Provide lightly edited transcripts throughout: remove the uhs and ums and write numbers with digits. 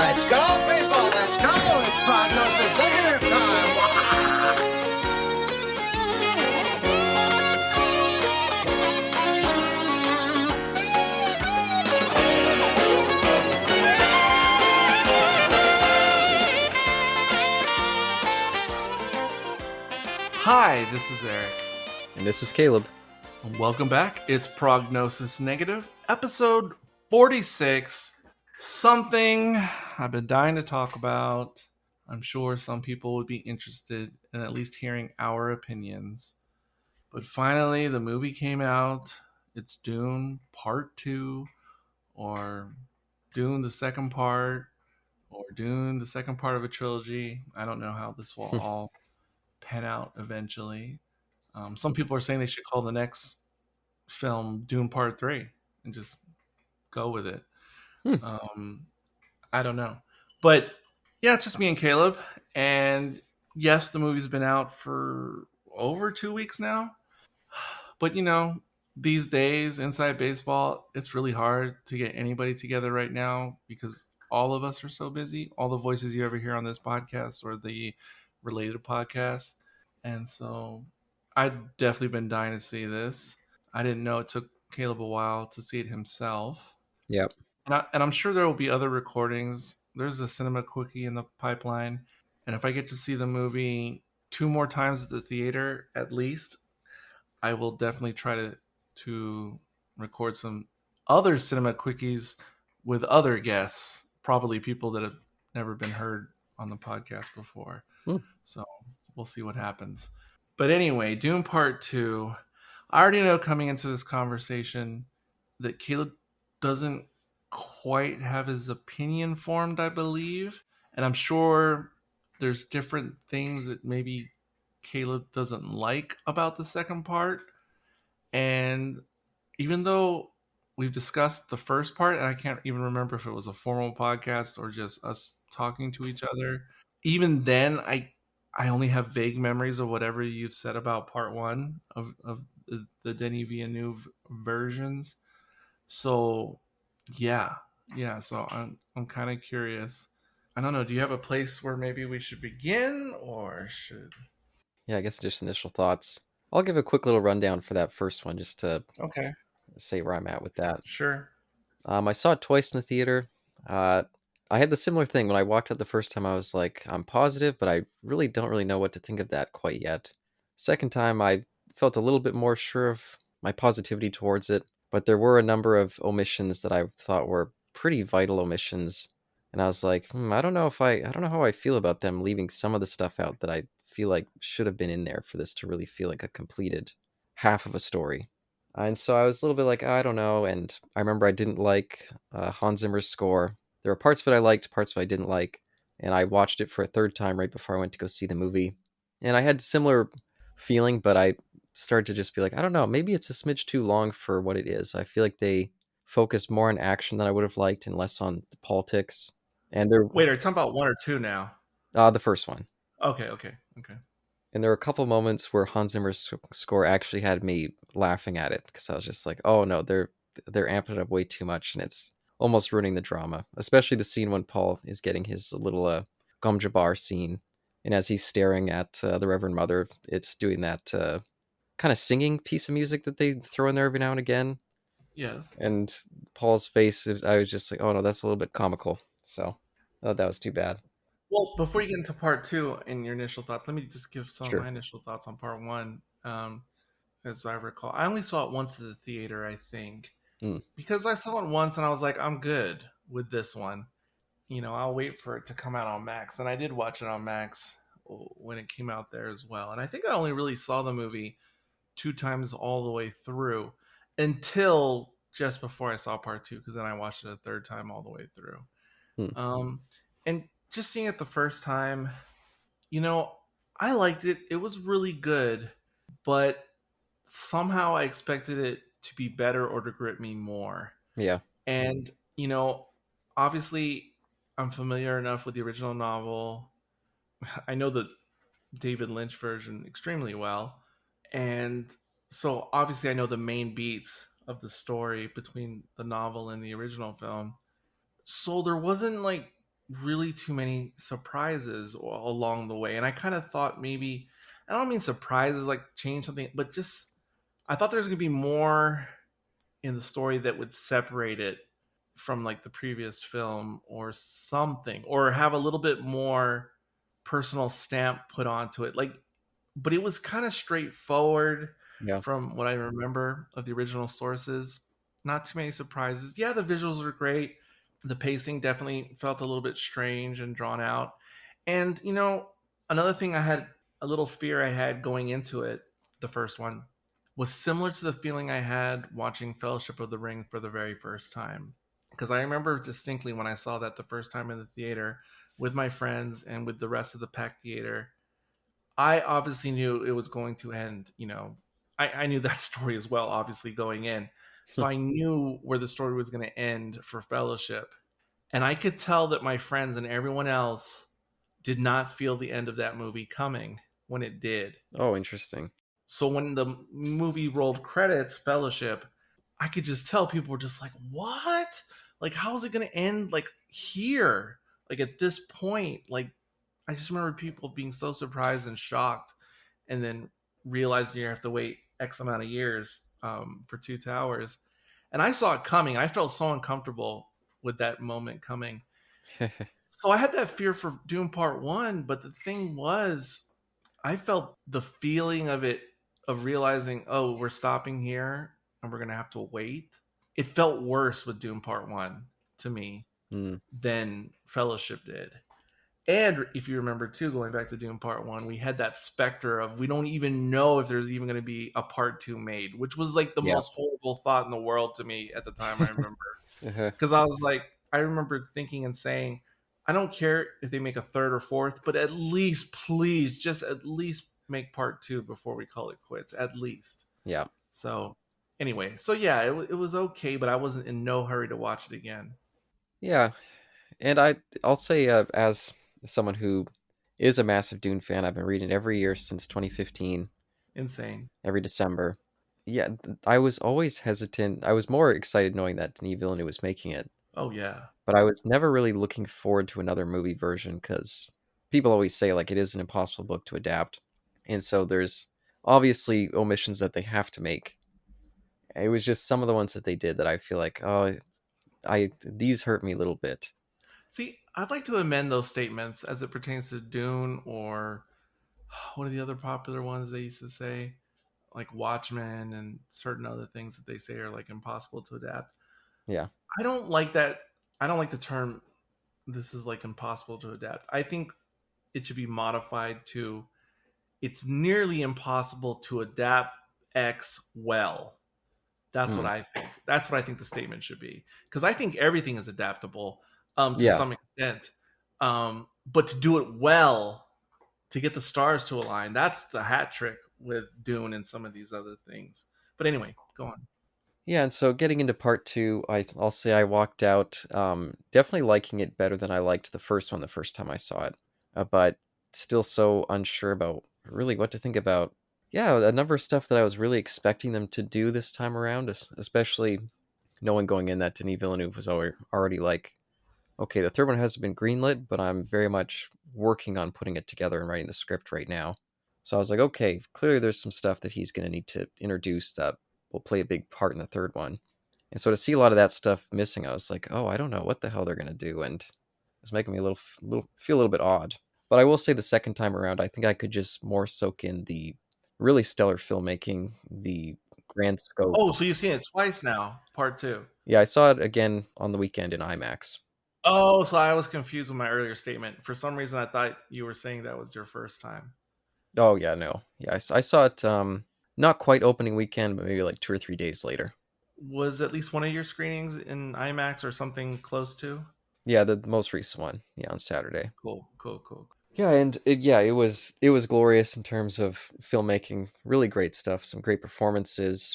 Let's go, people, let's go! It's Prognosis negative time! Hi, this is Eric. And this is Caleb. Welcome back. It's Prognosis Negative, episode 46. Something I've been dying to talk about. I'm sure some people would be interested in at least hearing our opinions. But finally, the movie came out. It's Dune Part 2, or Dune the second part, or Dune the second part of a trilogy. I don't know how this will all pan out eventually. Some people are saying they should call the next film Dune Part 3 and just go with it. I don't know. But yeah, it's just me and Caleb. And yes, the movie's been out for over 2 weeks now. But you know, these days inside baseball, it's really hard to get anybody together right now because all of us are so busy. All the voices you ever hear on this podcast or the related podcast. And so I've definitely been dying to see this. I didn't know it took Caleb a while to see it himself. Yep. And I'm sure there will be other recordings. There's a cinema quickie in the pipeline. And if I get to see the movie 2 more times at the theater, at least, I will definitely try to record some other cinema quickies with other guests, probably people that have never been heard on the podcast before. So we'll see what happens. But anyway, Dune Part 2. I already know coming into this conversation that Caleb doesn't quite have his opinion formed, I believe. And I'm sure there's different things that maybe Caleb doesn't like about the second part. And even though we've discussed the first part, and I can't even remember if it was a formal podcast or just us talking to each other, even then I only have vague memories of whatever you've said about part 1 of the Denis Villeneuve versions. So yeah. So I'm kind of curious. I don't know. Do you have a place where maybe we should begin, or should? Yeah, I guess just initial thoughts. I'll give a quick little rundown for that first one just to say where I'm at with that. Sure. I saw it twice in the theater. I had the similar thing. When I walked out the first time, I was like, I'm positive, but I really don't really know what to think of that quite yet. Second time, I felt a little bit more sure of my positivity towards it, but there were a number of omissions that I thought were pretty vital omissions. And I was like, I don't know how I feel about them leaving some of the stuff out that I feel like should have been in there for this to really feel like a completed half of a story. And so I was a little bit like, I don't know. And I remember I didn't like Hans Zimmer's score. There were parts of it I liked, parts of it I didn't like. And I watched it for a third time right before I went to go see the movie. And I had similar feeling, but I started to just be like, I don't know, maybe it's a smidge too long for what it is. I feel like they focused more on action than I would have liked and less on the politics. And they're Wait, are you talking about 1 or 2 now? the first one. Okay. And there were a couple moments where Hans Zimmer's score actually had me laughing at it because I was just like, oh no, they're amping it up way too much and it's almost ruining the drama. Especially the scene when Paul is getting his little Gom Jabbar scene. And as he's staring at the Reverend Mother, it's doing that kind of singing piece of music that they throw in there every now and again. Yes. And Paul's face, I was just like, oh no, that's a little bit comical. So I thought that was too bad. Well, before you get into part 2 and your initial thoughts, let me just give some Sure. of my initial thoughts on part 1. As I recall, I only saw it once at the theater, I think, because I saw it once and I was like, I'm good with this one. You know, I'll wait for it to come out on Max. And I did watch it on Max when it came out there as well. And I think I only really saw the movie 2 times all the way through until just before I saw part 2, because then I watched it a third time all the way through. And just seeing it the first time, you know, I liked it. It was really good, but somehow I expected it to be better or to grip me more. Yeah. And, you know, obviously I'm familiar enough with the original novel. I know the David Lynch version extremely well. And so obviously I know the main beats of the story between the novel and the original film. So there wasn't like really too many surprises along the way. And I kind of thought maybe, I don't mean surprises like change something, but just I thought there was going to be more in the story that would separate it from like the previous film or something, or have a little bit more personal stamp put onto it. Like, but it was kind of straightforward Yeah. from what I remember of the original sources. Not too many surprises. Yeah, the visuals were great. The pacing definitely felt a little bit strange and drawn out. And, another thing I had a little fear I had going into it, the first one, was similar to the feeling I had watching Fellowship of the Ring for the very first time. Because I remember distinctly when I saw that the first time in the theater with my friends and with the rest of the packed theater, I obviously knew it was going to end. I knew that story as well, obviously, going in. So I knew where the story was going to end for Fellowship. And I could tell that my friends and everyone else did not feel the end of that movie coming when it did. Oh, interesting. So when the movie rolled credits, Fellowship, I could just tell people were just like, what? Like, how is it going to end like here? Like at this point? Like, I just remember people being so surprised and shocked and then realizing you have to wait X amount of years for Two Towers. And I saw it coming. I felt so uncomfortable with that moment coming. So I had that fear for Dune Part 1, but the thing was, I felt the feeling of it, of realizing, oh, we're stopping here and we're going to have to wait. It felt worse with Dune Part 1 to me than Fellowship did. And if you remember too, going back to Dune Part 1, we had that specter of we don't even know if there's even going to be a Part 2 made, which was like the Yeah. most horrible thought in the world to me at the time, I remember. Uh-huh. Because I was like, I remember thinking and saying, I don't care if they make a third or fourth, but at least, please, just at least make Part 2 before we call it quits, at least. Yeah. So anyway, so yeah, it was okay, but I wasn't in no hurry to watch it again. Yeah. And I'll say, as someone who is a massive Dune fan, I've been reading it every year since 2015, Insane. every December. Yeah, I was always hesitant. I was more excited knowing that Denis Villeneuve was making it, Oh yeah. but I was never really looking forward to another movie version because people always say like it is an impossible book to adapt, and so there's obviously omissions that they have to make. It was just some of the ones that they did that I feel like, oh, I these hurt me a little bit. See, I'd like to amend those statements as it pertains to Dune or what are the other popular ones they used to say? Like Watchmen and certain other things that they say are like impossible to adapt. Yeah. I don't like that. I don't like the term this is like impossible to adapt. I think it should be modified to it's nearly impossible to adapt X well. That's what Mm. I think. That's what I think the statement should be. Because I think everything is adaptable to Yeah. some extent. But to do it well, to get the stars to align, that's the hat trick with Dune and some of these other things. But anyway, go on. Yeah, and so getting into part two, I'll say I walked out definitely liking it better than I liked the first one the first time I saw it, but still so unsure about really what to think about. Yeah, a number of stuff that I was really expecting them to do this time around, especially knowing going in that Denis Villeneuve was already like, okay, the third one hasn't been greenlit, but I'm very much working on putting it together and writing the script right now. So I was like, okay, clearly there's some stuff that he's going to need to introduce that will play a big part in the third one. And so to see a lot of that stuff missing, I was like, oh, I don't know what the hell they're going to do. And it's making me feel a little bit odd. But I will say the second time around, I think I could just more soak in the really stellar filmmaking, the grand scope. Oh, so you've seen it twice now, part two. Yeah, I saw it again on the weekend in IMAX. Oh, so I was confused with my earlier statement. For some reason, I thought you were saying that was your first time. Oh, yeah, no. Yeah, I saw it not quite opening weekend, but maybe like 2 or 3 days later. Was at least one of your screenings in IMAX or something close to? Yeah, the most recent one. Yeah, on Saturday. Cool, cool, cool. Yeah, and it was glorious in terms of filmmaking. Really great stuff. Some great performances.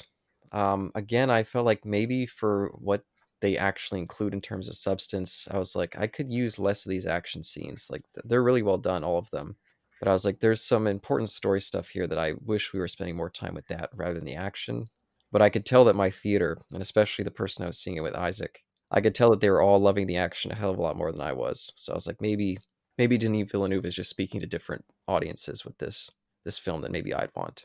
Again, I felt like maybe for what they actually include in terms of substance, I was like, I could use less of these action scenes. Like they're really well done, all of them. But I was like, there's some important story stuff here that I wish we were spending more time with that rather than the action. But I could tell that my theater, and especially the person I was seeing it with, Isaac, I could tell that they were all loving the action a hell of a lot more than I was. So I was like, maybe Denis Villeneuve is just speaking to different audiences with this film than maybe I'd want.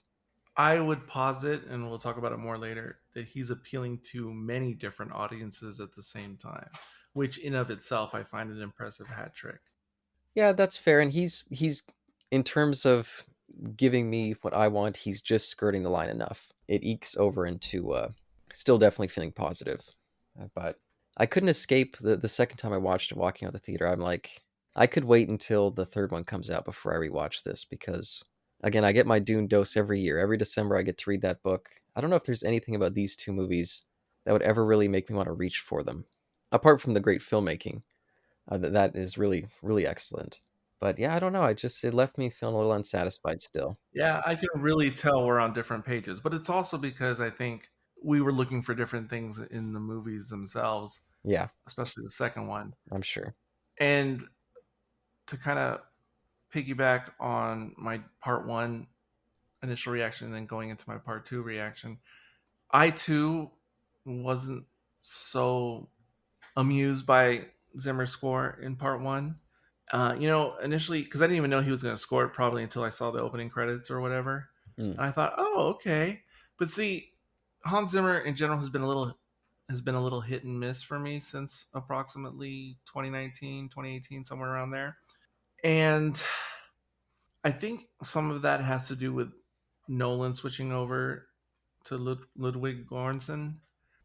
I would posit, and we'll talk about it more later, that he's appealing to many different audiences at the same time, which in of itself I find an impressive hat trick. Yeah, that's fair. And he's in terms of giving me what I want, he's just skirting the line enough. It ekes over into still definitely feeling positive. But I couldn't escape the second time I watched it walking out the theater. I'm like, I could wait until the third one comes out before I rewatch this because again, I get my Dune dose every year. Every December I get to read that book. I don't know if there's anything about these two movies that would ever really make me want to reach for them. Apart from the great filmmaking, that is really, really excellent. But yeah, I don't know. It left me feeling a little unsatisfied still. Yeah, I can really tell we're on different pages, but it's also because I think we were looking for different things in the movies themselves, Yeah, especially the second one. I'm sure. And to kind of piggyback on my part one initial reaction and then going into my part two reaction, I too wasn't so amused by Zimmer's score in part one. Initially, because I didn't even know he was going to score it probably until I saw the opening credits or whatever. Mm. And I thought, oh, okay. But see, Hans Zimmer in general has been a little hit and miss for me since approximately 2019, 2018, somewhere around there. And I think some of that has to do with Nolan switching over to Ludwig Göransson,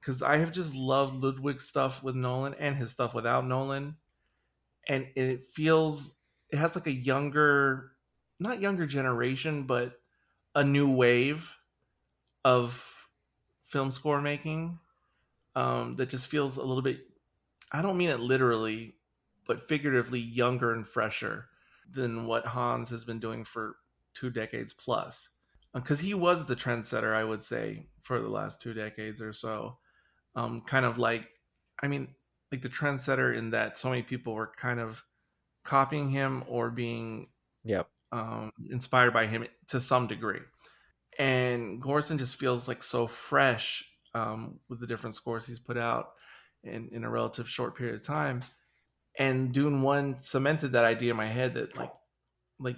because I have just loved Ludwig's stuff with Nolan and his stuff without Nolan, and it has like a younger, not younger generation, but a new wave of film score making that just feels a little bit. I don't mean it literally, but figuratively younger and fresher than what Hans has been doing for 2 decades plus. Because he was the trendsetter, I would say, for the last 2 decades or so. Kind of like, I mean, like the trendsetter in that so many people were kind of copying him or being Yep. inspired by him to some degree. And Gorson just feels like so fresh with the different scores he's put out in a relative short period of time. And Dune 1 cemented that idea in my head that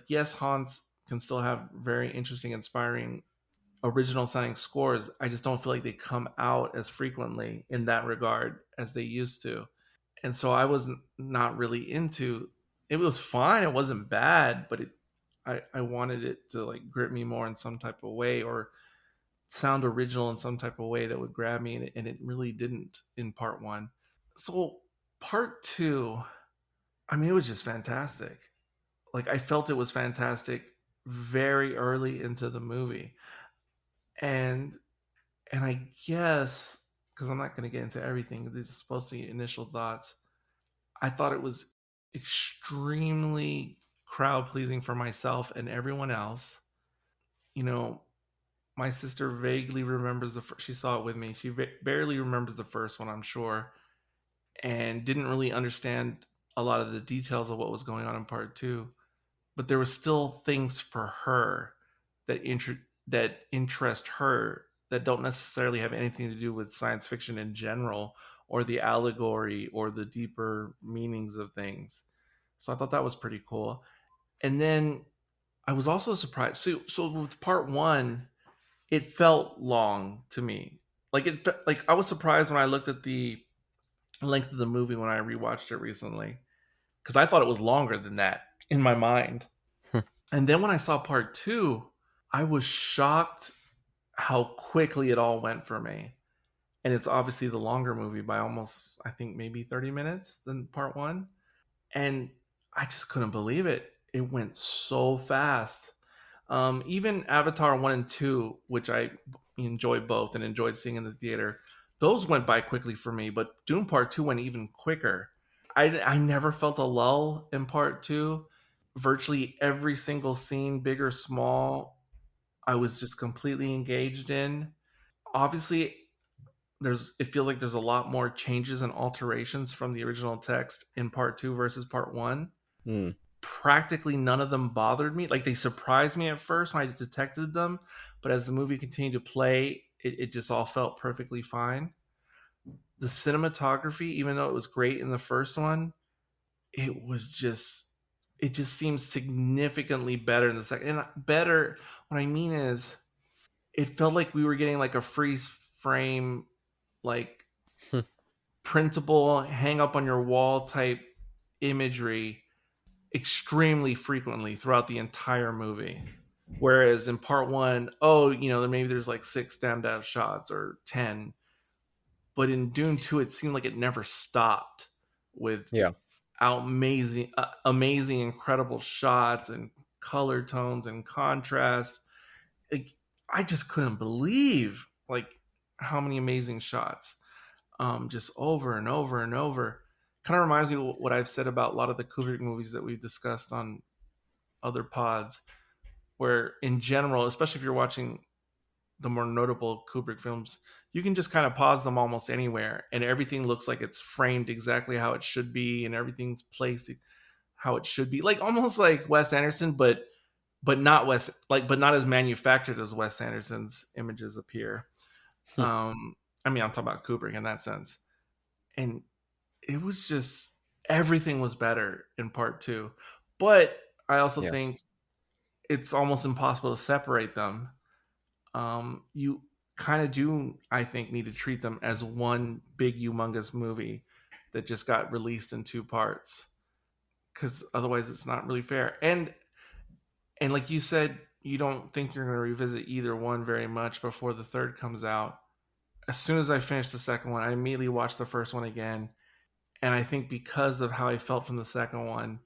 yes, Hans can still have very interesting, inspiring, original sounding scores. I just don't feel like they come out as frequently in that regard as they used to. And so I was not really into it. Was fine, it wasn't bad, but I wanted it to like grip me more in some type of way or sound original in some type of way that would grab me, and it really didn't in part one. So part two, I mean, it was just fantastic. Like I felt it was fantastic very early into the movie. And I guess because I'm not going to get into everything, these are supposed to be initial thoughts. I thought it was extremely crowd pleasing for myself and everyone else. You know, my sister vaguely remembers the first, she saw it with me. She barely remembers the first one, I'm sure, and didn't really understand a lot of the details of what was going on in part two. But there were still things for her that interest her that don't necessarily have anything to do with science fiction in general or the allegory or the deeper meanings of things. So I thought that was pretty cool. And then I was also surprised. So with part one, it felt long to me. Like I was surprised when I looked at the length of the movie when I rewatched it recently, because I thought it was longer than that in my mind. And then when I saw part two, I was shocked how quickly it all went for me. And it's obviously the longer movie by almost, I think, maybe 30 minutes than part one. And I just couldn't believe it. It went so fast. Even Avatar 1 and 2, which I enjoyed both and enjoyed seeing in the theater, those went by quickly for me. But Dune Part 2 went even quicker. I never felt a lull in Part 2. Virtually every single scene, big or small, I was just completely engaged in. Obviously, it feels like there's a lot more changes and alterations from the original text in part two versus part one. Mm. Practically none of them bothered me. Like they surprised me at first when I detected them, but as the movie continued to play, it just all felt perfectly fine. the cinematography, even though it was great in the first one, it was just it just seems significantly better in the second. And better, what I mean is, it felt like we were getting like a freeze frame, like printable, hang up on your wall type imagery extremely frequently throughout the entire movie. Whereas in part one, oh, maybe there's like 6 standout shots or 10. But in Dune 2, it seemed like it never stopped with Yeah. amazing, incredible shots and color tones and contrast. Like, I just couldn't believe like how many amazing shots, just over and over and over. Kind of reminds me of what I've said about a lot of the Kubrick movies that we've discussed on other pods, where in general, especially if you're watching the more notable Kubrick films, you can just kind of pause them almost anywhere, and everything looks like it's framed exactly how it should be, and everything's placed how it should be, like almost like Wes Anderson, but not as manufactured as Wes Anderson's images appear. I mean, I'm talking about Kubrick in that sense, and it was just everything was better in part two, but I also Yeah. think it's almost impossible to separate them. You kind of do, I think, need to treat them as one big, humongous movie that just got released in 2 parts, because otherwise, it's not really fair. And like you said, you don't think you're going to revisit either one very much before the third comes out. As soon as I finished the second one, I immediately watched the first one again, and I think because of how I felt from the second one,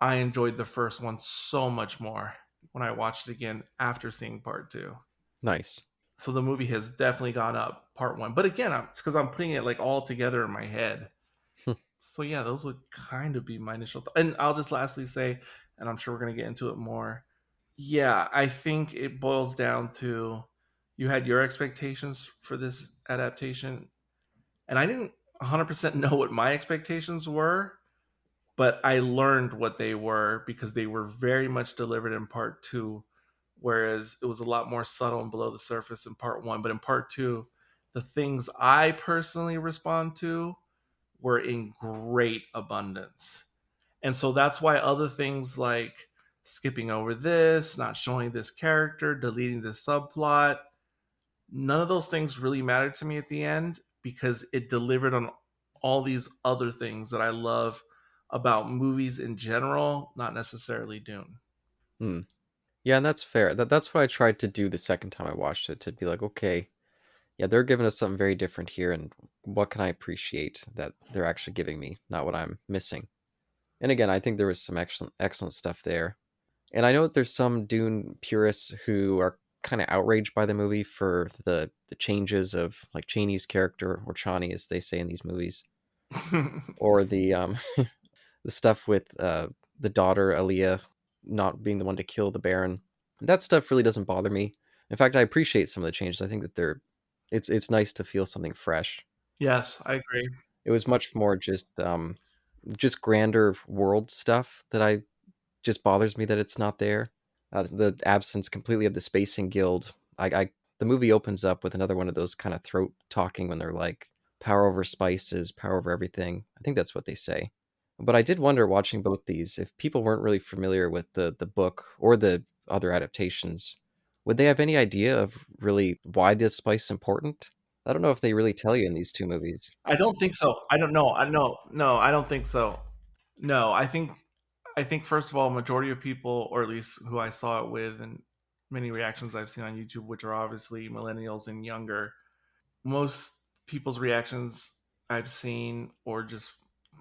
I enjoyed the first one so much more when I watched it again after seeing part two. Nice. So the movie has definitely gone up part one. But again, it's because I'm putting it like all together in my head. So yeah, those would kind of be my initial and I'll just lastly say, and I'm sure we're going to get into it more. Yeah, I think it boils down to, you had your expectations for this adaptation, and I didn't 100% know what my expectations were, but I learned what they were because they were very much delivered in part two, whereas it was a lot more subtle and below the surface in part one. But in part two, the things I personally respond to were in great abundance. And so that's why other things like skipping over this, not showing this character, deleting this subplot, none of those things really mattered to me at the end, because it delivered on all these other things that I love about movies in general, not necessarily Dune. Hmm. Yeah, and that's fair. That's what I tried to do the second time I watched it, to be like, okay, yeah, they're giving us something very different here, and what can I appreciate that they're actually giving me, not what I'm missing. And again, I think there was some excellent stuff there. And I know that there's some Dune purists who are kind of outraged by the movie for the changes of like Chaney's character, or Chani as they say in these movies, or the the stuff with the daughter Aaliyah not being the one to kill the Baron. That stuff really doesn't bother me. In fact, I appreciate some of the changes. I think that it's nice to feel something fresh. Yes, I agree. It was much more just grander world stuff that I just bothers me that it's not there. The absence completely of the Spacing Guild. The movie opens up with another one of those kind of throat talking when they're like power over spices, power over everything. I think that's what they say. But I did wonder watching both these, if people weren't really familiar with the book or the other adaptations, would they have any idea of really why this spice is important? I don't know if they really tell you in these two movies. I don't think so. I don't know. I know. No, I don't think so. No, I think first of all, majority of people, or at least who I saw it with, and many reactions I've seen on YouTube, which are obviously millennials and younger, most people's reactions I've seen, or just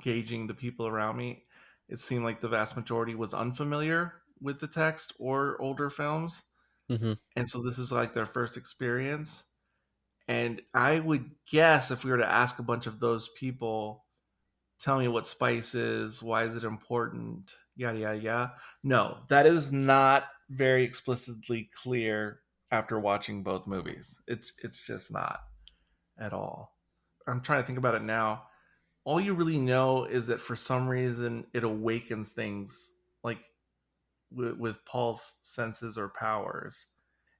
gauging the people around me, it seemed like the vast majority was unfamiliar with the text or older films. Hmm. And so this is like their first experience. And I would guess if we were to ask a bunch of those people, tell me what spice is, why is it important, yada, yada, yada. No, that is not very explicitly clear after watching both movies. It's just not at all. I'm trying to think about it now. All you really know is that for some reason it awakens things, like with Paul's senses or powers.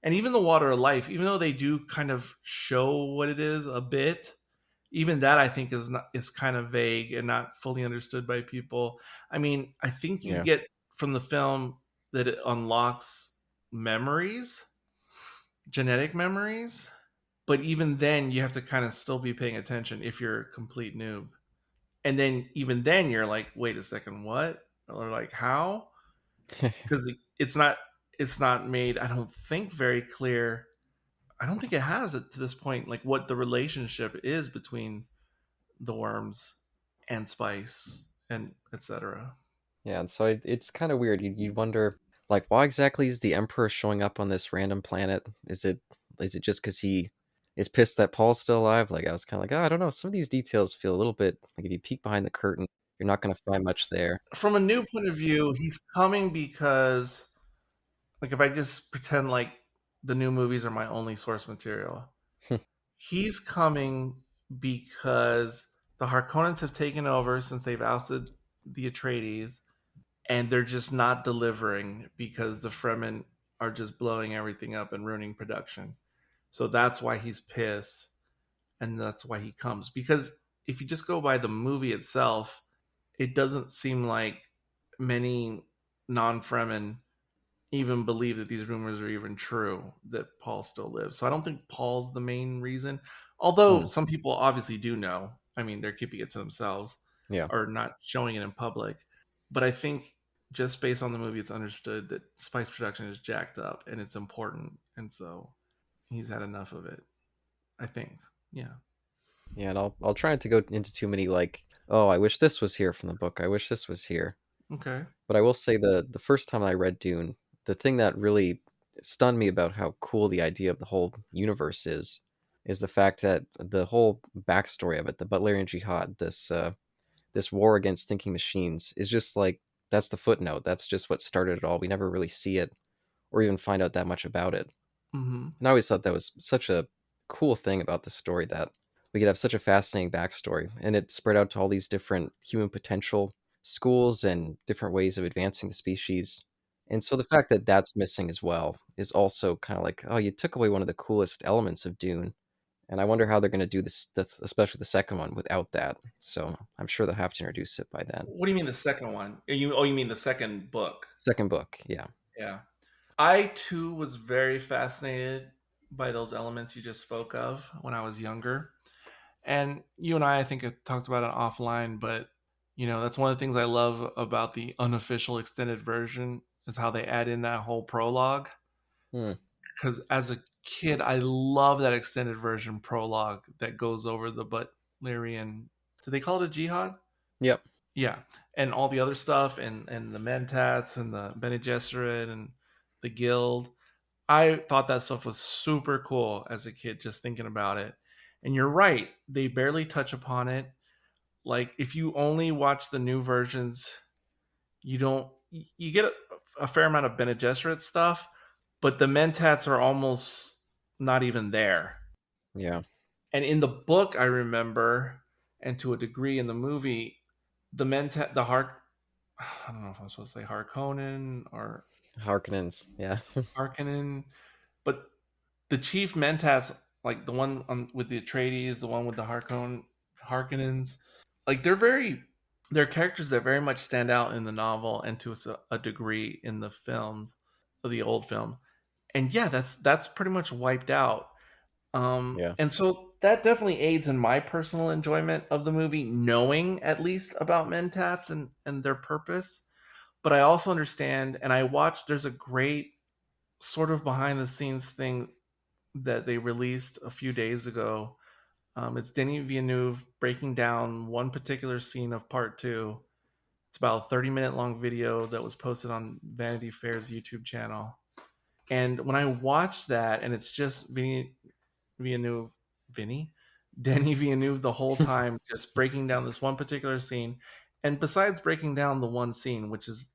And even the water of life, even though they do kind of show what it is a bit, even that I think is kind of vague and not fully understood by people. I mean, I think you Yeah. get from the film that it unlocks memories, genetic memories, but even then you have to kind of still be paying attention if you're a complete noob. And then even then you're like, wait a second, what? Or like how? Because it's not made, I don't think, very clear. I don't think it has it to this point, like what the relationship is between the worms and spice and etc. Yeah, and so it's kind of weird. You wonder, like, why exactly is the Emperor showing up on this random planet? Is it just because he is pissed that Paul's still alive? Like, I was kind of like, oh, I don't know. Some of these details feel a little bit like if you peek behind the curtain, you're not going to find much there. From a new point of view, he's coming because, like, if I just pretend like the new movies are my only source material, he's coming because the Harkonnens have taken over since they've ousted the Atreides, and they're just not delivering because the Fremen are just blowing everything up and ruining production. So that's why he's pissed, and that's why he comes. Because if you just go by the movie itself, it doesn't seem like many non-Fremen even believe that these rumors are even true, that Paul still lives. So I don't think Paul's the main reason. Although Hmm. some people obviously do know. I mean, they're keeping it to themselves Yeah. or not showing it in public. But I think just based on the movie, it's understood that spice production is jacked up and it's important. And so he's had enough of it, I think. Yeah. Yeah, and I'll try not to go into too many like, oh, I wish this was here from the book. I wish this was here. Okay. But I will say the first time I read Dune, the thing that really stunned me about how cool the idea of the whole universe is the fact that the whole backstory of it, the Butlerian Jihad, this war against thinking machines, is just like that's the footnote. That's just what started it all. We never really see it or even find out that much about it. Mm-hmm. And I always thought that was such a cool thing about the story that we could have such a fascinating backstory, and it spread out to all these different human potential schools and different ways of advancing the species. And so the fact that that's missing as well is also kind of like, oh, you took away one of the coolest elements of Dune. And I wonder how they're going to do this, especially the second one, without that. So I'm sure they'll have to introduce it by then. What do you mean the second one? You mean the second book? Second book, yeah. Yeah. I too was very fascinated by those elements you just spoke of when I was younger. And you and I think, have talked about it offline, but that's one of the things I love about the unofficial extended version is how they add in that whole prologue. Hmm. Because as a kid, I love that extended version prologue that goes over the Butlerian. Do they call it a jihad? Yep. Yeah, and all the other stuff, and the Mentats and the Bene Gesserit and the Guild. I thought that stuff was super cool as a kid, just thinking about it. And you're right, they barely touch upon it. Like if you only watch the new versions, you don't you get a fair amount of Bene Gesserit stuff, but the Mentats are almost not even there. Yeah. And in the book, I remember, and to a degree in the movie, the Hark, I don't know if I'm supposed to say Harkonnen or Harkonnens, yeah. Harkonnen, but the chief Mentats, like the one with the Atreides, the one with the Harkonnens, like they're characters that very much stand out in the novel and to a degree in the films, of the old film. And yeah, that's pretty much wiped out. Yeah. And so that definitely aids in my personal enjoyment of the movie, knowing at least about Mentats and their purpose. But I also understand, and I watched. There's a great sort of behind the scenes thing that they released a few days ago. It's Denis Villeneuve breaking down one particular scene of part two. It's about a 30-minute long video that was posted on Vanity Fair's YouTube channel. And when I watched that, and it's just Villeneuve, Vinny, Denis Villeneuve the whole time, just breaking down this one particular scene. And besides breaking down the one scene, which is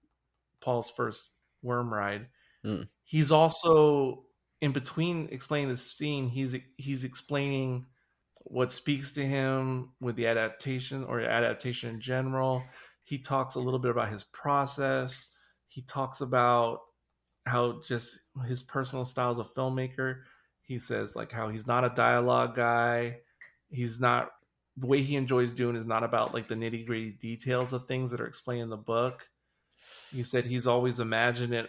Paul's first worm ride, Mm. he's also in between explaining the scene. He's explaining what speaks to him with the adaptation or adaptation in general. He talks a little bit about his process. He talks about how just his personal style as a filmmaker. He says like how he's not a dialogue guy. He's not. the way he enjoys Dune is not about like the nitty gritty details of things that are explained in the book. He said he's always imagined it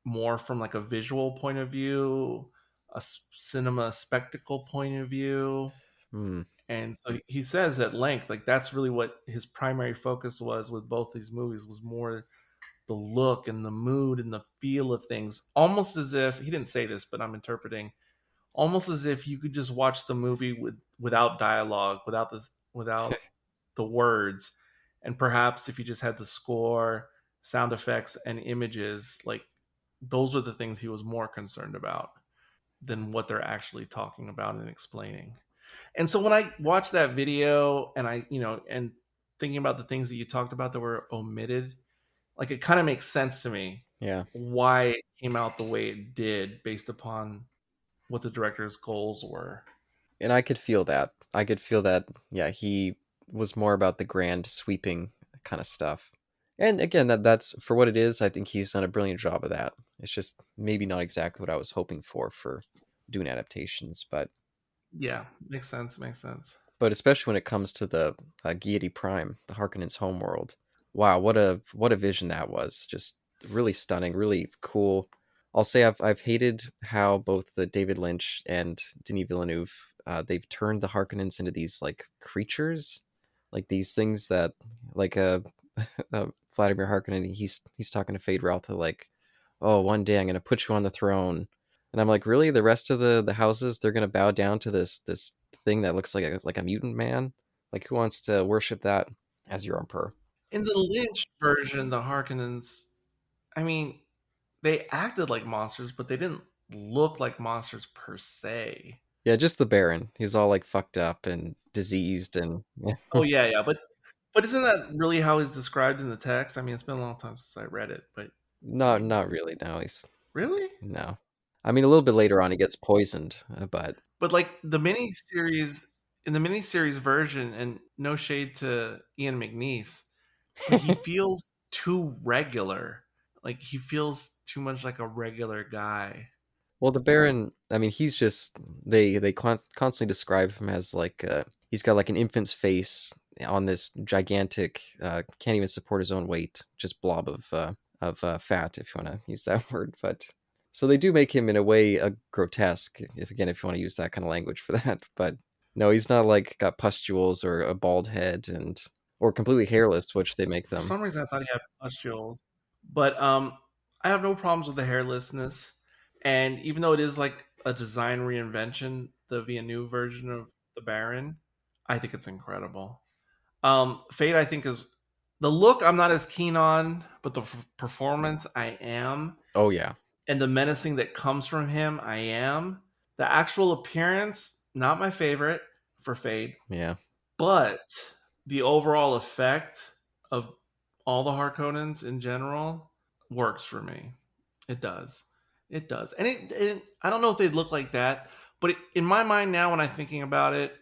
more from like a visual point of view, a cinema spectacle point of view. Hmm. And so he says at length, like that's really what his primary focus was with both these movies, was more the look and the mood and the feel of things. Almost as if he didn't say this, but I'm interpreting, almost as if you could just watch the movie without dialogue, without the words, and perhaps if you just had the score, sound effects, and images, like those are the things he was more concerned about than what they're actually talking about and explaining. And so when I watched that video and and thinking about the things that you talked about that were omitted, like it kind of makes sense to me Yeah. why it came out the way it did based upon what the director's goals were. And I could feel that. I could feel that, yeah, he was more about the grand sweeping kind of stuff. And again, that's for what it is. I think he's done a brilliant job of that. It's just maybe not exactly what I was hoping for Dune adaptations, Yeah, makes sense. Makes sense. but especially when it comes to the Giedi Prime, the Harkonnen's homeworld. Wow, what a vision that was! Just really stunning, really cool. I'll say I've hated how both the David Lynch and Denis Villeneuve they've turned the Harkonnens into these like creatures, like these things that like Vladimir Harkonnen. He's talking to Fade Ralph like, oh, one day I'm gonna put you on the throne, and I'm like, really? The rest of the houses they're gonna bow down to this thing that looks like a mutant man? Like, who wants to worship that as your emperor? In the Lynch version, the Harkonnens, I mean, they acted like monsters, but they didn't look like monsters per se. Yeah, just the Baron. He's all like fucked up and diseased and yeah. Oh yeah, yeah, but isn't that really how he's described in the text? I mean, it's been a long time since I read it, but I not mean, not really. No, he's really? no. I mean, a little bit later on, he gets poisoned, but But like the miniseries, in the miniseries version, and no shade to Ian McNeice, but he feels too regular. Like he feels too much like a regular guy. well, the Baron. I mean, he's just constantly describe him as like he's got like an infant's face on this gigantic, can't even support his own weight, just blob of fat, if you want to use that word. But so they do make him in a way a grotesque, if you want to use that kind of language for that. But no, he's not like got pustules or a bald head and or completely hairless, which they make For them. some reason, I thought he had pustules, but I have no problems with the hairlessness. And even though it is like a design reinvention, the Villeneuve version of the Baron, I think it's incredible. Fate, I think, is the look I'm not as keen on, but the performance I am, Oh yeah, and the menacing that comes from him I am. The actual appearance, not my favorite for Fade, yeah. but the overall effect of all the Harkonnens in general works for me. It does. It does. And I don't know if they'd look like that, but in my mind now, when I'm thinking about it,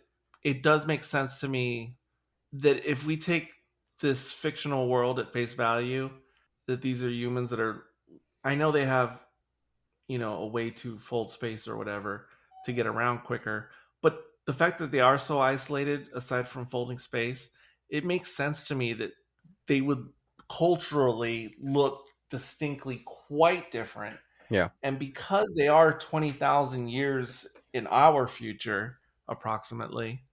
it does make sense to me that if we take this fictional world at face value, that these are humans that are, I know they have, a way to fold space or whatever to get around quicker, but the fact that they are so isolated aside from folding space, it makes sense to me that they would culturally look distinctly quite different. Yeah. And because they are 20,000 years in our future approximately,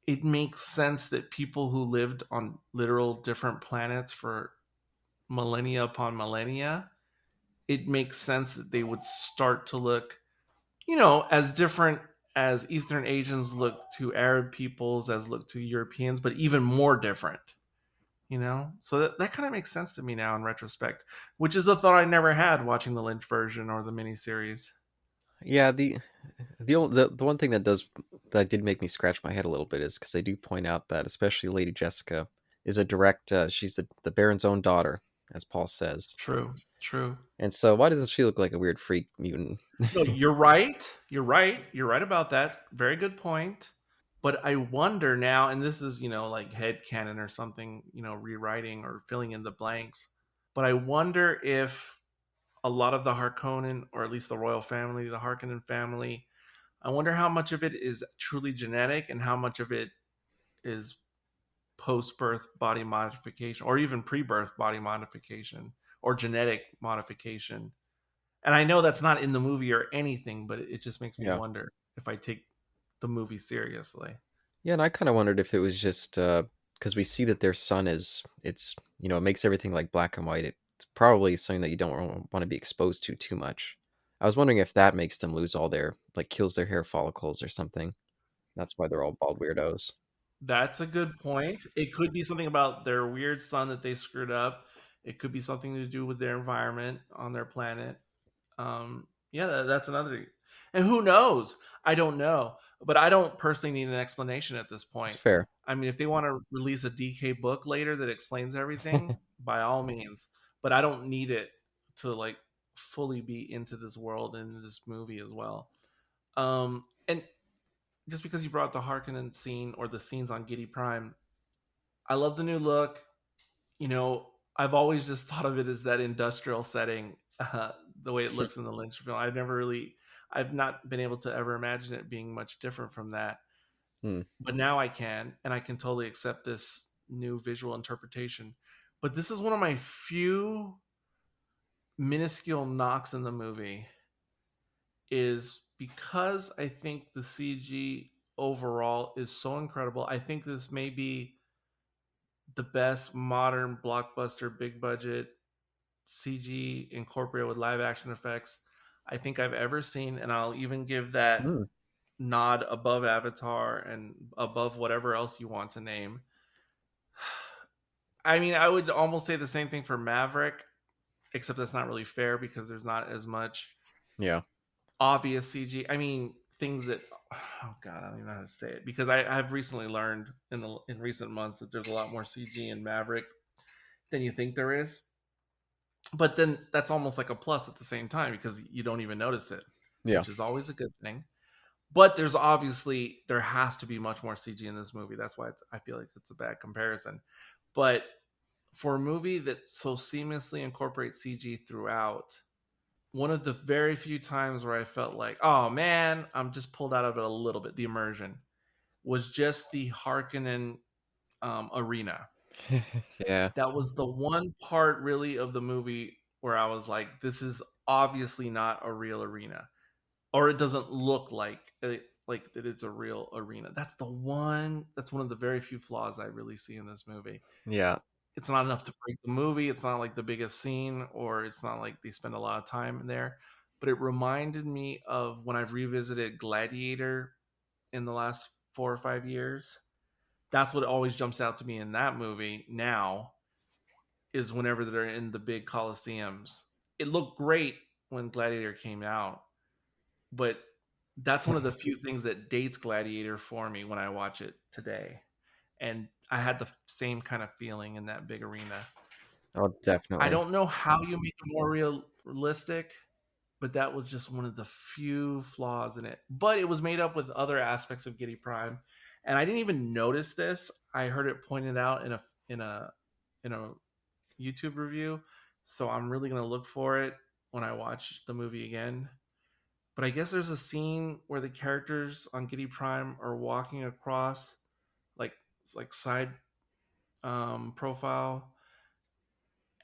it makes sense that people who lived on literal different planets for millennia upon millennia, it makes sense that they would start to look, as different as Eastern Asians look to Arab peoples, as look to Europeans, but even more different, So that kind of makes sense to me now in retrospect, which is a thought I never had watching the Lynch version or the miniseries. Yeah, the one thing that did make me scratch my head a little bit is because they do point out that especially Lady Jessica is a direct she's the Baron's own daughter, as Paul says, True, true. and so why doesn't she look like a weird freak mutant? No, you're right. You're right. You're right about that. Very good point. But I wonder now, and this is, like head canon or something, rewriting or filling in the blanks. But I wonder if a lot of the Harkonnen, or at least the royal family, the Harkonnen family, I wonder how much of it is truly genetic and how much of it is post-birth body modification or even pre-birth body modification or genetic modification. And I know that's not in the movie or anything, but it just makes me Yeah. wonder if I take the movie seriously. Yeah, and I kind of wondered if it was just because we see that their sun is it's it makes everything like black and white. It's probably something that you don't want to be exposed to too much. I was wondering if that makes them lose all their like kills their hair follicles or something. That's why they're all bald weirdos. That's a good point. It could be something about their weird sun that they screwed up. It could be something to do with their environment on their planet. Yeah, that's another. And who knows? I don't know. But I don't personally need an explanation at this It's point. fair. I mean, if they want to release a DK book later that explains everything, by all means. But I don't need it to like fully be into this world and this movie as well. And just because you brought the Harkonnen scene or the scenes on Giddy Prime, I love the new look. I've always just thought of it as that industrial setting, the way it looks in the Lynch film. I've not been able to ever imagine it being much different from that. Hmm. But now I can, and I can totally accept this new visual interpretation. But this is one of my few minuscule knocks in the movie, is because I think the CG overall is so incredible. I think this may be the best modern blockbuster big budget CG incorporated with live action effects I think I've ever seen, and I'll even give that Hmm. nod above Avatar and above whatever else you want to name. I mean, I would almost say the same thing for Maverick, except that's not really fair because there's not as much Yeah. obvious CG. I mean, things that oh god, I don't even know how to say it because I've recently learned in recent months that there's a lot more CG in Maverick than you think there is. But then that's almost like a plus at the same time because you don't even notice it, Yeah. which is always a good thing. But there has to be much more CG in this movie. That's why I feel like it's a bad comparison. But for a movie that so seamlessly incorporates CG throughout, one of the very few times where I felt like, oh man, I'm just pulled out of it a little bit. The immersion was just the Harkonnen arena. Yeah. That was the one part really of the movie where I was like, this is obviously not a real arena, or it doesn't look like that it's a real arena. That's one of the very few flaws I really see in this movie. Yeah. It's not enough to break the movie. It's not like the biggest scene, or it's not like they spend a lot of time in there. But it reminded me of when I've revisited Gladiator in the last 4 or 5 years. That's what always jumps out to me in that movie now is whenever they're in the big coliseums. It looked great when Gladiator came out, but that's one of the few things that dates Gladiator for me when I watch it today. And I had the same kind of feeling in that big arena. Oh, I definitely. don't know how you make it more realistic, but that was just one of the few flaws in it. But it was made up with other aspects of Giddy Prime, and I didn't even notice this. I heard it pointed out in a in a YouTube review, so I'm really gonna look for it when I watch the movie again. But I guess there's a scene where the characters on Giddy Prime are walking across like side profile,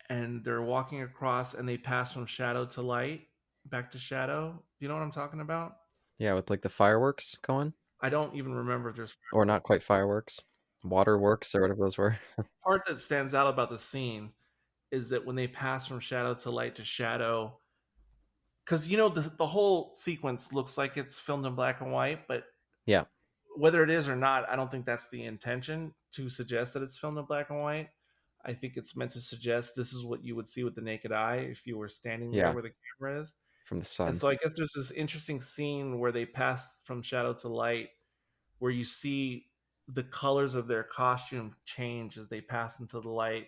and they're walking across and they pass from shadow to light back to shadow. Do you know what I'm talking about? Yeah, with like the fireworks going, I don't even remember if there's or not quite fireworks, waterworks or whatever those were. part that stands out about the scene is that when they pass from shadow to light to shadow, because the whole sequence looks like it's filmed in black and white, but Yeah. whether it is or not, I don't think that's the intention to suggest that it's filmed in black and white. I think it's meant to suggest this is what you would see with the naked eye if you were standing there Yeah. where the camera is. From the And sun. so I guess there's this interesting scene where they pass from shadow to light, where you see the colors of their costume change as they pass into the light,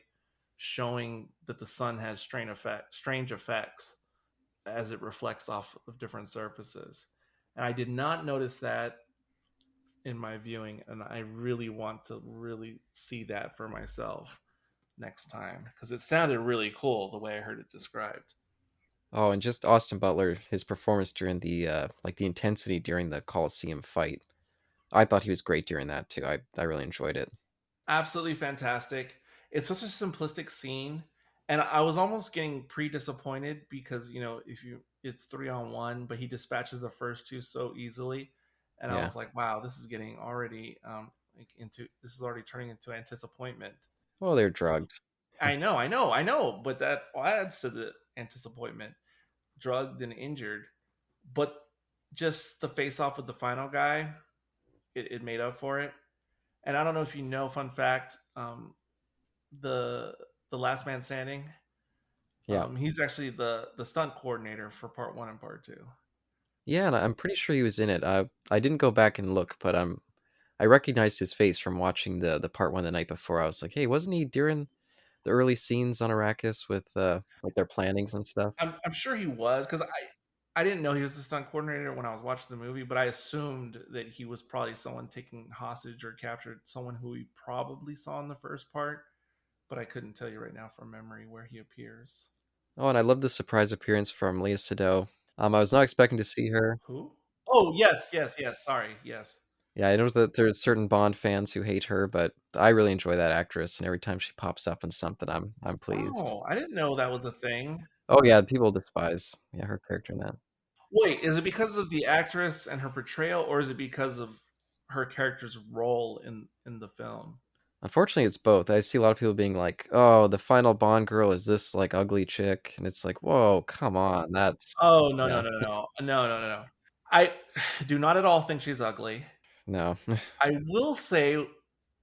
showing that the sun has strange effects as it reflects off of different surfaces. And I did not notice that in my viewing, and I really want to really see that for myself next time because it sounded really cool the way I heard it described. Oh, and just Austin Butler, his performance during the like the intensity during the Coliseum fight. I thought he was great during that too. I really enjoyed it. Absolutely fantastic. It's such a simplistic scene, and I was almost getting pre-disappointed because if you it's 3-on-1, but he dispatches the first two so easily, and I Yeah. was like, wow, this is getting already into this is already turning into disappointment. Oh, they're drugged. I know, but that adds to the disappointment. Drugged and injured, but just the face off with the final guy, it made up for it. And I don't know if you know, fun fact, the last man standing, Yeah. he's actually the stunt coordinator for part one and part two. Yeah, and I'm pretty sure he was in it. I didn't go back and look, but I recognized his face from watching the part one the night before. I was like, hey, wasn't he during the early scenes on Arrakis with like their plannings and stuff? I'm sure he was, because I didn't know he was the stunt coordinator when I was watching the movie, but I assumed that he was probably someone taking hostage or captured someone who we probably saw in the first part, but I couldn't tell you right now from memory where he appears. Oh, and I love the surprise appearance from Leia Sado. I was not expecting to see her. Who? Oh, yes, yes, yes. Sorry, yes. Yeah, I know that there's certain Bond fans who hate her, but I really enjoy that actress, and every time she pops up in something, I'm pleased. Oh, I didn't know that was a thing. Oh yeah, people despise her character in that. Wait, is it because of the actress and her portrayal, or is it because of her character's role in the film? Unfortunately, it's both. I see a lot of people being like, "Oh, the final Bond girl is this like ugly chick," and it's like, "Whoa, come on, that's Oh, no, no, yeah, no, no, no, no, no, no. I do not at all think she's ugly. no, I will say,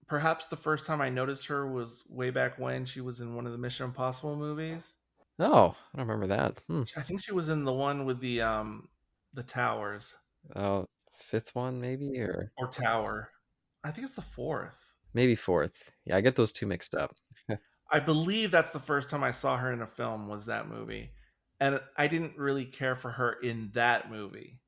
perhaps the first time I noticed her was way back when she was in one of the Mission Impossible movies. oh, I don't remember that. I think she was in the one with the towers Oh, fifth one maybe, or or tower. I think it's the fourth. maybe fourth. Yeah, I get those two mixed up. I believe that's the first time I saw her in a film was that movie. And I didn't really care for her in that movie.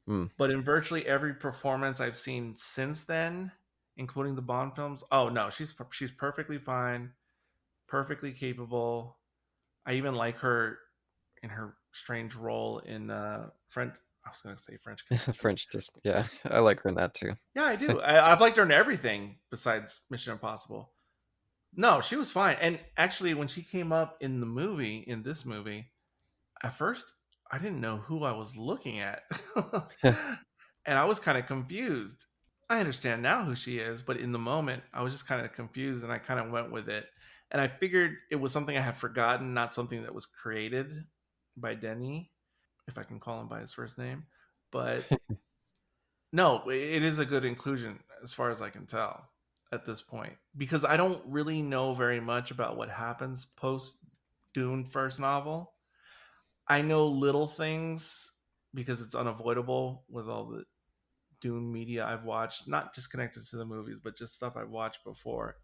Hmm. But in virtually every performance I've seen since then, including the Bond films, oh no, she's perfectly fine, perfectly capable. I even like her in her strange role in French. I was gonna say French Connection. French just yeah, I like her in that too. Yeah, I do. I've liked her in everything besides Mission Impossible. No, she was fine. And actually, when she came up in the movie, in this movie, at first I didn't know who I was looking at. And I was kind of confused. I understand now who she is, but in the moment, I was just kind of confused and I kind of went with it. And I figured it was something I had forgotten, not something that was created by Denny, if I can call him by his first name. But no, it is a good inclusion as far as I can tell at this point, because I don't really know very much about what happens post Dune first novel. I know little things because it's unavoidable with all the Dune media I've watched, not just connected to the movies, but just stuff I've watched before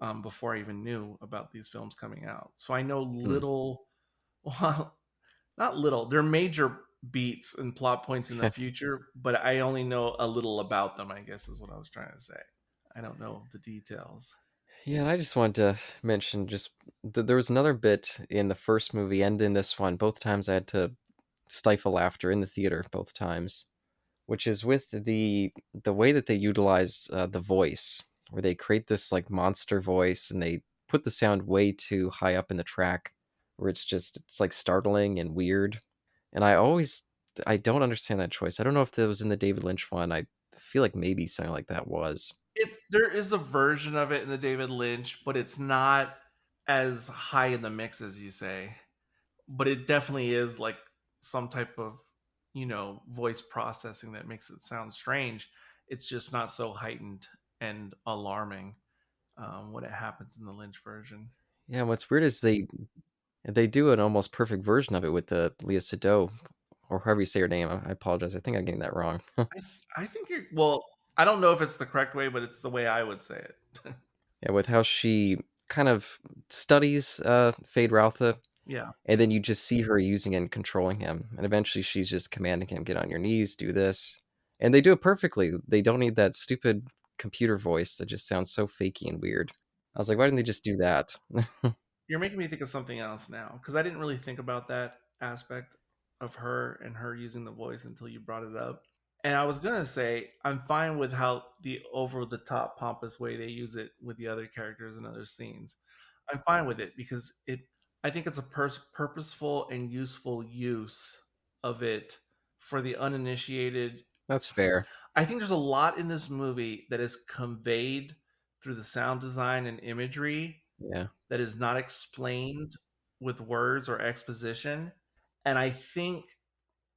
I even knew about these films coming out. So I know Hmm. little, well, not little. They're major beats and plot points in the future, but I only know a little about them, I guess is what I was trying to say. I don't know the details. Yeah, and I just wanted to mention just there was another bit in the first movie and in this one. Both times I had to stifle laughter in the theater, both times, which is with the way that they utilize the voice, where they create this like monster voice and they put the sound way too high up in the track, where it's like startling and weird. And I don't understand that choice. I don't know if that was in the David Lynch one. I feel like maybe something like that was. There is a version of it in the David Lynch, but it's not as high in the mix as you say. But it definitely is like some type of voice processing that makes it sound strange. It's just not so heightened and alarming when it happens in the Lynch version. Yeah, what's weird is they do an almost perfect version of it with the Leah Sado, or however you say her name. I apologize. I think I'm getting that wrong. I think you're well. I don't know if it's the correct way, but it's the way I would say it. Yeah, with how she kind of studies Fade Routha, Yeah, and then you just see her using it and controlling him, and eventually she's just commanding him, "Get on your knees, do this," and they do it perfectly. They don't need that stupid computer voice that just sounds so fakey and weird. I was like, why didn't they just do that? you're making me think of something else now because I didn't really think about that aspect of her and her using the voice until you brought it up. And I was gonna say I'm fine with how the over the top pompous way they use it with the other characters and other scenes. I'm fine with it because I think it's a purposeful and useful use of it for the uninitiated. That's fair. I think there's a lot in this movie that is conveyed through the sound design and imagery Yeah. that is not explained with words or exposition. And I think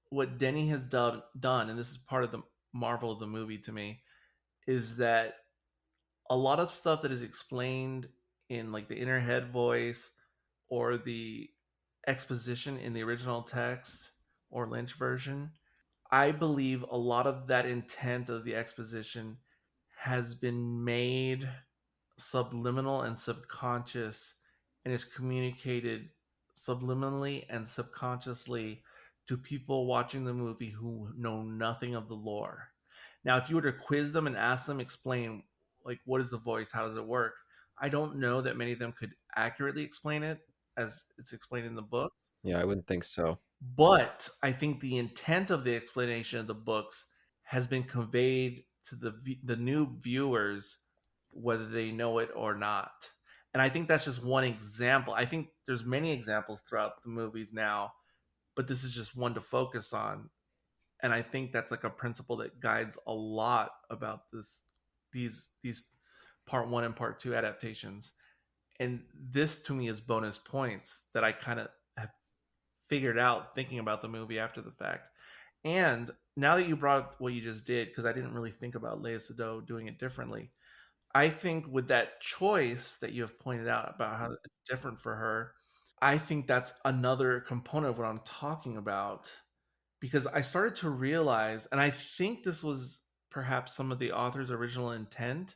what Denny has done, and this is part of the marvel of the movie to me, is that a lot of stuff that is explained in like the inner head voice or the exposition in the original text or Lynch version, I believe a lot of that intent of the exposition has been made subliminal and subconscious and is communicated subliminally and subconsciously to people watching the movie who know nothing of the lore. Now, if you were to quiz them and ask them, explain, like, what is the voice? How does it work? I don't know that many of them could accurately explain it as it's explained in the books. Yeah, I wouldn't think so. But I think the intent of the explanation of the books has been conveyed to the new viewers, whether they know it or not. And I think that's just one example. I think there's many examples throughout the movies now, but this is just one to focus on. And I think that's like a principle that guides a lot about these part one and part two adaptations. And this to me is bonus points that I kind of have figured out thinking about the movie after the fact. And now that you brought up what you just did, because I didn't really think about Leia Sado doing it differently, I think with that choice that you have pointed out about how it's different for her, I think that's another component of what I'm talking about. Because I started to realize, and I think this was perhaps some of the author's original intent,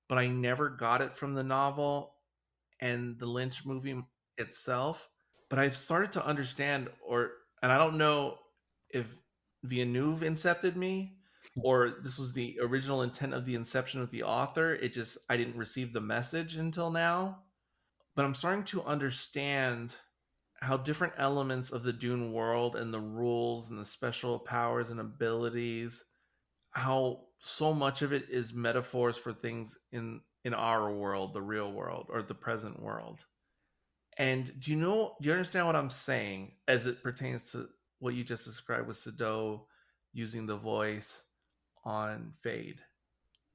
but I never got it from the novel and the Lynch movie itself. But I've started to understand, and I don't know if Villeneuve incepted me or this was the original intent of the inception of the author. I didn't receive the message until now. But I'm starting to understand how different elements of the Dune world and the rules and the special powers and abilities, how so much of it is metaphors for things in our world, the real world or the present world. And do you understand what I'm saying as it pertains to what you just described with Sado using the voice on Fade?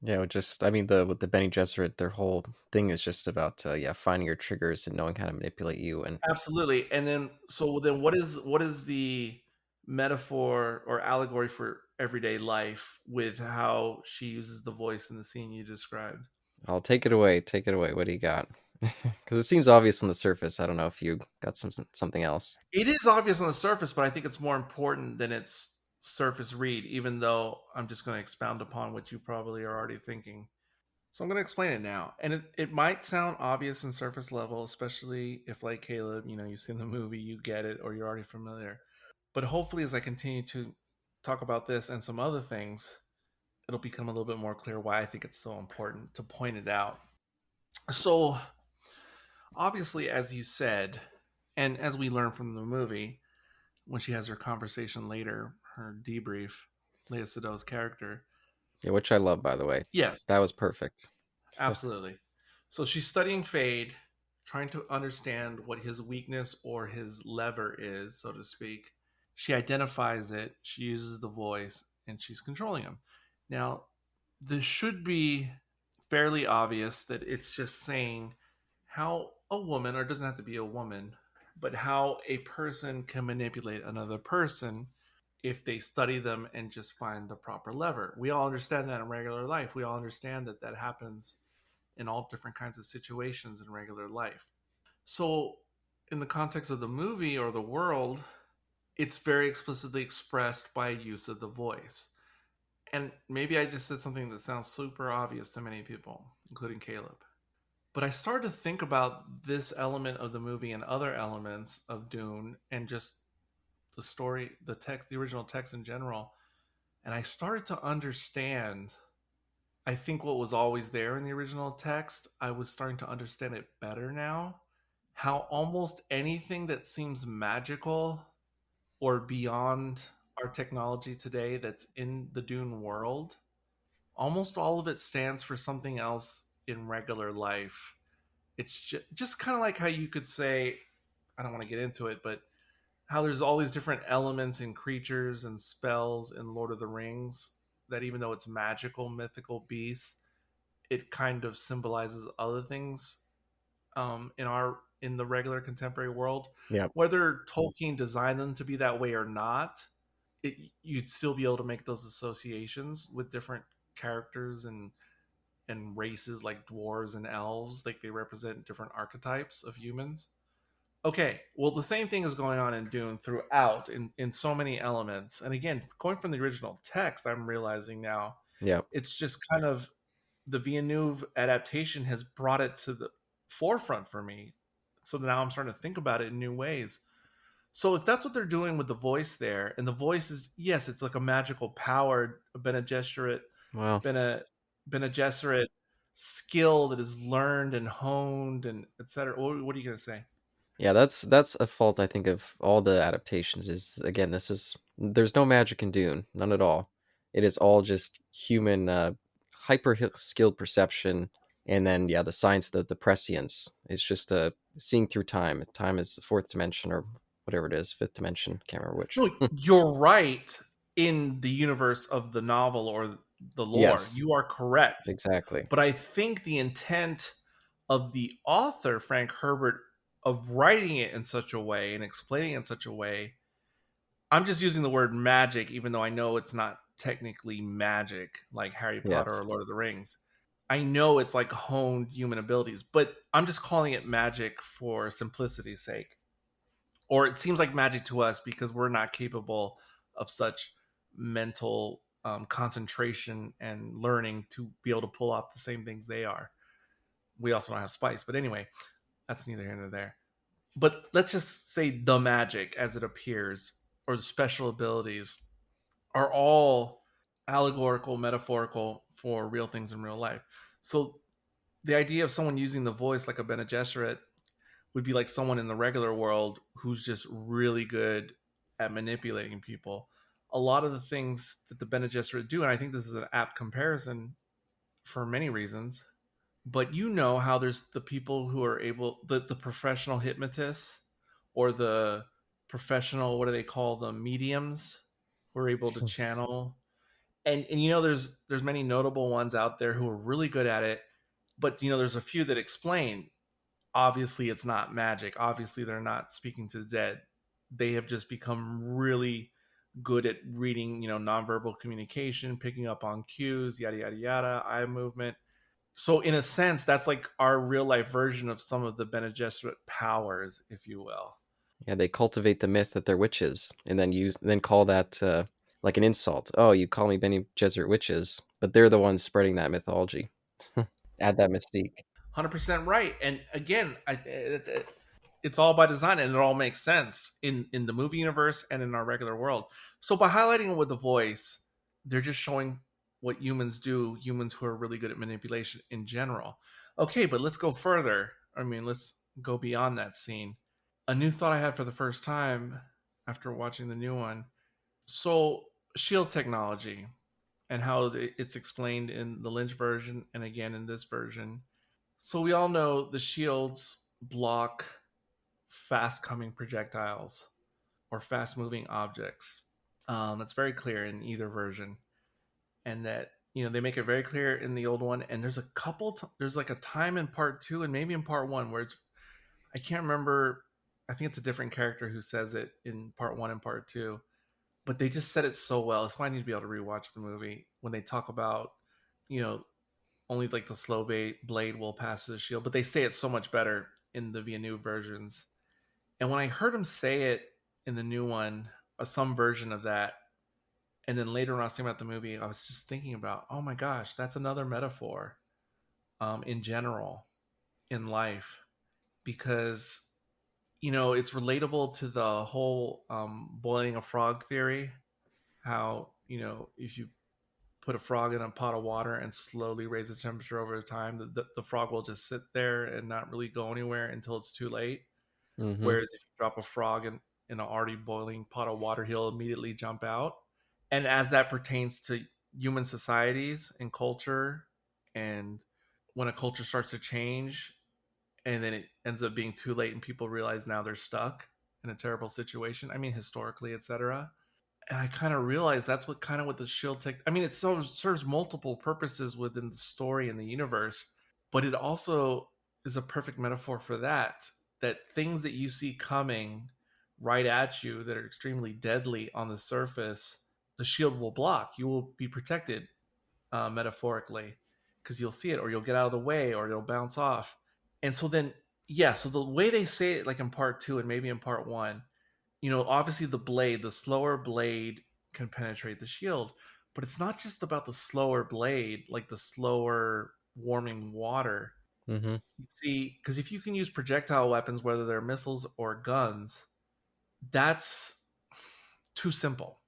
Yeah, I mean, the with the Benny Gesserit, their whole thing is just about yeah, finding your triggers and knowing how to manipulate you. And Absolutely. And then what is the metaphor or allegory for everyday life with how she uses the voice in the scene you described? I'll take it away. Take it away. What do you got? Because it seems obvious on the surface. I don't know if you got something else. It is obvious on the surface, but I think it's more important than its surface read, even though I'm just going to expound upon what you probably are already thinking. So I'm going to explain it now. And it might sound obvious and surface level, especially if, like Caleb, you've seen the movie, you get it, or you're already familiar. But hopefully, as I continue to talk about this and some other things, it'll become a little bit more clear why I think it's so important to point it out. So, obviously, as you said, and as we learn from the movie, when she has her conversation later, her debrief, Leia Sado's character. Yeah, which I love, by the way. Yes, That was perfect. absolutely. So she's studying Fade, trying to understand what his weakness or his lever is, so to speak. She identifies it, she uses the voice, and she's controlling him. Now, this should be fairly obvious that it's just saying how a woman, or it doesn't have to be a woman, but how a person can manipulate another person if they study them and just find the proper lever. We all understand that in regular life. We all understand that that happens in all different kinds of situations in regular life. So, in the context of the movie or the world, it's very explicitly expressed by use of the voice. And maybe I just said something that sounds super obvious to many people, including Caleb. But I started to think about this element of the movie and other elements of Dune and just the story, the text, the original text in general. And I started to understand, I think, what was always there in the original text. I was starting to understand it better now. How almost anything that seems magical or beyond our technology today that's in the Dune world, almost all of it stands for something else in regular life. It's just kind of like how you could say, I don't want to get into it, but how there's all these different elements and creatures and spells in Lord of the Rings that even though it's magical, mythical beasts, it kind of symbolizes other things in the regular contemporary world. Yeah. Whether Tolkien designed them to be that way or not, you'd still be able to make those associations with different characters and races like dwarves and elves, like they represent different archetypes of humans. Okay, well, the same thing is going on in Dune throughout in so many elements. And again, going from the original text, I'm realizing now Yeah. it's just kind of the Villeneuve adaptation has brought it to the forefront for me. So now I'm starting to think about it in new ways. So if that's what they're doing with the voice there, and the voice is, yes, it's like a magical powered Bene Gesserit, Well, Bene Bene Gesserit skill that is learned and honed and etc. What are you gonna say? yeah, that's a fault I think of all the adaptations is again, there's no magic in Dune, none at all. It is all just human hyper skilled perception, and then yeah, the science, the prescience is just seeing through time. Time is the fourth dimension or whatever it is, fifth dimension, can't remember which. No, you're right in the universe of the novel or the lore. Yes, You are correct. exactly. But I think the intent of the author, Frank Herbert, of writing it in such a way and explaining it in such a way, I'm just using the word magic, even though I know it's not technically magic like Harry Potter Yes. or Lord of the Rings. I know it's like honed human abilities, but I'm just calling it magic for simplicity's sake. Or it seems like magic to us because we're not capable of such mental concentration and learning to be able to pull off the same things they are. We also don't have spice, but anyway, that's neither here nor there. But let's just say the magic as it appears or the special abilities are all allegorical, metaphorical for real things in real life. So the idea of someone using the voice like a Bene Gesserit would be like someone in the regular world who's just really good at manipulating people. A lot of the things that the Bene Gesserit do, and I think this is an apt comparison for many reasons, but you know how there's the people who are able, the professional hypnotists or the professional, what do they call them, mediums, who are able to channel. And you know there's many notable ones out there who are really good at it, but you know there's a few that explain obviously it's not magic. Obviously they're not speaking to the dead. They have just become really good at reading, you know, nonverbal communication, picking up on cues, yada yada yada, eye movement. So in a sense, that's like our real life version of some of the Bene Gesserit powers, if you will. Yeah, they cultivate the myth that they're witches, and then call that like an insult. Oh, you call me Benny Gesserit witches, but they're the ones spreading that mythology. Add that mystique. 100% right. And again, it's all by design and it all makes sense in the movie universe and in our regular world. So by highlighting it with the voice, they're just showing what humans do, humans who are really good at manipulation in general. Okay, but let's go further. I mean, let's go beyond that scene. A new thought I had for the first time after watching the new one. So, shield technology and how it's explained in the Lynch version and again in this version. So we all know the shields block fast coming projectiles or fast moving objects. It's very clear in either version, and that you know they make it very clear in the old one. And there's a couple. There's like a time in part two and maybe in part one where it's I can't remember. I think it's a different character who says it in part one and part two, but they just said it so well. That's why I need to be able to rewatch the movie when they talk about you know only like the slow blade will pass through the shield, but they say it so much better in the Villeneuve versions. And when I heard him say it in the new one, some version of that, and then later when I was thinking about the movie, I was just thinking about, oh my gosh, that's another metaphor in general in life because you know it's relatable to the whole boiling a frog theory. How you know if you put a frog in a pot of water and slowly raise the temperature over time, the frog will just sit there and not really go anywhere until it's too late. Hmm. Whereas if you drop a frog in an already boiling pot of water, he'll immediately jump out. And as that pertains to human societies and culture, and when a culture starts to change, and then it ends up being too late, and people realize now they're stuck in a terrible situation. I mean, historically, etc. And I kind of realized that's what the shield tech. I mean, it serves multiple purposes within the story and the universe, but it also is a perfect metaphor for that. That things that you see coming right at you that are extremely deadly on the surface, the shield will block. You will be protected, metaphorically, because you'll see it, or you'll get out of the way, or it'll bounce off. And so then, yeah. So the way they say it, like in part two and maybe in part one, obviously the slower blade can penetrate the shield, but it's not just about the slower blade, like the slower warming water. Mm-hmm. You see, because if you can use projectile weapons, whether they're missiles or guns, that's too simple.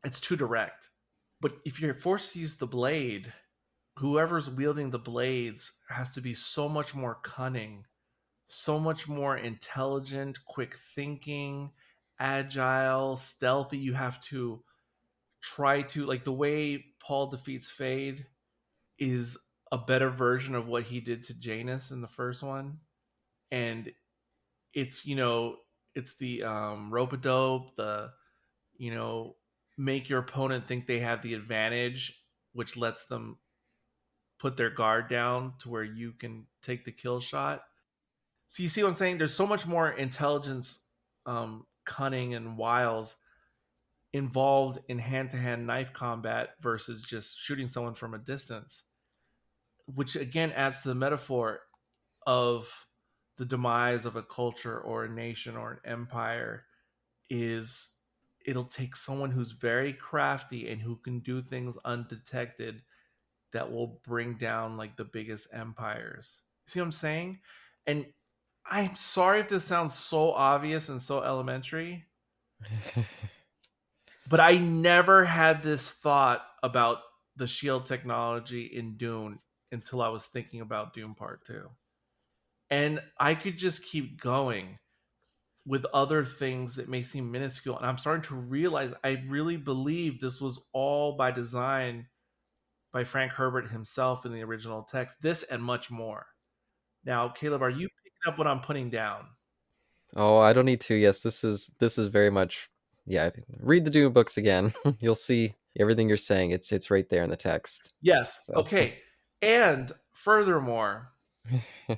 It's too direct. But if you're forced to use the blade, whoever's wielding the blades has to be so much more cunning, so much more intelligent, quick thinking, agile, stealthy. You have to try to, like, the way Paul defeats Fade is a better version of what he did to Janus in the first one. And it's, it's the rope-a-dope, the, make your opponent think they have the advantage, which lets them put their guard down to where you can take the kill shot. So you see what I'm saying? There's so much more intelligence, cunning, and wiles involved in hand-to-hand knife combat versus just shooting someone from a distance, which again adds to the metaphor of the demise of a culture or a nation or an empire. Is it'll take someone who's very crafty and who can do things undetected that will bring down like the biggest empires. See what I'm saying? And I'm sorry if this sounds so obvious and so elementary, but I never had this thought about the shield technology in Dune until I was thinking about Dune Part 2. And I could just keep going with other things that may seem minuscule. And I'm starting to realize I really believe this was all by design by Frank Herbert himself in the original text, this and much more. Now, Caleb, are you picking up what I'm putting down? Oh, I don't need to. Yes, this is very much. Yeah, read the Dune books again. You'll see everything you're saying. It's right there in the text. Yes. So. Okay. And furthermore,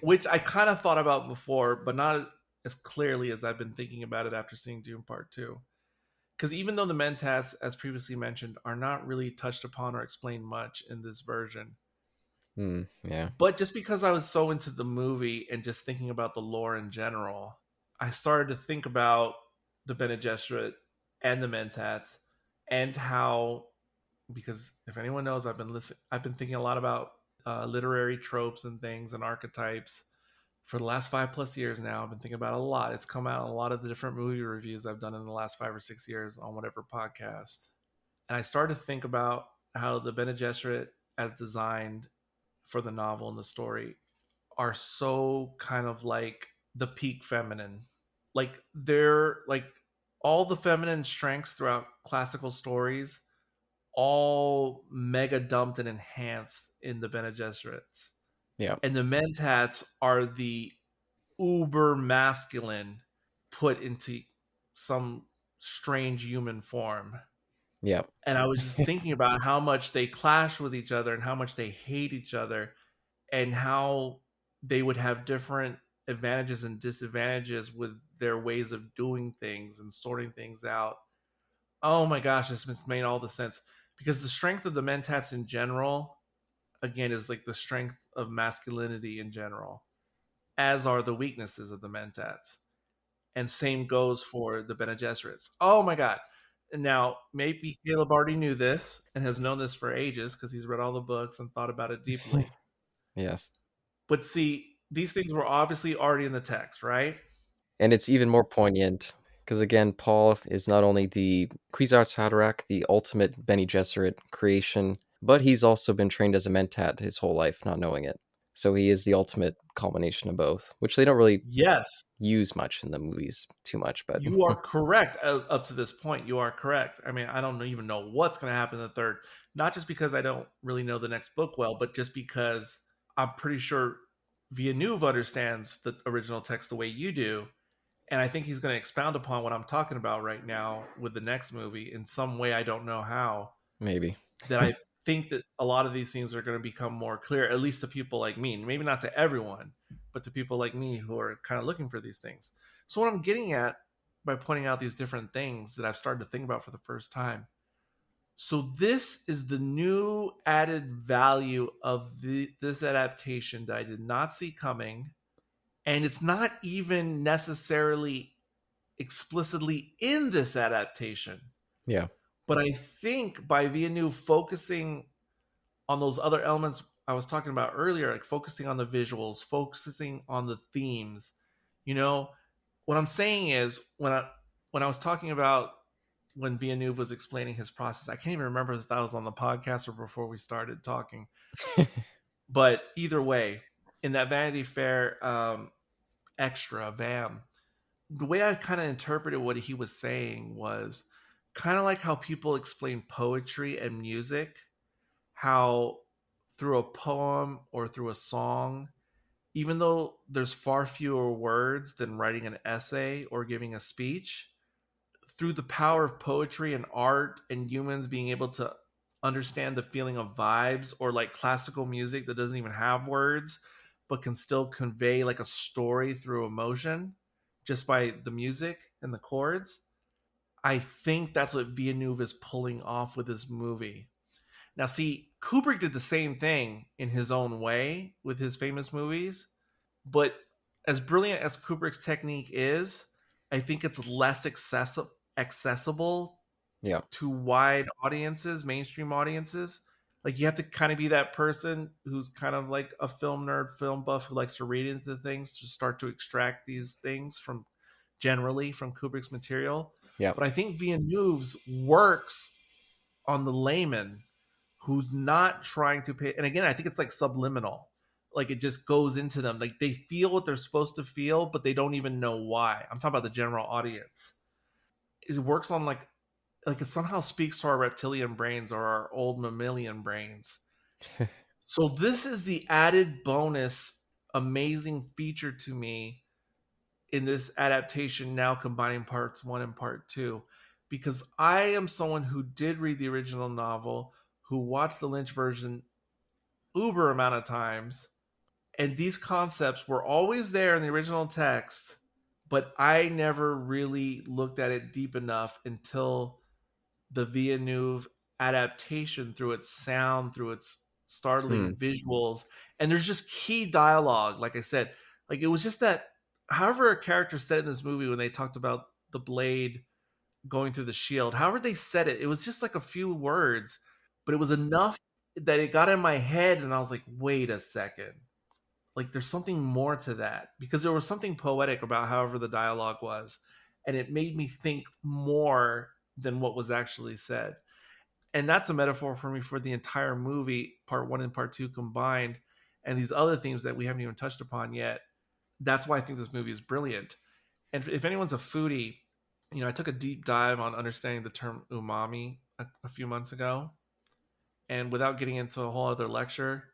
which I kind of thought about before, but not as clearly as I've been thinking about it after seeing Dune Part 2. Because even though the Mentats, as previously mentioned, are not really touched upon or explained much in this version. Yeah. But just because I was so into the movie and just thinking about the lore in general, I started to think about the Bene Gesserit and the Mentats, and how, because if anyone knows, I've been thinking a lot about literary tropes and things and archetypes for the last 5+ years now. I've been thinking about it a lot. It's come out in a lot of the different movie reviews I've done in the last 5 or 6 years on whatever podcast. And I started to think about how the Bene Gesserit, as designed for the novel and the story, are so kind of like the peak feminine. Like they're like all the feminine strengths throughout classical stories, all mega dumped and enhanced in the Bene Gesserits. Yeah. And the Mentats are the uber masculine put into some strange human form. Yeah. And I was just thinking about how much they clash with each other and how much they hate each other, and how they would have different advantages and disadvantages with their ways of doing things and sorting things out. Oh my gosh, this made all the sense, because the strength of the Mentats in general, again, is like the strength of masculinity in general, as are the weaknesses of the Mentats. And same goes for the Bene Gesserits. Oh my god. Now, maybe Caleb already knew this and has known this for ages because he's read all the books and thought about it deeply. Yes. But see, these things were obviously already in the text, right? And it's even more poignant because, again, Paul is not only the Kwisatz Haderach, the ultimate Bene Gesserit creation, but he's also been trained as a Mentat his whole life, not knowing it. So he is the ultimate culmination of both, which they don't really Yes, use much in the movies too much, but you are correct. Up to this point, you are correct. I mean, I don't even know what's going to happen in the third. Not just because I don't really know the next book well, but just because I'm pretty sure Villeneuve understands the original text the way you do, and I think he's going to expound upon what I'm talking about right now with the next movie in some way. I don't know how. maybe. That I think that a lot of these things are going to become more clear, at least to people like me. Maybe not to everyone, but to people like me who are kind of looking for these things. So what I'm getting at by pointing out these different things that I've started to think about for the first time. So this is the new added value of this adaptation that I did not see coming, and it's not even necessarily explicitly in this adaptation. Yeah. But I think by Villeneuve focusing on those other elements I was talking about earlier, like focusing on the visuals, focusing on the themes, you know, what I'm saying is when I was talking about when Villeneuve was explaining his process, I can't even remember if that was on the podcast or before we started talking. But either way, in that Vanity Fair extra VAM, the way I kind of interpreted what he was saying was kind of like how people explain poetry and music, how through a poem or through a song, even though there's far fewer words than writing an essay or giving a speech, through the power of poetry and art and humans being able to understand the feeling of vibes, or like classical music that doesn't even have words but can still convey like a story through emotion just by the music and the chords. I think that's what Villeneuve is pulling off with this movie. Now, see, Kubrick did the same thing in his own way with his famous movies, but as brilliant as Kubrick's technique is, I think it's less accessible Yeah. to wide audiences, mainstream audiences. Like you have to kind of be that person who's kind of like a film nerd, film buff who likes to read into things to start to extract these things from generally from Kubrick's material. Yeah. But I think Villeneuve's works on the layman who's not trying to pay. And again, I think it's like subliminal. Like it just goes into them. Like they feel what they're supposed to feel, but they don't even know why. I'm talking about the general audience. It works on like it somehow speaks to our reptilian brains or our old mammalian brains. So this is the added bonus, amazing feature to me in this adaptation now combining parts one and part two, because I am someone who did read the original novel, who watched the Lynch version uber amount of times, and these concepts were always there in the original text, but I never really looked at it deep enough until the Villeneuve adaptation, through its sound, through its startling visuals, and there's just key dialogue. Like I said, like it was just that, however, a character said in this movie when they talked about the blade going through the shield, however they said it, it was just like a few words, but it was enough that it got in my head, and I was like, wait a second. Like there's something more to that, because there was something poetic about however the dialogue was, and it made me think more than what was actually said. And that's a metaphor for me for the entire movie, part one and part two combined, and these other themes that we haven't even touched upon yet. That's why I think this movie is brilliant. And if anyone's a foodie, you know, I took a deep dive on understanding the term umami a few months ago, and without getting into a whole other lecture,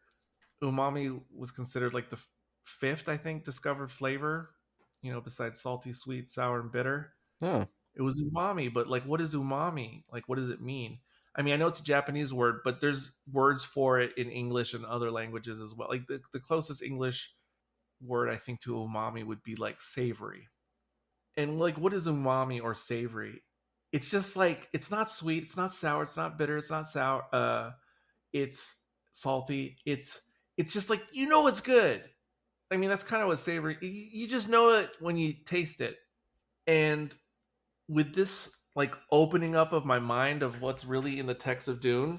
umami was considered like the fifth, I think, discovered flavor, you know, besides salty, sweet, sour, and bitter. Oh. It was umami, but like, what is umami? Like, what does it mean? I mean, I know it's a Japanese word, but there's words for it in English and other languages as well. Like the closest English word I think to umami would be like savory. And like, what is umami or savory? It's just like, it's not sweet, it's not sour, it's not bitter, it's not sour. It's salty. It's just like, you know, it's good. I mean, that's kind of what savory. You just know it when you taste it. And with this like opening up of my mind of what's really in the text of Dune,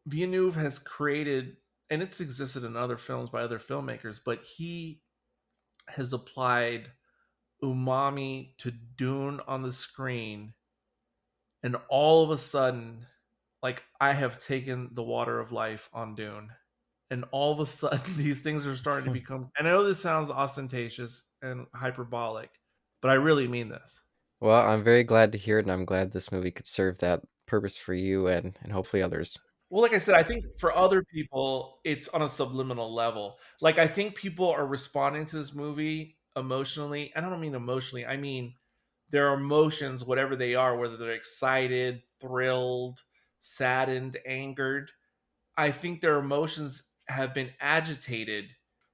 Villeneuve has created, and it's existed in other films by other filmmakers, but he has applied umami to Dune on the screen, and all of a sudden, like I have taken the water of life on Dune. and all of a sudden these things are starting to become, and I know this sounds ostentatious and hyperbolic, but I really mean this. Well, I'm very glad to hear it, and I'm glad this movie could serve that purpose for you and hopefully others. Well, like I said, I think for other people, it's on a subliminal level. Like, I think people are responding to this movie emotionally. And I don't mean emotionally, I mean their emotions, whatever they are, whether they're excited, thrilled, saddened, angered. I think their emotions have been agitated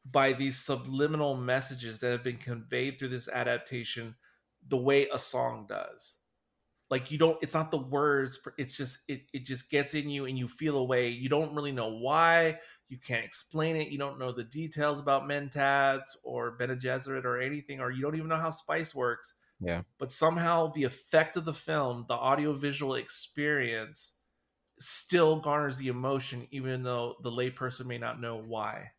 by these subliminal messages that have been conveyed through this adaptation the way a song does. Like, you don't, it's not the words, it's just it just gets in you and you feel a way. You don't really know why, you can't explain it, you don't know the details about mentats or Bene Gesserit or anything, or you don't even know how spice works, Yeah. but somehow the effect of the film, the audiovisual experience, still garners the emotion, even though the layperson may not know why.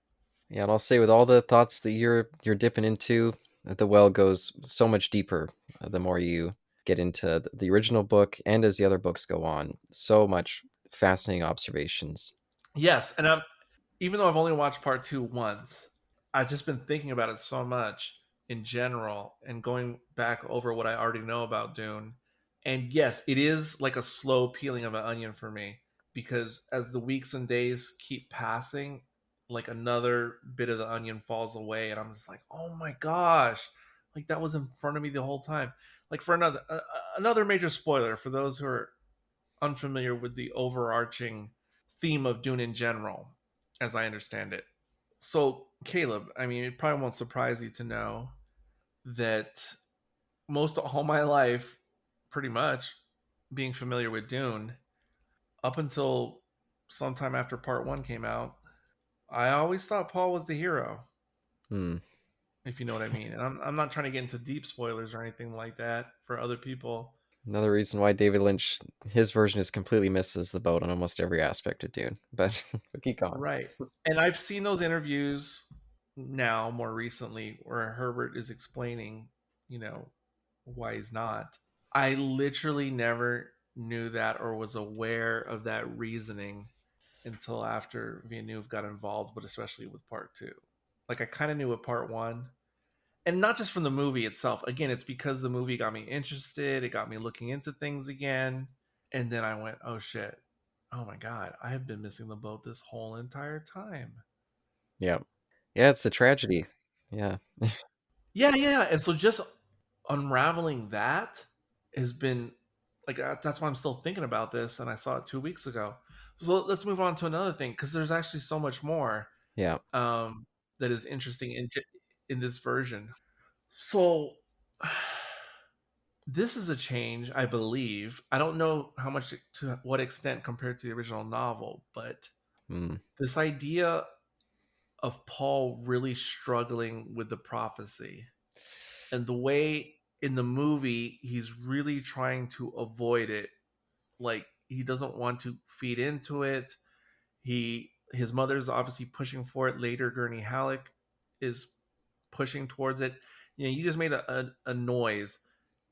Yeah, and I'll say with all the thoughts that you're dipping into, the well goes so much deeper the more you get into the original book and as the other books go on. So much fascinating observations. Yes, and even though I've only watched part two once, I've just been thinking about it so much in general and going back over what I already know about Dune. And yes, it is like a slow peeling of an onion for me, because as the weeks and days keep passing, like another bit of the onion falls away, and I'm just like, oh my gosh, like that was in front of me the whole time. Like, for another major spoiler for those who are unfamiliar with the overarching theme of Dune in general, as I understand it. So, Caleb, I mean, it probably won't surprise you to know that most of all my life, pretty much being familiar with Dune, up until sometime after part one came out, I always thought Paul was the hero, Hmm. if you know what I mean. And I'm not trying to get into deep spoilers or anything like that for other people. Another reason why David Lynch, his version is completely misses the boat on almost every aspect of Dune. But we'll keep going. Right. And I've seen those interviews now more recently where Herbert is explaining, you know, why he's not. I literally never knew that or was aware of that reasoning until after Villeneuve got involved, but especially with part two. Like, I kind of knew with part one, and not just from the movie itself. Again, it's because the movie got me interested, it got me looking into things again. And then I went, oh shit, oh my God, I have been missing the boat this whole entire time. Yeah. Yeah, it's a tragedy. Yeah. Yeah, yeah, yeah. And so just unraveling that has been like, that's why I'm still thinking about this. And I saw it 2 weeks ago. So let's move on to another thing, because there's actually so much more Yeah. that is interesting in this version. So this is a change, I believe. I don't know how much, to what extent compared to the original novel, but Hmm. this idea of Paul really struggling with the prophecy, and the way in the movie he's really trying to avoid it. Like, he doesn't want to feed into it. His mother's obviously pushing for it. Later, Gurney Halleck is pushing towards it. You know, you just made a noise.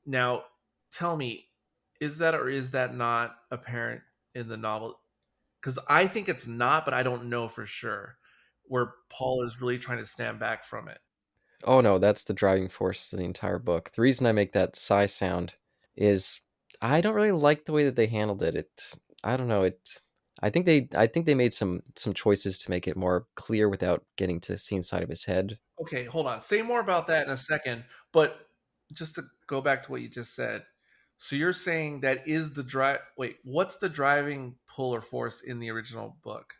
Now, tell me, is that or is that not apparent in the novel? Because I think it's not, but I don't know for sure. Where Paul is really trying to stand back from it. Oh no, that's the driving force of the entire book. The reason I make that sigh sound is I don't really like the way that they handled it. I don't know, I think they made some choices to make it more clear without getting to see inside of his head. Okay, hold on. Say more about that in a second. But just to go back to what you just said. So you're saying that is the drive. Wait, what's the driving pull or force in the original book?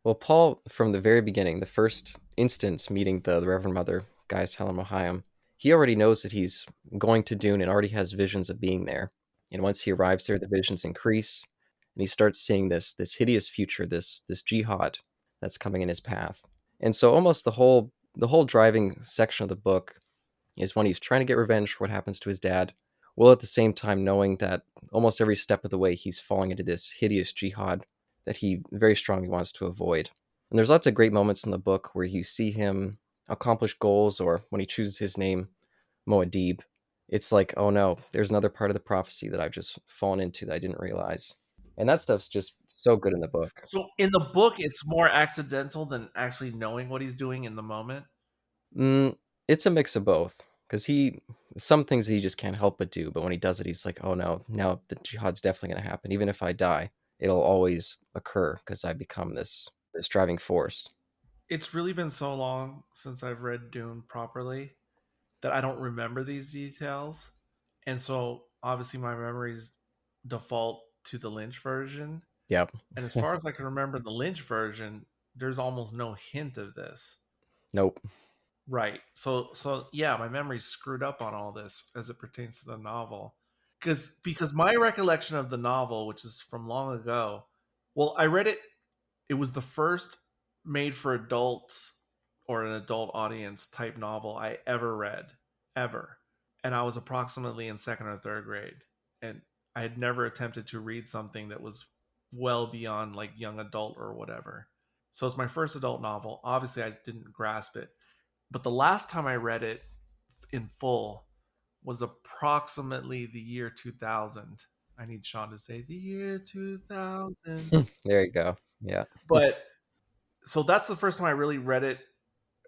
Well, Paul, from the very beginning, the first instance meeting the Reverend Mother, Gaius Helen Mohiam, he already knows that he's going to Dune and already has visions of being there. And once he arrives there, the visions increase, and he starts seeing this hideous future, this jihad that's coming in his path. And so almost the whole driving section of the book is when he's trying to get revenge for what happens to his dad, while at the same time knowing that almost every step of the way he's falling into this hideous jihad that he very strongly wants to avoid. And there's lots of great moments in the book where you see him accomplish goals, or when he chooses his name, Moadib. It's like, oh no, there's another part of the prophecy that I've just fallen into that I didn't realize. And that stuff's just so good in the book. So in the book, it's more accidental than actually knowing what he's doing in the moment. Mm, it's a mix of both. Because some things he just can't help but do, but when he does it, he's like, oh no, now the jihad's definitely going to happen. Even if I die, it'll always occur because I become this driving force. It's really been so long since I've read Dune properly that I don't remember these details. And so obviously my memories default to the Lynch version. Yep. And as far as I can remember the Lynch version, there's almost no hint of this. Nope. Right. So yeah, my memory's screwed up on all this as it pertains to the novel. Because my recollection of the novel, which is from long ago, well, I read it, it was the first made for adults or an adult audience type novel I ever read, ever. And I was approximately in second or third grade. And I had never attempted to read something that was well beyond like young adult or whatever. So it's my first adult novel. Obviously, I didn't grasp it. But the last time I read it in full was approximately the year 2000. I need Sean to say the year 2000. There you go. Yeah. But so that's the first time I really read it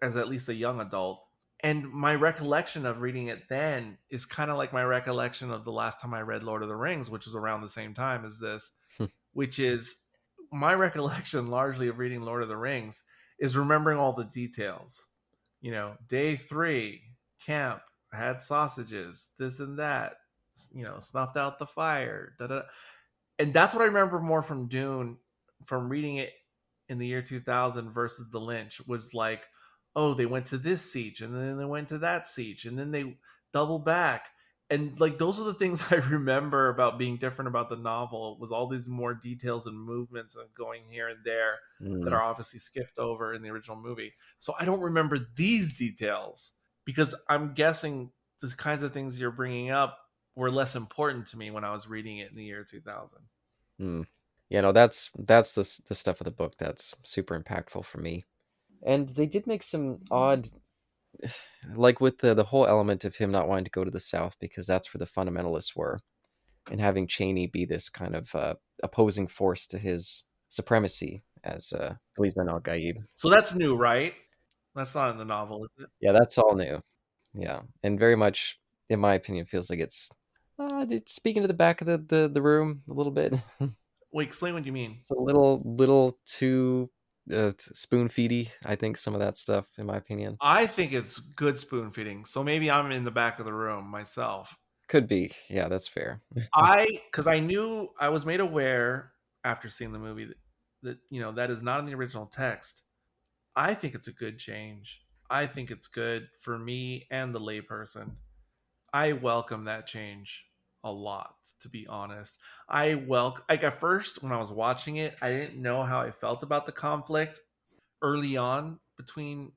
as at least a young adult. And my recollection of reading it then is kind of like my recollection of the last time I read Lord of the Rings, which was around the same time as this, which is my recollection largely of reading Lord of the Rings is remembering all the details. You know, day 3, camp, had sausages, this and that, you know, snuffed out the fire. Da, da. And that's what I remember more from Dune, from reading it in the year 2000 versus the Lynch, was like, oh, they went to this siege and then they went to that siege and then they double back. And like those are the things I remember about being different about the novel, was all these more details and movements and going here and there that are obviously skipped over in the original movie. So I don't remember these details because I'm guessing the kinds of things you're bringing up were less important to me when I was reading it in the year 2000. Mm. Yeah, no, that's the stuff of the book that's super impactful for me. And they did make some odd, like with the whole element of him not wanting to go to the South because that's where the fundamentalists were, and having Cheney be this kind of opposing force to his supremacy as Khalizad al-Gaib. So that's new, right? That's not in the novel, is it? Yeah, that's all new. Yeah, and very much, in my opinion, feels like it's speaking to the back of the room a little bit. Wait, explain what you mean. It's a little too spoon feedy. I think some of that stuff, in my opinion, I think it's good spoon feeding. So maybe I'm in the back of the room myself. could be. Yeah, that's fair. Because I knew, I was made aware after seeing the movie that, you know, that is not in the original text. I think it's a good change. I think it's good for me and the layperson. I welcome that change a lot, to be honest. Like at first when I was watching it, I didn't know how I felt about the conflict early on between,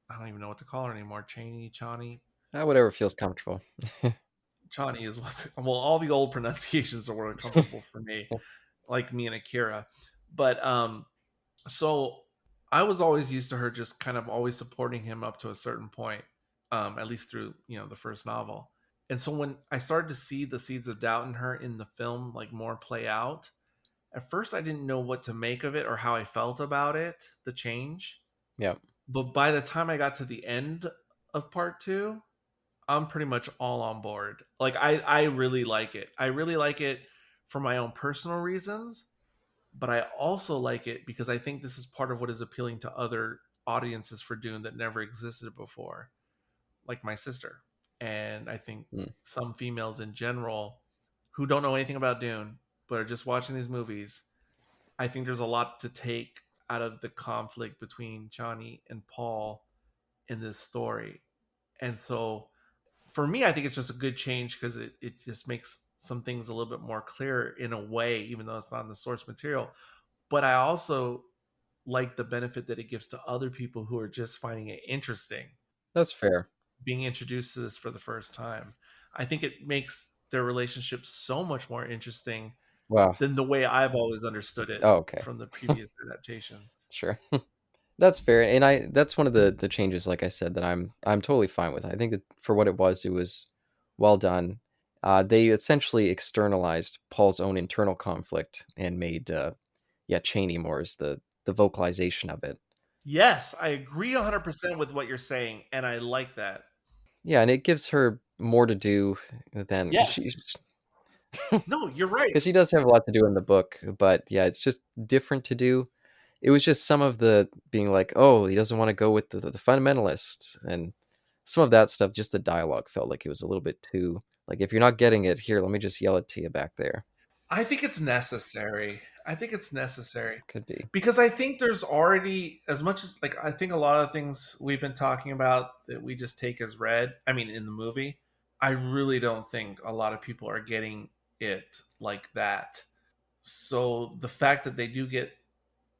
I don't even know what to call her anymore, Cheney, Chani. Whatever feels comfortable. Chani is what, well, all the old pronunciations are what are comfortable for me, like me and Akira. But so I was always used to her just kind of always supporting him up to a certain point, at least through, you know, the first novel. And so when I started to see the seeds of doubt in her in the film, like more play out, at first I didn't know what to make of it or how I felt about it, the change. Yeah. But by the time I got to the end of part 2, I'm pretty much all on board. Like I really like it. I really like it for my own personal reasons, but I also like it because I think this is part of what is appealing to other audiences for Dune that never existed before, like my sister. And I think some females in general who don't know anything about Dune but are just watching these movies, I think there's a lot to take out of the conflict between Chani and Paul in this story. And so for me, I think it's just a good change because it just makes some things a little bit more clear in a way, even though it's not in the source material. But I also like the benefit that it gives to other people who are just finding it interesting, That's fair. being introduced to this for the first time. I think it makes their relationship so much more interesting Wow. than the way I've always understood it Oh, okay. from the previous adaptations. Sure. That's fair. And that's one of the changes, like I said, that I'm totally fine with. I think that for what it was well done. they essentially externalized Paul's own internal conflict and made Cheney more as the vocalization of it. Yes, I agree 100% with what you're saying, and I like that. Yeah, and it gives her more to do than Yes. No, you're right. because she does have a lot to do in the book, but yeah, it's just different to do. It was just some of the being like, oh, he doesn't want to go with the fundamentalists, and some of that stuff. Just the dialogue felt like it was a little bit too like, if you're not getting it here, let me just yell it to you back there. I think it's necessary. I think it's necessary Could be. because I think there's already as much as like I think a lot of things we've been talking about that we just take as read. I mean, in the movie, I really don't think a lot of people are getting it like that. So the fact that they do get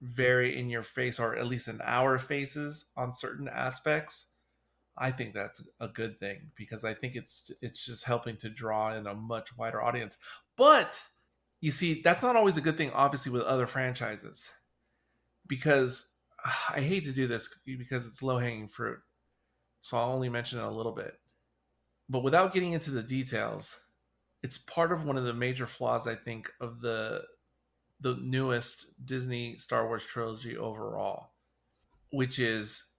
very in your face, or at least in our faces on certain aspects, I think that's a good thing because I think it's just helping to draw in a much wider audience. But you see, that's not always a good thing, obviously, with other franchises because I hate to do this because it's low hanging fruit. So I'll only mention it a little bit. But without getting into the details, it's part of one of the major flaws I think of the newest Disney Star Wars trilogy overall, which is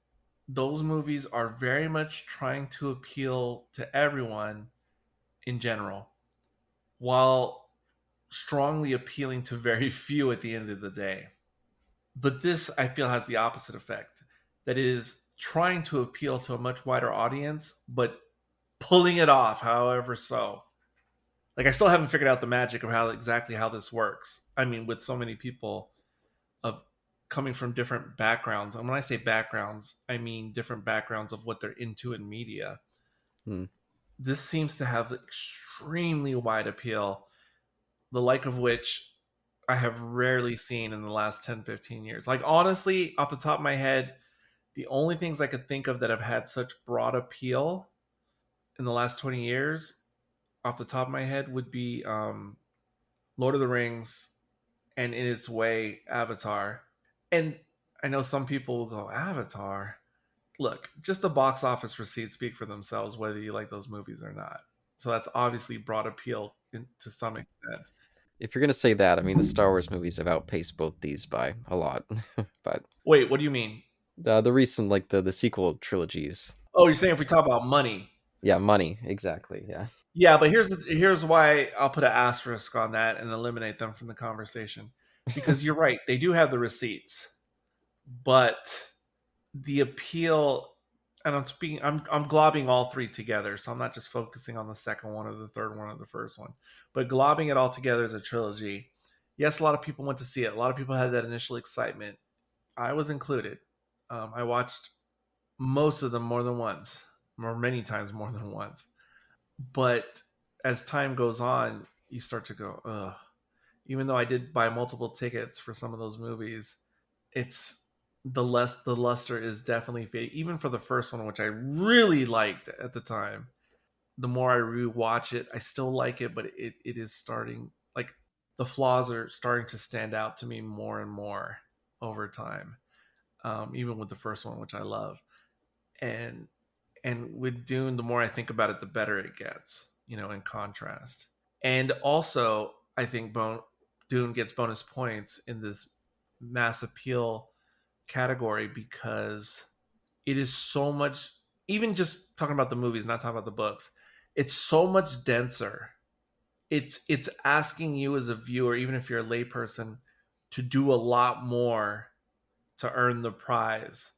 those movies are very much trying to appeal to everyone in general while strongly appealing to very few at the end of the day. But this, I feel, has the opposite effect. That is trying to appeal to a much wider audience, but pulling it off, however so. Like I still haven't figured out the magic of how exactly how this works. I mean, with so many people of coming from different backgrounds. And when I say backgrounds, I mean different backgrounds of what they're into in media. Hmm. This seems to have extremely wide appeal, the like of which I have rarely seen in the last 10, 15 years. Like, honestly, off the top of my head, the only things I could think of that have had such broad appeal in the last 20 years, off the top of my head, would be Lord of the Rings and in its way, Avatar. And I know some people will go, Avatar? Look, just the box office receipts speak for themselves, whether you like those movies or not. So that's obviously broad appeal to some extent. If you're gonna say that, I mean, the Star Wars movies have outpaced both these by a lot. But Wait, what do you mean? the recent, like the sequel trilogies, Oh, you're saying if we talk about money? yeah, money, exactly, yeah. Yeah, but here's why I'll put an asterisk on that and eliminate them from the conversation. Because you're right, they do have the receipts, but the appeal, and I'm globbing all three together, so I'm not just focusing on the second one or the third one or the first one, but globbing it all together as a trilogy. Yes, a lot of people went to see it. A lot of people had that initial excitement. I was included. I watched most of them more than once, or many times more than once. But as time goes on, you start to go, ugh. Even though I did buy multiple tickets for some of those movies, it's the luster is definitely fading. Even for the first one, which I really liked at the time, the more I rewatch it, I still like it, but it is starting like the flaws are starting to stand out to me more and more over time. Even with the first one, which I love, and with Dune, the more I think about it, the better it gets. In contrast, and also I think Dune gets bonus points in this mass appeal category because it is so much. Even just talking about the movies, not talking about the books, it's so much denser. It's asking you as a viewer, even if you're a layperson, to do a lot more to earn the prize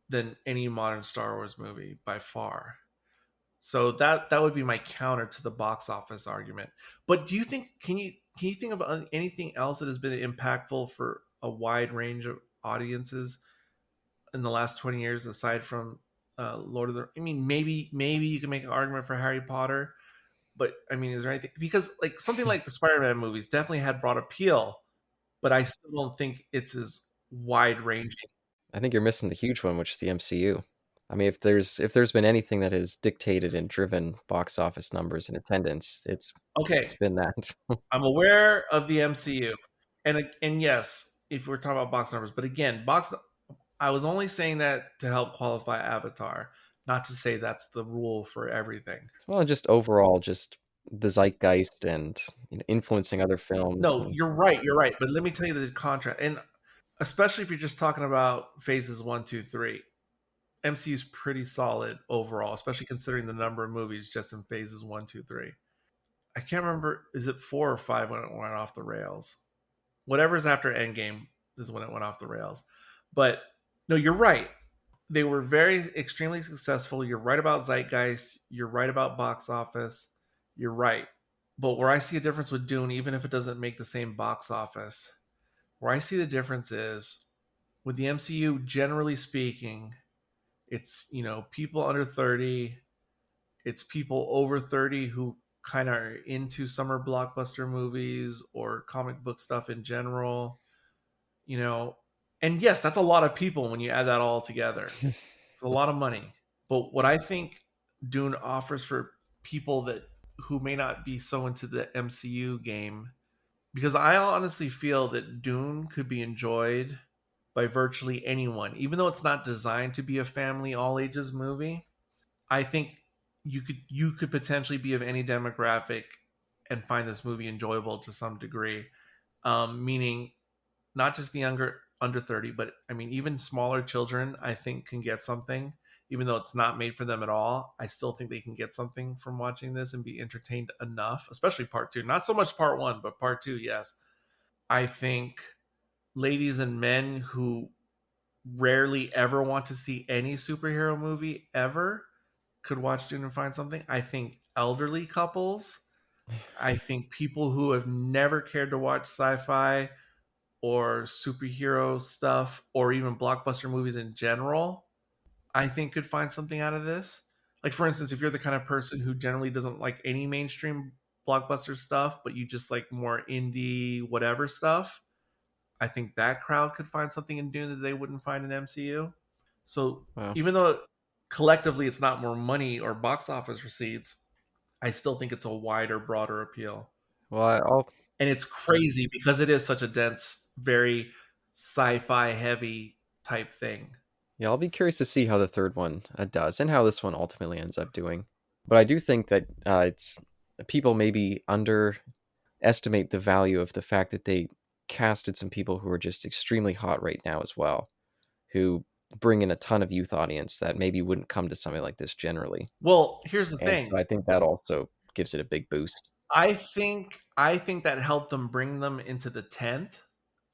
than any modern Star Wars movie by far. So that would be my counter to the box office argument. But do you think can you think of anything else that has been impactful for a wide range of audiences in the last 20 years aside from Lord of the I mean maybe you can make an argument for Harry Potter, but I mean is there anything because like something like the Spider-Man movies definitely had broad appeal, but I still don't think it's as wide ranging. I think you're missing the huge one, which is the MCU. I mean, if there's been anything that has dictated and driven box office numbers and attendance, it's Okay, been that. I'm aware of the MCU, and yes, if we're talking about box numbers, but again, I was only saying that to help qualify Avatar, not to say that's the rule for everything. Well, just overall, just the zeitgeist and influencing other films. No, And you're right. You're right. But let me tell you the contrast, and especially if you're just talking about phases 1, 2, 3, MCU is pretty solid overall, especially considering the number of movies just in phases 1, 2, 3. I can't remember, is it 4 or 5 when it went off the rails? Whatever's after Endgame is when it went off the rails. But no, you're right. They were very extremely successful. You're right about zeitgeist. You're right about box office. You're right. But where I see a difference with Dune, even if it doesn't make the same box office, where I see the difference is with the MCU, generally speaking, it's, people under 30, it's people over 30 who kind of are into summer blockbuster movies or comic book stuff in general, you know. And yes, that's a lot of people when you add that all together. It's a lot of money. But what I think Dune offers for people that who may not be so into the MCU game, because I honestly feel that Dune could be enjoyed by virtually anyone, even though it's not designed to be a family all ages movie. I think you could potentially be of any demographic and find this movie enjoyable to some degree. Meaning not just the younger under 30, but I mean even smaller children I think can get something, even though it's not made for them at all. I still think they can get something from watching this and be entertained enough, especially part 2. Not so much part 1, but part 2, yes. I think ladies and men who rarely ever want to see any superhero movie ever could watch Dune and find something. I think elderly couples, I think people who have never cared to watch sci-fi or superhero stuff or even blockbuster movies in general, I think could find something out of this. Like for instance, if you're the kind of person who generally doesn't like any mainstream blockbuster stuff, but you just like more indie whatever stuff, I think that crowd could find something in Dune that they wouldn't find in MCU. So wow. even though collectively it's not more money or box office receipts, I still think it's a wider, broader appeal. Well, I'll And it's crazy because it is such a dense, very sci-fi heavy type thing. yeah, I'll be curious to see how the third one does and how this one ultimately ends up doing. But I do think that it's people maybe underestimate the value of the fact that they casted some people who are just extremely hot right now as well, who bring in a ton of youth audience that maybe wouldn't come to something like this generally. Well, here's the And thing. so I think that also gives it a big boost. I think that helped them bring them into the tent,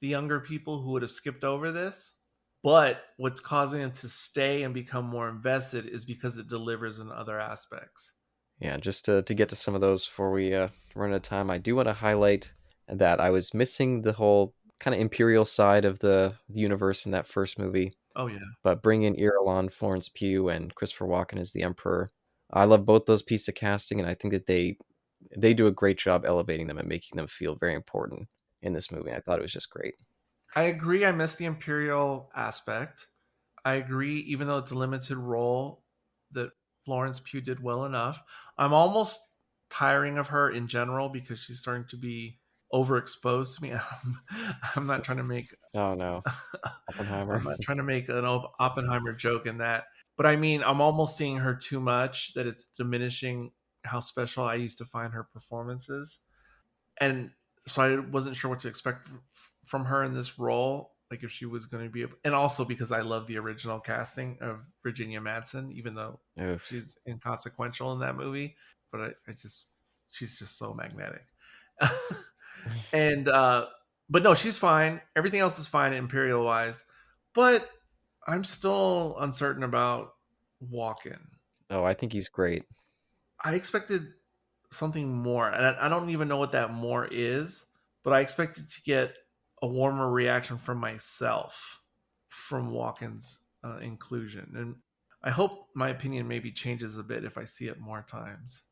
the younger people who would have skipped over this. But what's causing them to stay and become more invested is because it delivers in other aspects. Yeah, just to get to some of those before we run out of time, I do want to highlight that I was missing the whole kind of imperial side of the universe in that first movie. Oh yeah. But bring in Irulan, Florence Pugh, and Christopher Walken as the Emperor. I love both those pieces of casting, and I think that they do a great job elevating them and making them feel very important in this movie. I thought it was just great. I agree I missed the Imperial aspect. I agree, even though it's a limited role, that Florence Pugh did well enough. I'm almost tiring of her in general because she's starting to be overexposed to me. I'm not trying to make Oh no, Oppenheimer. I'm not trying to make an Oppenheimer joke in that, but I mean I'm almost seeing her too much that it's diminishing how special I used to find her performances, and so I wasn't sure what to expect from her in this role. Like if she was going to be, and also because I love the original casting of Virginia Madsen, even though Oof. she's inconsequential in that movie, but I just she's just so magnetic. And but no, she's fine. Everything else is fine Imperial wise, but I'm still uncertain about Walken. Oh, I think he's great. I expected something more, and I don't even know what that more is, but I expected to get a warmer reaction from myself from Walken's inclusion, and I hope my opinion maybe changes a bit if I see it more times.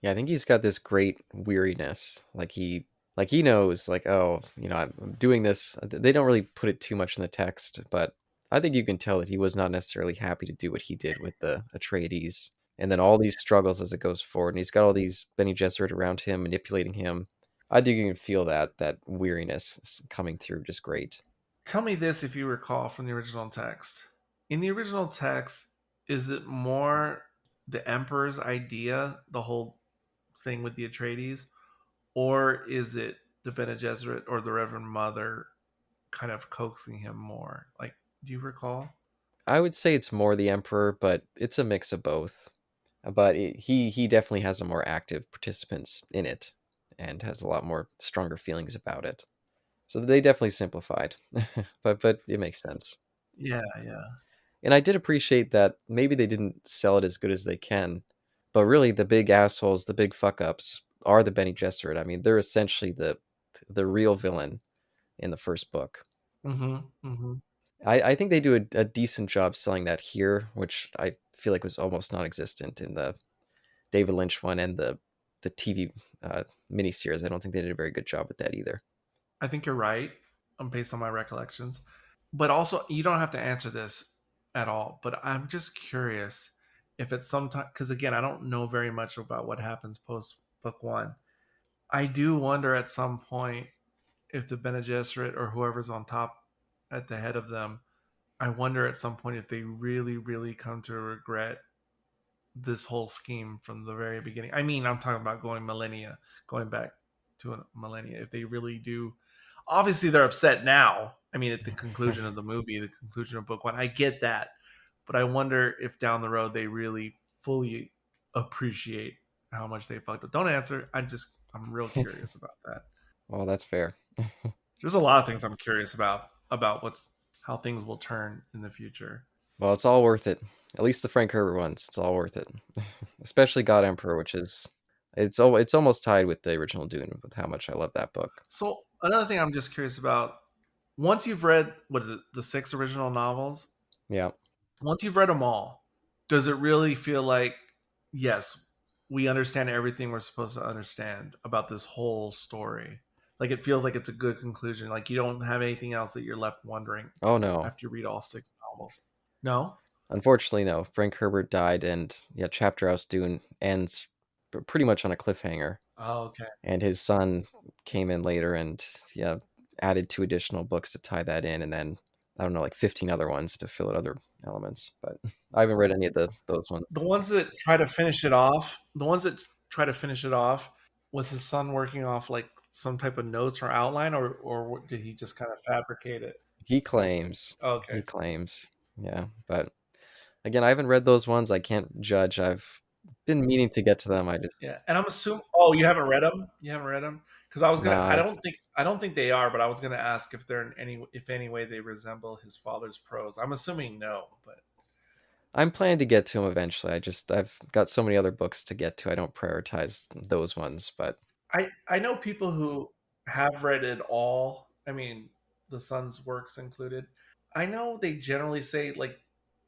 Yeah, I think he's got this great weariness. Like he knows, like, oh, I'm doing this. They don't really put it too much in the text, but I think you can tell that he was not necessarily happy to do what he did with the Atreides, and then all these struggles as it goes forward, and he's got all these Bene Gesserit around him manipulating him. I think you can feel that weariness coming through just great. Tell me this if you recall from the original text. In the original text, is it more the Emperor's idea, the whole thing with the Atreides, or is it the Bene Gesserit or the Reverend Mother kind of coaxing him more? Like, do you recall? I would say it's more the Emperor, but it's a mix of both. But he definitely has a more active participants in it, and has a lot more stronger feelings about it. So they definitely simplified, but it makes sense. Yeah, yeah. And I did appreciate that maybe they didn't sell it as good as they can, but really the big assholes, the big fuck ups, are the Bene Gesserit. I mean, they're essentially the real villain in the first book. Mm-hmm. Mm-hmm. I think they do a decent job selling that here, which I feel like was almost non-existent in the David Lynch one and the TV miniseries. I don't think they did a very good job with that either. I think you're right, based on my recollections. But also, you don't have to answer this at all. But I'm just curious if it's sometime, because again, I don't know very much about what happens post book one. I do wonder at some point if the Bene Gesserit or whoever's on top at the head of them, I wonder at some point if they really, really come to regret this whole scheme from the very beginning. I mean, I'm talking about going back to a millennia. If they really do, obviously they're upset now. I mean, at the conclusion of the movie, the conclusion of book one, I get that, but I wonder if down the road they really fully appreciate how much they fucked up. Don't answer. I'm real curious about that. Well, that's fair. There's a lot of things I'm curious about what's how things will turn in the future. Well, it's all worth it. At least the Frank Herbert ones, it's all worth it. Especially God Emperor, which is it's almost tied with the original Dune with how much I love that book. So another thing I'm just curious about, once you've read what is it, the six original novels, Yeah. once you've read them all, does it really feel like, yes, we understand everything we're supposed to understand about this whole story? Like it feels like it's a good conclusion. Like you don't have anything else that you're left wondering Oh no. after you read all six novels. No? Unfortunately, no. Frank Herbert died, and yeah, Chapter House Dune ends pretty much on a cliffhanger. Oh, okay. And his son came in later and yeah, added two additional books to tie that in, and then I don't know, like 15 other ones to fill out other elements. But I haven't read any of those ones. The ones that try to finish it off, the ones that try to finish it off, was his son working off like some type of notes or outline, or did he just kind of fabricate it? He claims. Okay. He claims. Yeah, but again, I haven't read those ones. I can't judge. I've been meaning to get to them. I just Yeah, and I'm assuming. Oh, you haven't read them? You haven't read them? Because I was gonna. nah. I don't think they are, but I was gonna ask if they're in any way they resemble his father's prose. I'm assuming no, but I'm planning to get to them eventually. I've got so many other books to get to. I don't prioritize those ones, but I know people who have read it all. I mean, the son's works included. I know they generally say like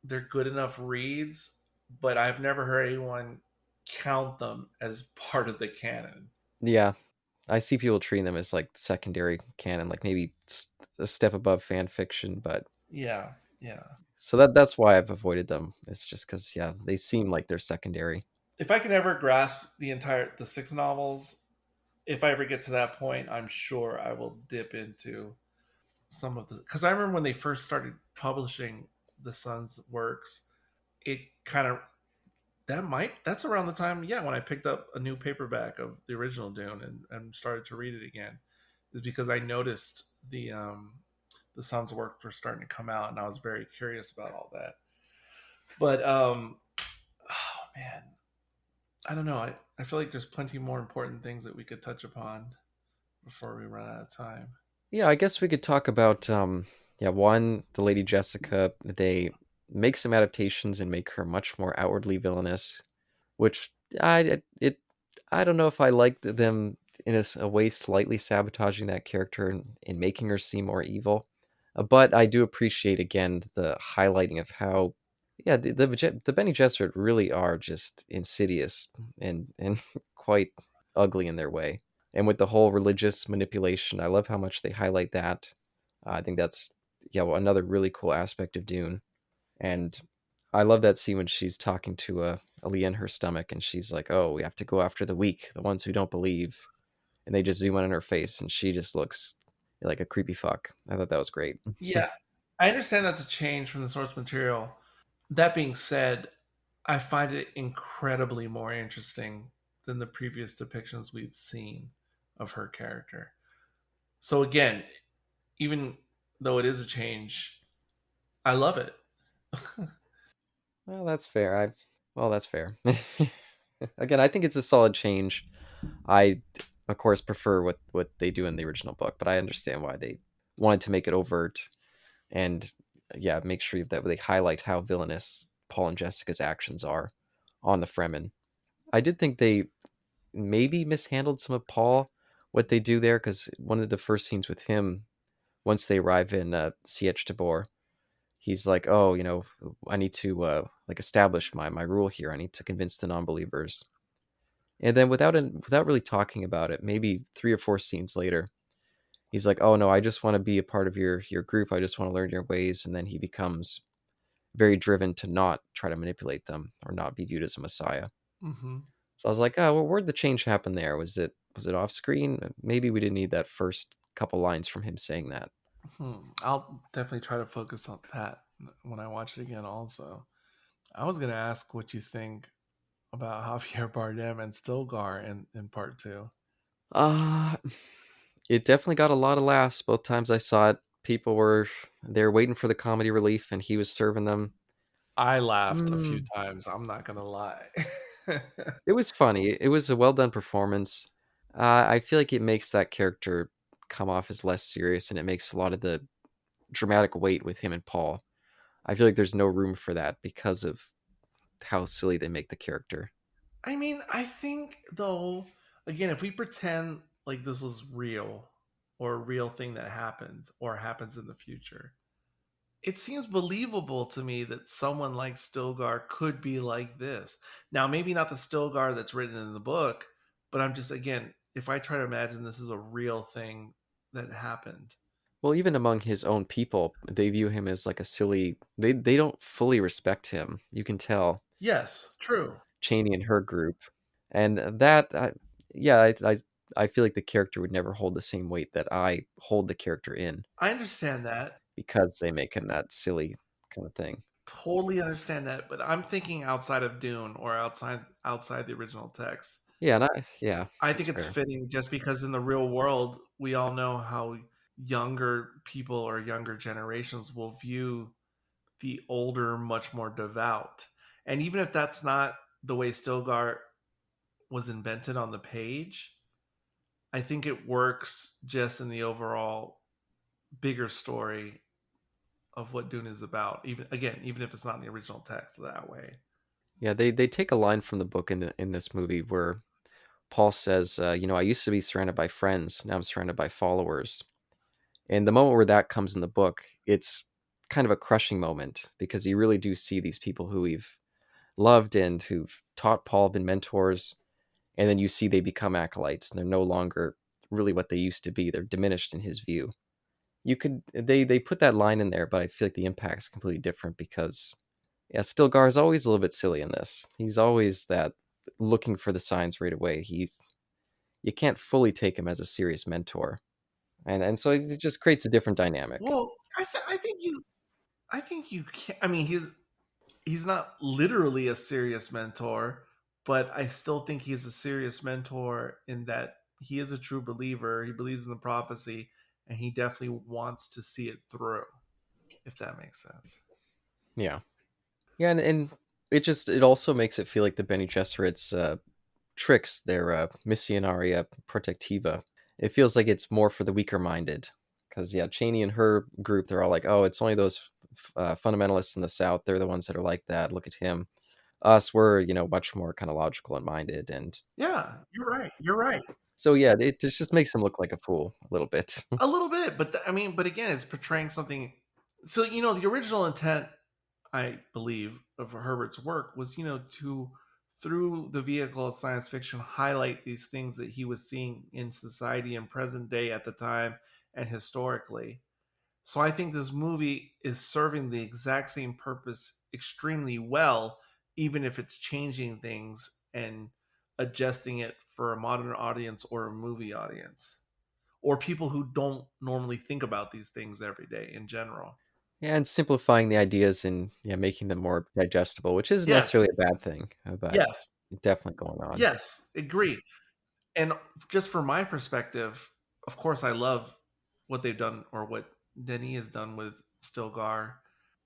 they're good enough reads, but I've never heard anyone count them as part of the canon. yeah, I see people treating them as like secondary canon, like maybe a step above fan fiction. But Yeah, yeah. so that's why I've avoided them. It's just because yeah, they seem like they're secondary. If I can ever grasp the six novels, if I ever get to that point, I'm sure I will dip into some of the, because I remember when they first started publishing the son's works, it kind of that's around the time, yeah, when I picked up a new paperback of the original Dune and started to read it again, is because I noticed the son's work were starting to come out, and I was very curious about all that. But oh man, I don't know. I feel like there's plenty more important things that we could touch upon before we run out of time. Yeah, I guess we could talk about yeah, one, the Lady Jessica. They make some adaptations and make her much more outwardly villainous, which I don't know if I liked them in a way slightly sabotaging that character and making her seem more evil. But I do appreciate again the highlighting of how yeah, the Bene Gesserit really are just insidious and quite ugly in their way. And with the whole religious manipulation, I love how much they highlight that. I think that's yeah, well, another really cool aspect of Dune. And I love that scene when she's talking to Aaliyah in her stomach, and she's like, "Oh, we have to go after the weak, the ones who don't believe." And they just zoom in on her face, and she just looks like a creepy fuck. I thought that was great. Yeah, I understand that's a change from the source material. That being said, I find it incredibly more interesting than the previous depictions we've seen of her character. So again, even though it is a change, I love it. Well, that's fair. That's fair. Again, I think it's a solid change. I, of course, prefer what they do in the original book, but I understand why they wanted to make it overt and, yeah, make sure that they highlight how villainous Paul and Jessica's actions are on the Fremen. I did think they maybe mishandled some of Paul, what they do there, because one of the first scenes with him, once they arrive in Sietch Tabor, he's like, "Oh, I need to like establish my rule here. I need to convince the non-believers." And then without really talking about it, maybe 3 or 4 scenes later, he's like, "Oh no, I just want to be a part of your group. I just want to learn your ways." And then he becomes very driven to not try to manipulate them or not be viewed as a messiah. Mm-hmm. So I was like, "Oh, well, where'd the change happen there? Was it off screen? Maybe we didn't need that first couple lines from him saying that." I'll definitely try to focus on that when I watch it again. Also, I was gonna ask what you think about Javier Bardem and Stilgar in part two. Uh it definitely got a lot of laughs both times I saw it. People were there waiting for the comedy relief, and he was serving them. I laughed a few Mm, times. I'm not gonna lie. it was funny. It was a well done performance. I feel like it makes that character come off as less serious, and it makes a lot of the dramatic weight with him and Paul. I feel like there's no room for that because of how silly they make the character. I mean, I think though, again, if we pretend like this was real or a real thing that happened or happens in the future, it seems believable to me that someone like Stilgar could be like this. Now, maybe not the Stilgar that's written in the book, but I'm just, again, if I try to imagine this is a real thing that happened. Well, even among his own people, they view him as like a silly. They don't fully respect him. You can tell. Yes, true. Cheney and her group, and yeah, I feel like the character would never hold the same weight that I hold the character in I understand that. because they make him that silly kind of thing. Totally understand that, but I'm thinking outside of Dune or outside the original text. Yeah, yeah, I that's think it's fair. fitting just because in the real world, we all know how younger people or younger generations will view the older, much more devout. And even if that's not the way Stilgar was invented on the page, I think it works just in the overall bigger story of what Dune is about. Even if it's not in the original text that way. Yeah, they take a line from the book in this movie where Paul says, I used to be surrounded by friends, now I'm surrounded by followers. And the moment where that comes in the book, it's kind of a crushing moment because you really do see these people who we've loved and who've taught Paul, been mentors, and then you see they become acolytes and they're no longer really what they used to be. They're diminished in his view. They put that line in there, but I feel like the impact is completely different because yeah, Stilgar is always a little bit silly in this. He's always that looking for the signs right away. You can't fully take him as a serious mentor, and so it just creates a different dynamic. Well, I think you can. I mean, he's not literally a serious mentor, but I still think he's a serious mentor in that he is a true believer. He believes in the prophecy, and he definitely wants to see it through. If that makes sense. Yeah, yeah, and it also makes it feel like the Bene Gesserit's tricks, their missionaria protectiva. It feels like it's more for the weaker minded. Because, yeah, Cheney and her group, they're all like, oh, it's only those fundamentalists in the South. They're the ones that are like that. Look at him. Us, we're, much more kind of logical and minded. And Yeah, you're right. You're right. so, yeah, it just makes him look like a fool a little bit. A little bit, but I mean, but again, it's portraying something. So the original intent, I believe, of Herbert's work was to through the vehicle of science fiction highlight these things that he was seeing in society and present day at the time and historically. So I think this movie is serving the exact same purpose extremely well, even if it's changing things and adjusting it for a modern audience or a movie audience or people who don't normally think about these things every day in general. And simplifying the ideas and, yeah, making them more digestible, which isn't Yes. necessarily a bad thing. But Yes. definitely going on. Yes, agree. And just from my perspective, of course, I love what they've done or what Denis has done with Stilgar.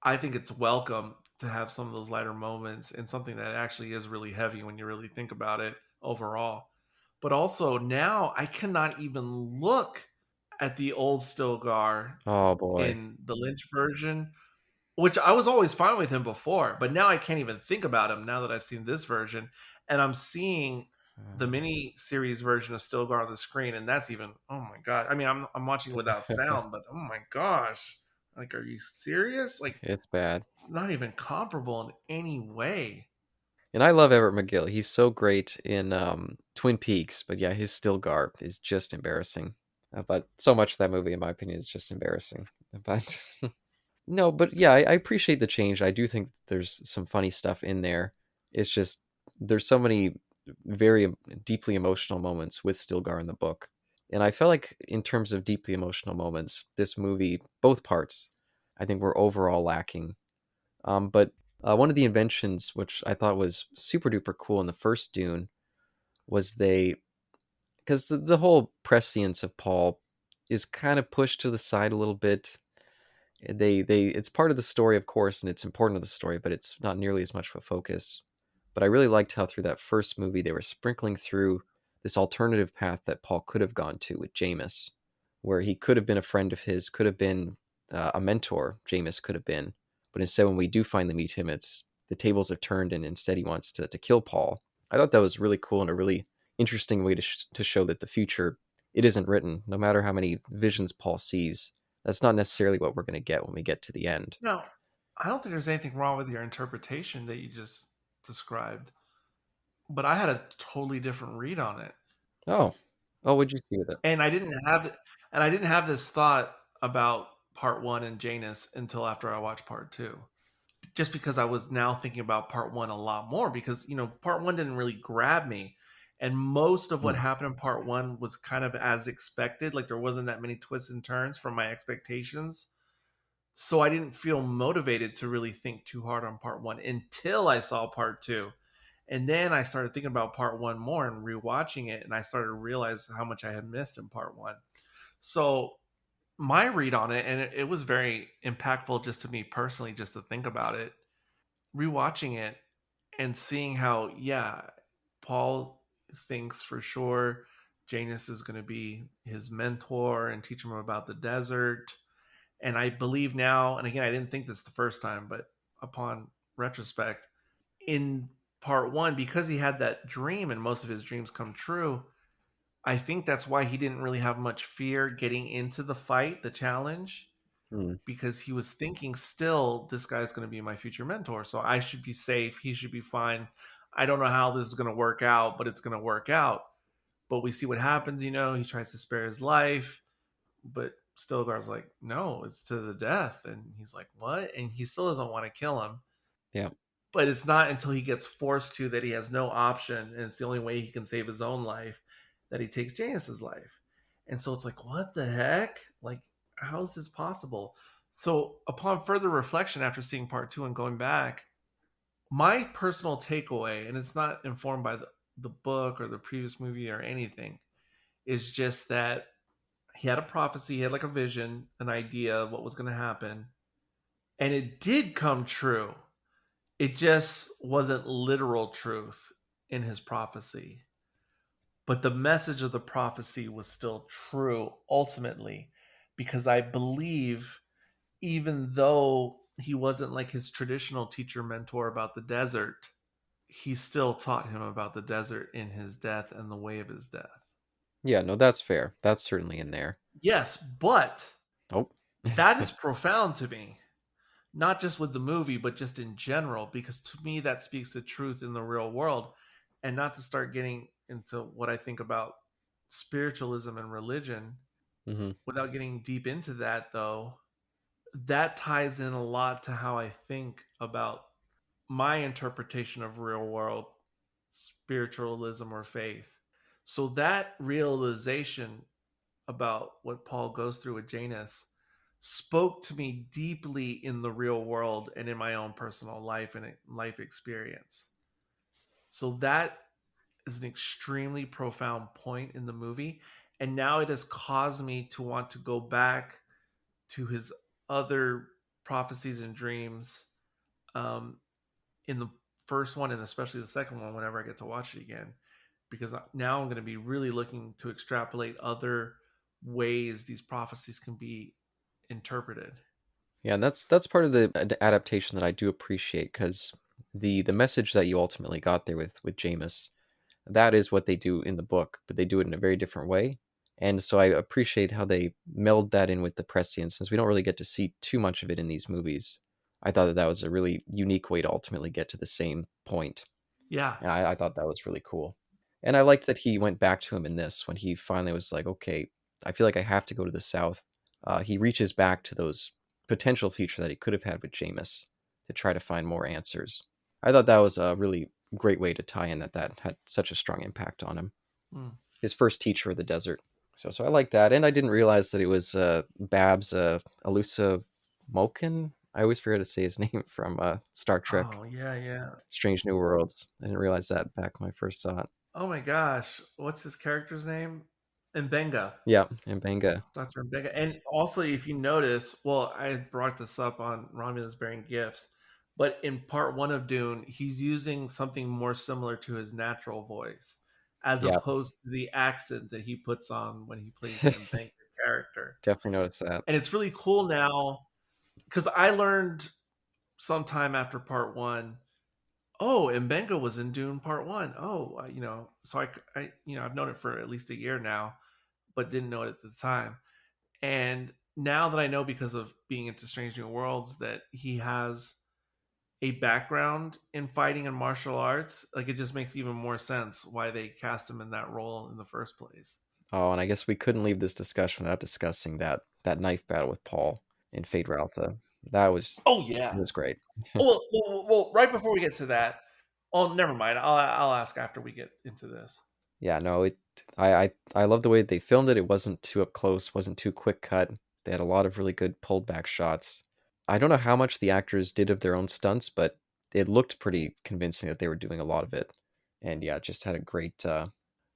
I think it's welcome to have some of those lighter moments and something that actually is really heavy when you really think about it overall. But also now I cannot even look at the old Stilgar Oh boy. in the Lynch version, which I was always fine with him before, but now I can't even think about him now that I've seen this version, and I'm seeing the mini series version of Stilgar on the screen, and that's even, oh my god. I mean, I'm watching without sound, but oh my gosh, like, are you serious? Like, It's bad. not even comparable in any way. And I love Everett McGill. He's so great in Twin Peaks, but yeah, his Stilgar is just embarrassing. But so much of that movie, in my opinion, is just embarrassing. But no, but yeah, I appreciate the change. I do think there's some funny stuff in there. It's just there's so many very deeply emotional moments with Stilgar in the book. And I felt like in terms of deeply emotional moments, this movie, both parts, I think were overall lacking. But one of the inventions, which I thought was super duper cool in the first Dune, was because the whole prescience of Paul is kind of pushed to the side a little bit. They it's part of the story, of course, and it's important to the story, but it's not nearly as much of a focus. But I really liked how through that first movie they were sprinkling through this alternative path that Paul could have gone to with Jameis, where he could have been a friend of his, could have been a mentor. Jameis could have been, but instead, when we do finally meet him, it's the tables have turned, and instead he wants to kill Paul. I thought that was really cool and a really interesting way to show that the future it isn't written. No matter how many visions Paul sees, that's not necessarily what we're going to get when we get to the end. Now, I don't think there's anything wrong with your interpretation that you just described, but I had a totally different read on it. Oh, oh, what'd you see with it? And I didn't have this thought about part 1 and Janus until after I watched part 2. Just because I was now thinking about part 1 a lot more, because part 1 didn't really grab me, and most of what Hmm. happened in part 1 was kind of as expected. Like, there wasn't that many twists and turns from my expectations, so I didn't feel motivated to really think too hard on part 1 until I saw part 2. And then I started thinking about part 1 more and rewatching it, and I started to realize how much I had missed in part 1. So my read on it, and it was very impactful just to me personally, just to think about it, rewatching it and seeing how, yeah, Paul thinks for sure Janus is going to be his mentor and teach him about the desert. And I believe now, and again, I didn't think this the first time, but upon retrospect, in part 1, because he had that dream and most of his dreams come true, I think that's why he didn't really have much fear getting into the fight, the challenge, Hmm. because he was thinking still, this guy's going to be my future mentor. So I should be safe. He should be fine. I don't know how this is going to work out, but it's going to work out. But we see what happens. He tries to spare his life, but Stilgar's like, no, it's to the death. And he's like, what? And he still doesn't want to kill him. Yeah. But it's not until he gets forced to that he has no option. And it's the only way he can save his own life that he takes Janus's life. And so it's like, what the heck? Like, how is this possible? So, upon further reflection after seeing part 2 and going back, my personal takeaway, and it's not informed by the book or the previous movie or anything, is just that he had a prophecy, he had like a vision, an idea of what was going to happen, and it did come true. It just wasn't literal truth in his prophecy. But the message of the prophecy was still true ultimately, because I believe, even though he wasn't like his traditional teacher mentor about the desert, he still taught him about the desert in his death and the way of his death. Yeah, no, that's fair. That's certainly in there. Yes, but Oh. that is profound to me, not just with the movie, but just in general, because to me, that speaks to truth in the real world. And not to start getting into what I think about spiritualism and religion, Hmm. without getting deep into that, though, that ties in a lot to how I think about my interpretation of real world spiritualism or faith. So that realization about what Paul goes through with Janus spoke to me deeply in the real world and in my own personal life and life experience. So that is an extremely profound point in the movie. And now it has caused me to want to go back to his other prophecies and dreams, um, in the first one and especially the second one whenever I get to watch it again. Because now I'm going to be really looking to extrapolate other ways these prophecies can be interpreted. Yeah, and that's part of the adaptation that I do appreciate, because the message that you ultimately got there with Jameis, that is what they do in the book, but they do it in a very different way. And so I appreciate how they meld that in with the prescience, since we don't really get to see too much of it in these movies. I thought that was a really unique way to ultimately get to the same point. Yeah. And I thought that was really cool. And I liked that he went back to him in this when he finally was like, okay, I feel like I have to go to the South. He reaches back to those potential future that he could have had with Jameis to try to find more answers. I thought that was a really great way to tie in that had such a strong impact on him. Mm. His first teacher of the desert. So I like that. And I didn't realize that it was Babs Elusa Moken. I always forget to say his name from Star Trek Oh, yeah, yeah. Strange New Worlds. I didn't realize that back when I first saw it. Oh my gosh. What's his character's name? Mbenga. Yeah, and Benga. Dr. Mbenga. And also, if you notice, well, I brought this up on Romulans Bearing Gifts, but in part one of Dune, he's using something more similar to his natural voice, as Yeah, opposed to the accent that he puts on when he plays the Mbenga character. definitely noticed that. And it's really cool now because I learned sometime after part one, oh, Mbenga was in Dune part one. Oh, so I've known it for at least a year now, but didn't know it at the time. And now that I know, because of being into Strange New Worlds, that he has a background in fighting and martial arts, like it just makes even more sense why they cast him in that role in the first place. Oh, and I guess we couldn't leave this discussion without discussing that knife battle with Paul in Fate Ralpha. That was Oh it yeah. was great. Well, right before we get to that, oh, never mind. I'll ask after we get into this. Yeah, no, I love the way they filmed it. It wasn't too up close, wasn't too quick cut. They had a lot of really good pulled back shots. I don't know how much the actors did of their own stunts, but it looked pretty convincing that they were doing a lot of it. And yeah, it just had a great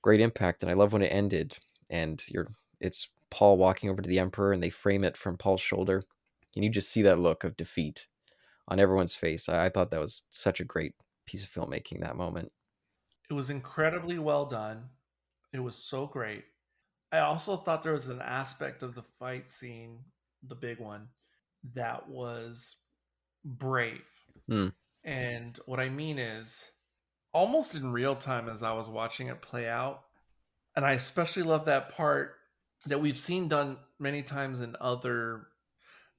impact. And I love when it ended and it's Paul walking over to the Emperor and they frame it from Paul's shoulder. And you just see that look of defeat on everyone's face. I thought that was such a great piece of filmmaking, that moment. It was incredibly well done. It was so great. I also thought there was an aspect of the fight scene, the big one, that was brave. Hmm. And what I mean is, almost in real time as I was watching it play out, and I especially love that part that we've seen done many times in other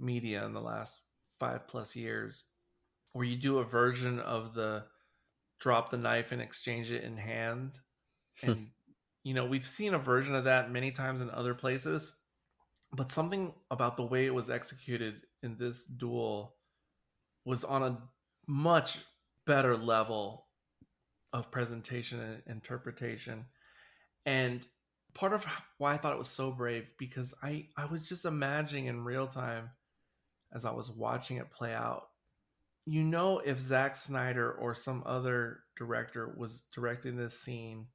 media in the last 5+ years, where you do a version of the drop the knife and exchange it in hand. And, we've seen a version of that many times in other places, but something about the way it was executed in this duel was on a much better level of presentation and interpretation. And part of why I thought it was so brave, because I was just imagining in real time as I was watching it play out, if Zack Snyder or some other director was directing this scene,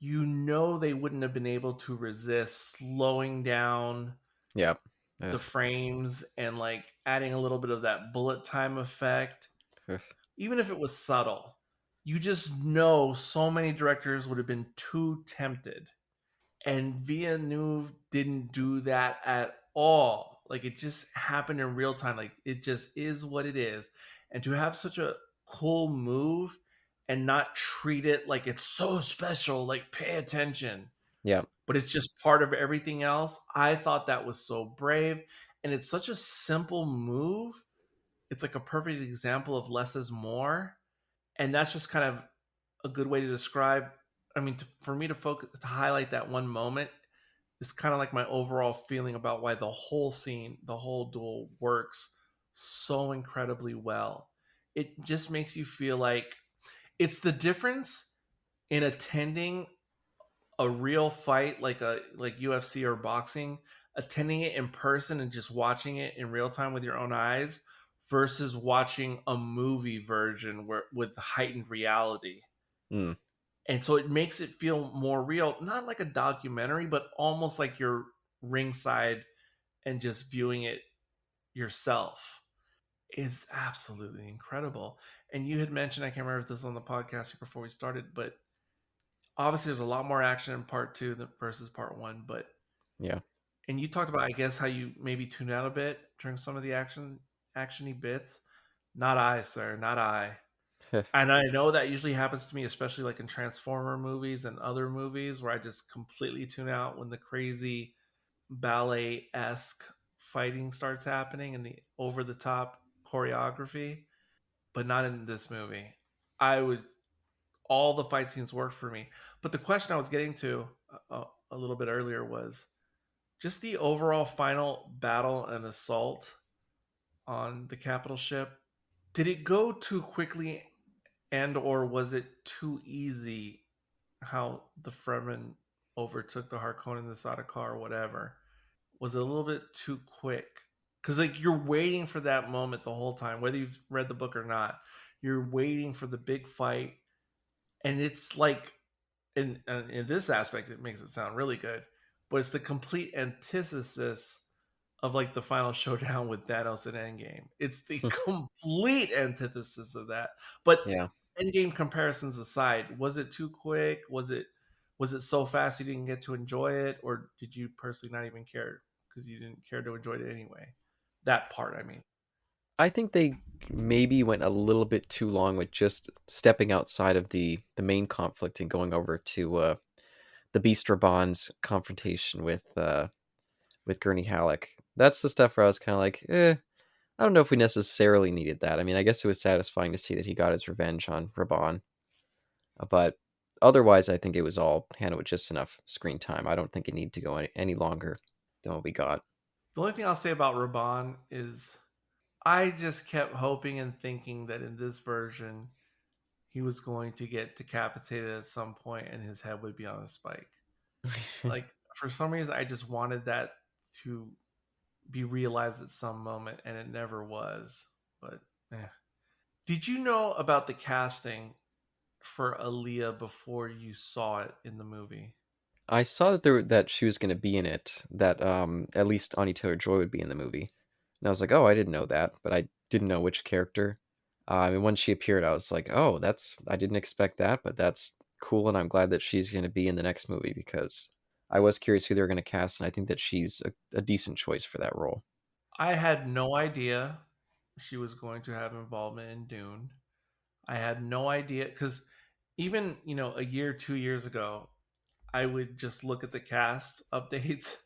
they wouldn't have been able to resist slowing down Yeah. the frames and like adding a little bit of that bullet time effect, Ugh. even if it was subtle. You just know so many directors would have been too tempted. And Villeneuve didn't do that at all. Like it just happened in real time. Like it just is what it is. And to have such a cool move and not treat it like it's so special, like pay attention, Yeah. but it's just part of everything else. I thought that was so brave. And it's such a simple move. It's like a perfect example of less is more. And that's just kind of a good way to describe. I mean, for me to focus, to highlight that one moment is kind of like my overall feeling about why the whole scene, the whole duel works so incredibly well. It just makes you feel like it's the difference in attending a real fight like UFC or boxing, attending it in person and just watching it in real time with your own eyes versus watching a movie version with heightened reality. Mm. And so it makes it feel more real, not like a documentary, but almost like you're ringside and just viewing it yourself. Is absolutely incredible. And you had mentioned, I can't remember if this was on the podcast before we started, but obviously there's a lot more action in part two versus part one. But Yeah. and you talked about, I guess, how you maybe tune out a bit during some of the actiony bits. Not I, sir, not I. And I know that usually happens to me, especially like in Transformer movies and other movies, where I just completely tune out when the crazy ballet esque fighting starts happening and the over the top choreography, but not in this movie. I was all the fight scenes worked for me. But the question I was getting to a little bit earlier was just the overall final battle and assault on the capital ship. Did it go too quickly, and or was it too easy how the Fremen overtook the Harkonnen, the Sardaukar, or whatever? Was it a little bit too quick? Because like you're waiting for that moment the whole time, whether you've read the book or not. You're waiting for the big fight, and it's like in this aspect, it makes it sound really good, but it's the complete antithesis of like the final showdown with Thanos in Endgame. It's the complete antithesis of that. But Yeah. Endgame comparisons aside, was it too quick? Was it so fast you didn't get to enjoy it, or did you personally not even care because you didn't care to enjoy it anyway? That part, I mean. I think they maybe went a little bit too long with just stepping outside of the main conflict and going over to the Beast Raban's confrontation with Gurney Halleck. That's the stuff where I was kind of like, I don't know if we necessarily needed that. I mean, I guess it was satisfying to see that he got his revenge on Raban, but otherwise, I think it was all handled with just enough screen time. I don't think it needed to go any longer than what we got. The only thing I'll say about Raban is I just kept hoping and thinking that in this version he was going to get decapitated at some point and his head would be on a spike. Like for some reason I just wanted that to be realized at some moment and it never was. But did you know about the casting for Aaliyah before you saw it in the movie? I saw that she was going to be in it. That at least Anya Taylor-Joy would be in the movie, and I was like, oh, I didn't know that, but I didn't know which character. I mean, when she appeared, I was like, oh, I didn't expect that, but that's cool, and I'm glad that she's going to be in the next movie because I was curious who they were going to cast, and I think that she's a decent choice for that role. I had no idea she was going to have involvement in Dune. I had no idea because even a year, 2 years ago, I would just look at the cast updates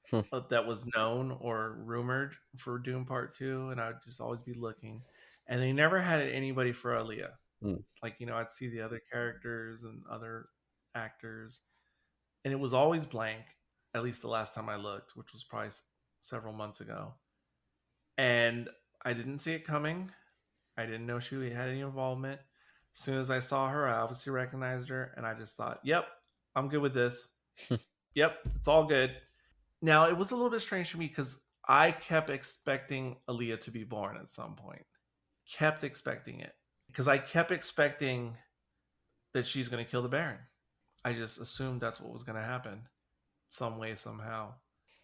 Hmm. that was known or rumored for Dune Part Two, and I would just always be looking, and they never had anybody for Aaliyah. Hmm. Like I'd see the other characters and other actors, and it was always blank. At least the last time I looked, which was probably several months ago, and I didn't see it coming. I didn't know she had any involvement. As soon as I saw her, I obviously recognized her, and I just thought, "Yep, I'm good with this. Yep, it's all good." Now it was a little bit strange for me because I kept expecting Aaliyah to be born at some point. Kept expecting it because I kept expecting that she's going to kill the Baron. I just assumed that's what was going to happen, some way, somehow,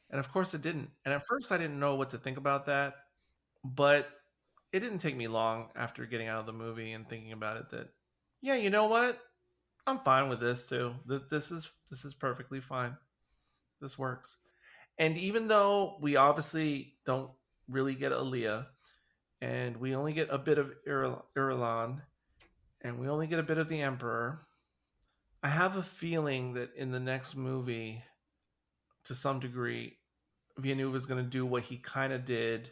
and of course it didn't. And at first, I didn't know what to think about that, but it didn't take me long after getting out of the movie and thinking about it that, yeah, you know what? I'm fine with this too. This is perfectly fine. This works. And even though we obviously don't really get Aaliyah, and we only get a bit of Irulan, and we only get a bit of the Emperor, I have a feeling that in the next movie, to some degree, Villeneuve is going to do what he kind of did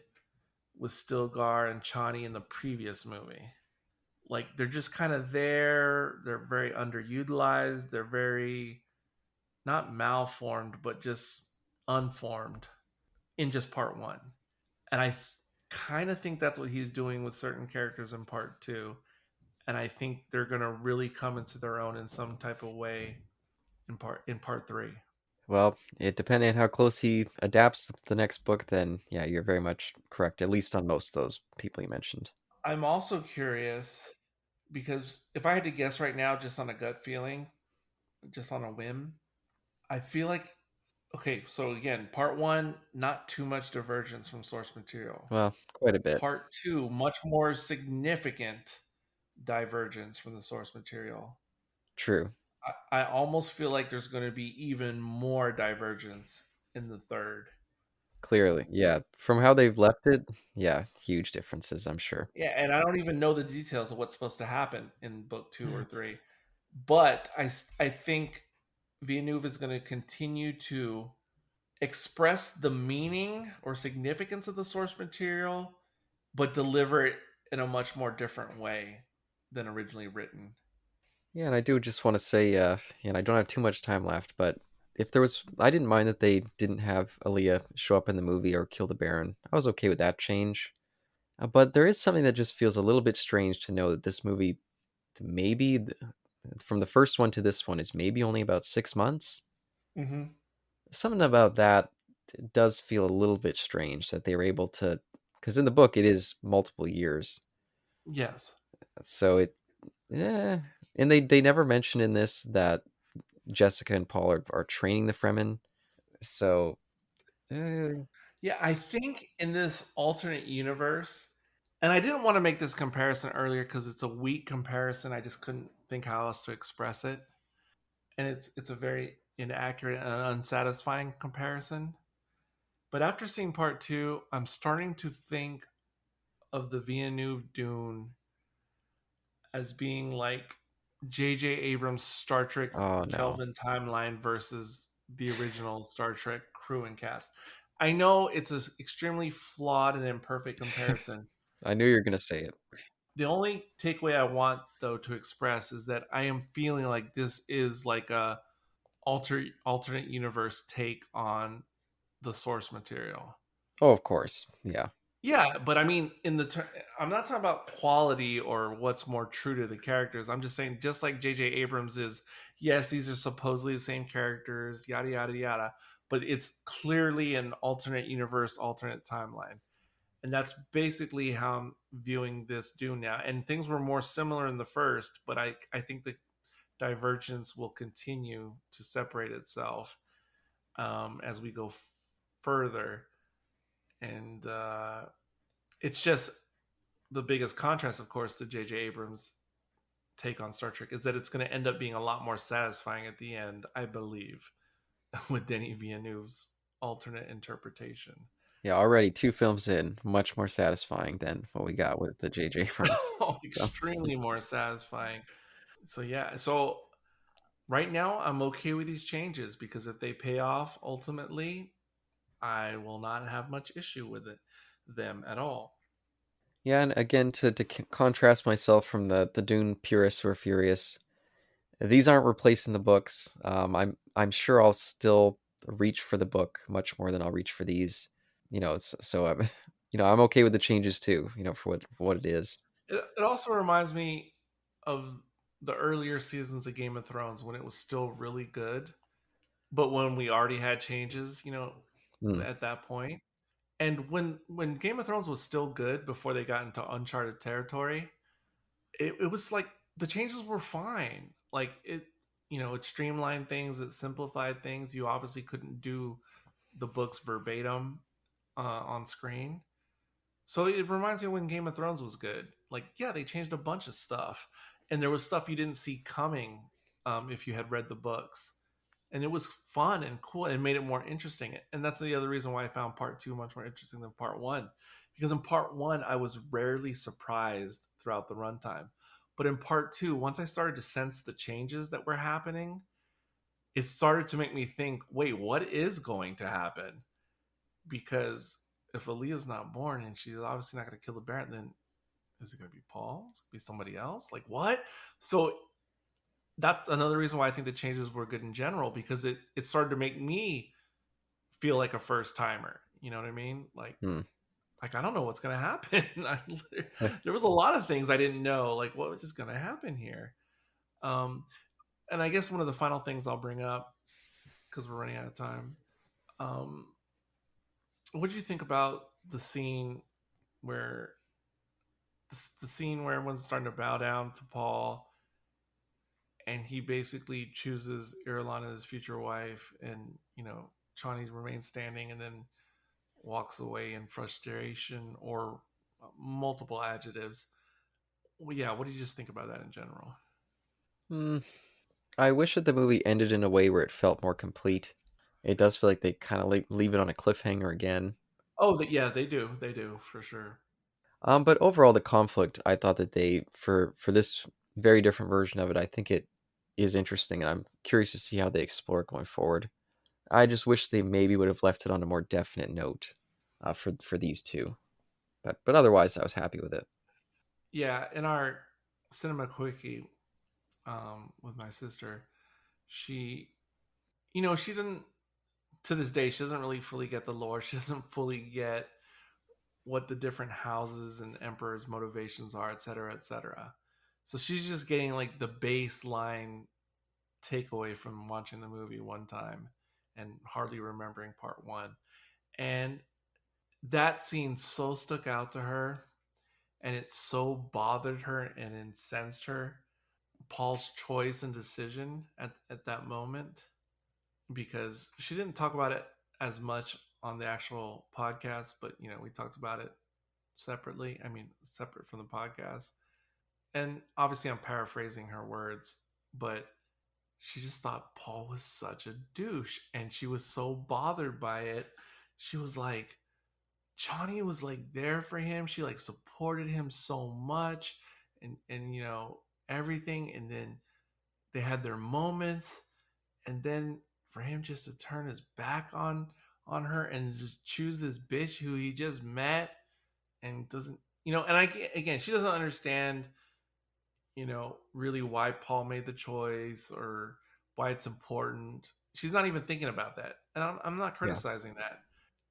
with Stilgar and Chani in the previous movie. Like they're just kind of there. They're very underutilized. They're very not malformed, but just unformed in just part one. And I kind of think that's what he's doing with certain characters in part two. And I think they're going to really come into their own in some type of way in part three. Well, it depending on how close he adapts the next book, then yeah, you're very much correct. At least on most of those people you mentioned. I'm also curious because if I had to guess right now, just on a gut feeling, just on a whim, I feel like okay. So again, part one, not too much divergence from source material. Well, quite a bit. Part two, much more significant divergence from the source material. True. I almost feel like there's going to be even more divergence in the third. Clearly, yeah. From how they've left it, yeah, huge differences, I'm sure. Yeah, and I don't even know the details of what's supposed to happen in book two or three. But I think Villeneuve is going to continue to express the meaning or significance of the source material, but deliver it in a much more different way than originally written. Yeah, and I do just want to say, and I don't have too much time left, but if there was, I didn't mind that they didn't have Aaliyah show up in the movie or kill the Baron. I was okay with that change. But there is something that just feels a little bit strange to know that this movie, maybe from the first one to this one, is maybe only about 6 months. Mm-hmm. Something about that does feel a little bit strange that they were able to, because in the book it is multiple years. Yes. So it, yeah, and they never mention in this that Jessica and Paul are training the Fremen. So, Yeah, I think in this alternate universe, and I didn't want to make this comparison earlier because it's a weak comparison. I just couldn't think how else to express it, and it's a very inaccurate and unsatisfying comparison. But after seeing part two, I'm starting to think of the Villeneuve Dune as being like J.J. Abrams' Star Trek oh no, Kelvin timeline versus the original Star Trek crew and cast. I know it's an extremely flawed and imperfect comparison. I knew you were gonna say it. The only takeaway I want though to express is that I am feeling like this is like a alternate universe take on the source material. Oh, of course, yeah. Yeah, but I mean, I'm not talking about quality or what's more true to the characters. I'm just saying, just like J.J. Abrams is, yes, these are supposedly the same characters, yada yada yada, but it's clearly an alternate universe, alternate timeline, and that's basically how I'm viewing this Dune now. And things were more similar in the first, but I think the divergence will continue to separate itself as we go further, and it's just the biggest contrast, of course, to J.J. Abrams' take on Star Trek is that it's going to end up being a lot more satisfying at the end, I believe, with Denis Villeneuve's alternate interpretation. Yeah, already 2 films in, much more satisfying than what we got with the J.J. Abrams. Oh, So, extremely more satisfying. So yeah, so right now I'm okay with these changes because if they pay off ultimately, I will not have much issue with them at all. yeah, and again, to contrast myself from the Dune purists who are furious, these aren't replacing the books. I'm sure I'll still reach for the book much more than I'll reach for these. So I'm, I'm okay with the changes too. For what it is. It also reminds me of the earlier seasons of Game of Thrones when it was still really good, but when we already had changes, Hmm. at that point. And when Game of Thrones was still good before they got into uncharted territory, it was like the changes were fine. Like it streamlined things, it simplified things. You obviously couldn't do the books verbatim on screen. So it reminds me of when Game of Thrones was good. Like, yeah, they changed a bunch of stuff, and there was stuff you didn't see coming if you had read the books, and it was fun and cool and made it more interesting. And that's the other reason why I found part two much more interesting than part one, because in part one I was rarely surprised throughout the runtime, but in part two, once I started to sense the changes that were happening, it started to make me think, wait, what is going to happen? Because if Aaliyah's not born and she's obviously not going to kill the Baron, then is it going to be Paul? Is it going to be somebody else? Like what? So that's another reason why I think the changes were good in general, because it started to make me feel like a first timer. You know what I mean? Hmm. Like I don't know what's going to happen. There was a lot of things I didn't know. Like what was going to happen here? Um, and I guess one of the final things I'll bring up because we're running out of time. Um, what do you think about the scene where the scene where everyone's starting to bow down to Paul, and he basically chooses Irulan as his future wife, and Chani remains standing, and then walks away in frustration or multiple adjectives. Well, yeah, what do you just think about that in general? Hmm. I wish that the movie ended in a way where it felt more complete. It does feel like they kind of leave it on a cliffhanger again. Oh, yeah, they do for sure. But overall, the conflict, I thought that they for this very different version of it, I think it is interesting, and I'm curious to see how they explore it going forward. I just wish they maybe would have left it on a more definite note for these two. But otherwise, I was happy with it. Yeah, in our cinema quickie with my sister, she, she didn't, to this day, she doesn't really fully get the lore. She doesn't fully get what the different houses and emperors' motivations are, et cetera, et cetera. So she's just getting like the baseline takeaway from watching the movie one time and hardly remembering part one. And that scene so stuck out to her, and it so bothered her and incensed her. Paul's choice and decision at that moment, because she didn't talk about it as much on the actual podcast, but we talked about it separately. I mean, separate from the podcast. And obviously, I'm paraphrasing her words, but she just thought Paul was such a douche, and she was so bothered by it. She was like, Johnny was like there for him. She like supported him so much, and everything. And then they had their moments, and then for him just to turn his back on her and just choose this bitch who he just met and doesn't, and again, she doesn't understand, really why Paul made the choice or why it's important. She's not even thinking about that. And I'm not Yeah, criticizing that.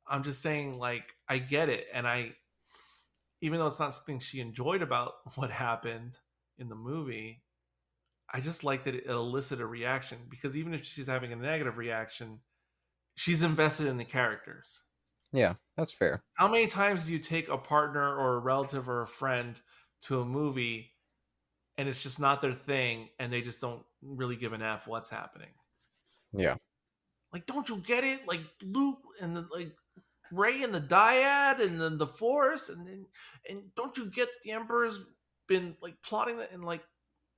I'm just saying, like, I get it. And even though it's not something she enjoyed about what happened in the movie, I just like that it elicited a reaction, because even if she's having a negative reaction, she's invested in the characters. yeah, that's fair. How many times do you take a partner or a relative or a friend to a movie and it's just not their thing and they just don't really give an F what's happening? Yeah, Like, don't you get it? Like Luke and like Ray and the Dyad and then the Force, and don't you get the Emperor's been like plotting that, and like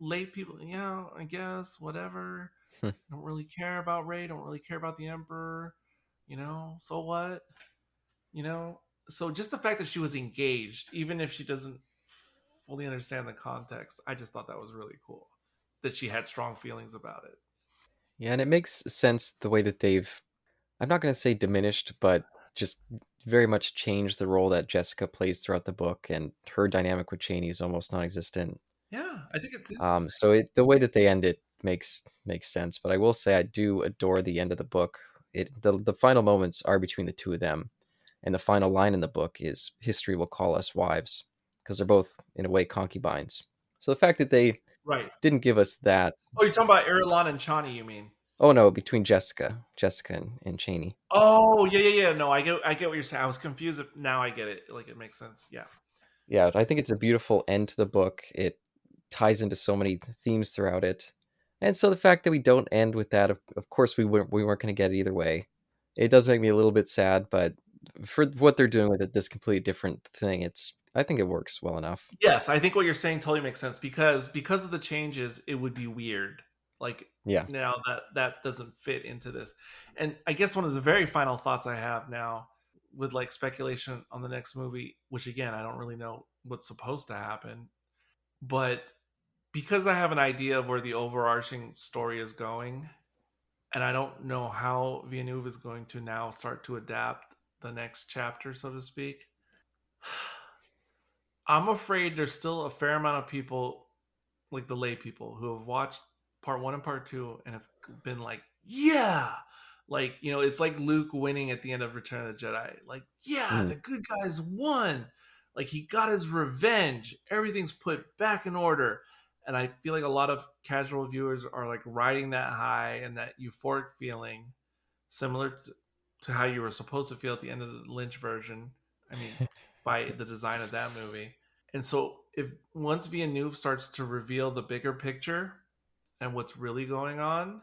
lay people, yeah, I guess, whatever. Don't really care about Ray, don't really care about the Emperor, so what? You know? So just the fact that she was engaged, even if she doesn't fully understand the context, I just thought that was really cool. That she had strong feelings about it. yeah, and it makes sense the way that they've. I'm not going to say diminished, but just very much changed the role that Jessica plays throughout the book, and her dynamic with Cheney is almost non-existent. Yeah, I think it's interesting. So the way that they end it makes sense. But I will say I do adore the end of the book. The final moments are between the two of them, and the final line in the book is "History will call us wives," because they're both in a way concubines. So the fact that they Right. didn't give us that. Oh, you're talking about Irulan and Chani, you mean? Oh no, between Jessica and Cheney. Oh, yeah, yeah, yeah. No, I get what you're saying. I was confused. Now I get it. Like, it makes sense. Yeah. Yeah, I think it's a beautiful end to the book. It ties into so many themes throughout it. And so the fact that we don't end with that, of course, we weren't going to get it either way. It does make me a little bit sad, but for what they're doing with it, this completely different thing, I think it works well enough. Yes, I think what you're saying totally makes sense, because of the changes, it would be weird. Like, Yeah. now that doesn't fit into this. And I guess one of the very final thoughts I have now, with like speculation on the next movie, which again, I don't really know what's supposed to happen, but because I have an idea of where the overarching story is going, and I don't know how Villeneuve is going to now start to adapt the next chapter, so to speak. I'm afraid there's still a fair amount of people, like the lay people, who have watched part one and part two and have been like, yeah, like, it's like Luke winning at the end of Return of the Jedi. Like, yeah, Mm. the good guys won. Like, he got his revenge. Everything's put back in order. And I feel like a lot of casual viewers are like riding that high and that euphoric feeling, similar to how you were supposed to feel at the end of the Lynch version. I mean, by the design of that movie. And so if once Villeneuve starts to reveal the bigger picture and what's really going on,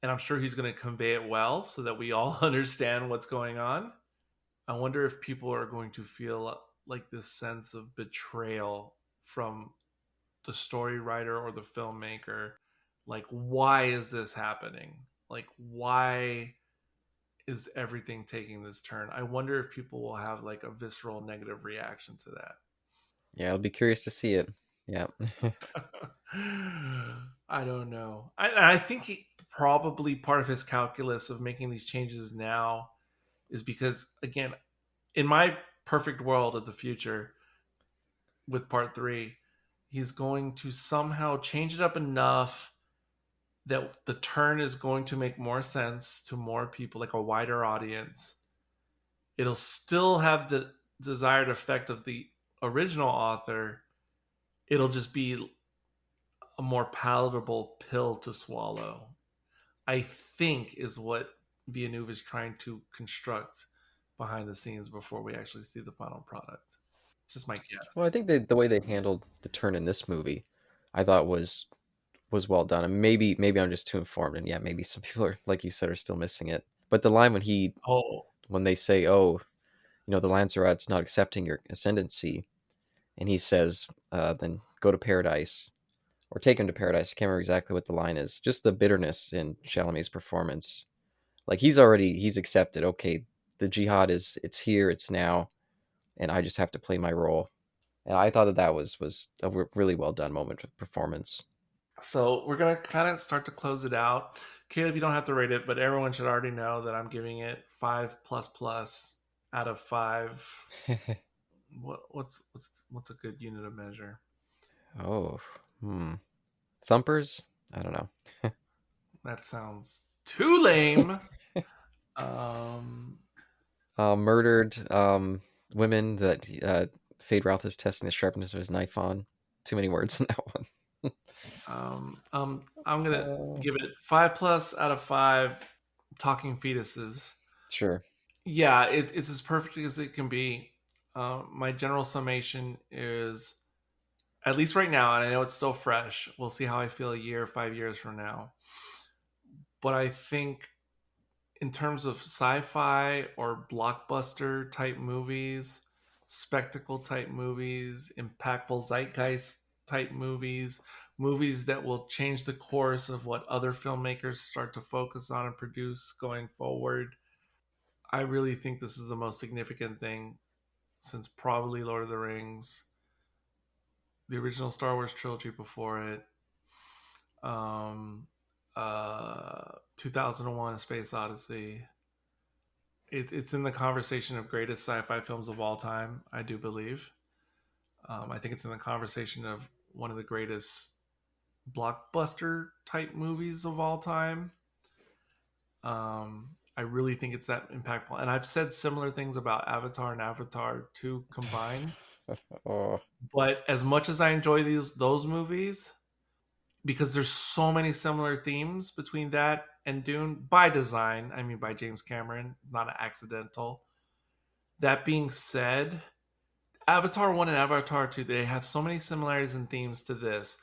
and I'm sure he's going to convey it well so that we all understand what's going on. I wonder if people are going to feel like this sense of betrayal from the story writer or the filmmaker. Like, why is this happening? Like, why is everything taking this turn? I wonder if people will have like a visceral negative reaction to that. Yeah, I'll be curious to see it. Yeah. I don't know. I think probably part of his calculus of making these changes now is because, again, in my perfect world of the future with part three, he's going to somehow change it up enough that the turn is going to make more sense to more people, like a wider audience. It'll still have the desired effect of the original author. It'll just be a more palatable pill to swallow, I think, is what Villeneuve is trying to construct behind the scenes before we actually see the final product. It's just my guess. Well, I think the way they handled the turn in this movie, I thought was well done. And maybe I'm just too informed, and yeah, maybe some people are, like you said, are still missing it. But the line Oh, when they say, "Oh, the Lanzarote's not accepting your ascendancy," and he says, "Then go to paradise." Or take him to paradise. I can't remember exactly what the line is. Just the bitterness in Chalamet's performance. Like he's accepted. Okay, the jihad it's here, it's now, and I just have to play my role. And I thought that was a really well done moment of performance. so we're gonna kind of start to close it out. Caleb, you don't have to rate it, but everyone should already know that I'm giving it 5++ out of 5. What's a good unit of measure? Oh, thumpers. I don't know. That sounds too lame. um, Murdered women that Fade Ralph is testing the sharpness of his knife on. Too many words in that one. I'm gonna give it 5+ out of 5. Talking fetuses. Sure. Yeah, it's as perfect as it can be. My general summation is, at least right now, and I know it's still fresh. We'll see how I feel a year, 5 years from now. But I think, in terms of sci-fi or blockbuster type movies, spectacle type movies, impactful zeitgeist type movies, movies that will change the course of what other filmmakers start to focus on and produce going forward, I really think this is the most significant thing since probably Lord of the Rings, the original Star Wars trilogy before it, um, 2001: A Space Odyssey. It's in the conversation of greatest sci-fi films of all time, I do believe. I think it's in the conversation of one of the greatest blockbuster type movies of all time. I really think it's that impactful, and I've said similar things about Avatar and Avatar 2 combined. Oh, But as much as I enjoy those movies, because there's so many similar themes between that and Dune by design, I mean by James Cameron, not an accidental. That being said, Avatar 1 and Avatar 2, they have so many similarities and themes to this,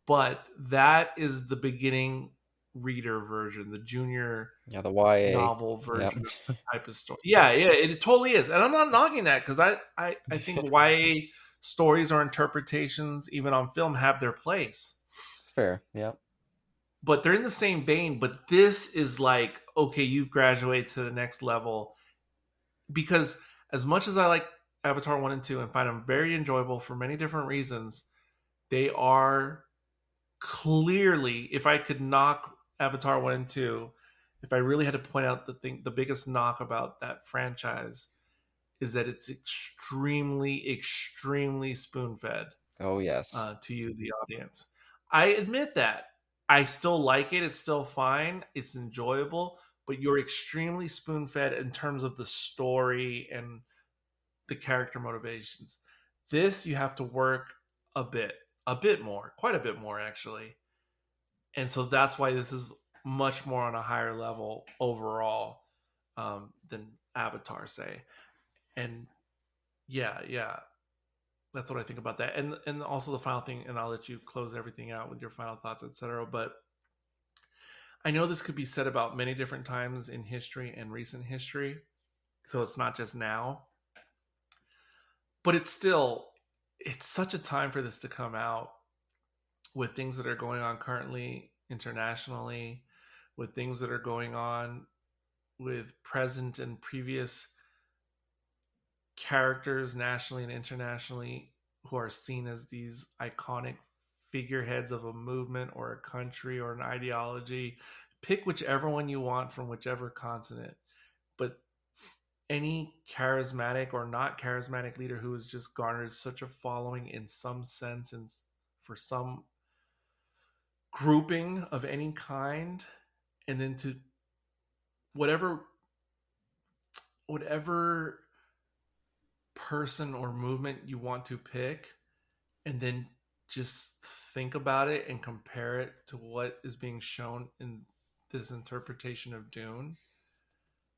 but that is the beginning reader version, the junior yeah, the YA. novel Yep. version of the type of story. Yeah, it totally is. And I'm not knocking that because I think YA stories or interpretations, even on film, have their place. It's fair. Yep. But they're in the same vein. But this is like, okay, you graduate to the next level. Because as much as I like Avatar 1 and 2 and find them very enjoyable for many different reasons, they are clearly, if I could knock Avatar 1 and 2, if I really had to point out the biggest knock about that franchise is that it's extremely spoon-fed Oh yes. to you, the audience. I admit that. I still like it. It's still fine. It's enjoyable, but you're extremely spoon-fed in terms of the story and the character motivations. This you have to work a bit more, quite a bit more actually. And so that's why this is much more on a higher level overall than Avatar, say. And yeah, That's what I think about that. And also the final thing, and I'll let you close everything out with your final thoughts, etc. But I know this could be said about many different times in history and recent history, so it's not just now. But it's such a time for this to come out with things that are going on currently internationally, with things that are going on with present and previous characters nationally and internationally who are seen as these iconic figureheads of a movement or a country or an ideology. Pick whichever one you want from whichever continent. But any charismatic or not charismatic leader who has just garnered such a following in some sense and for some grouping of any kind, and then to whatever whatever person or movement you want to pick, and then just think about it and compare it to what is being shown in this interpretation of Dune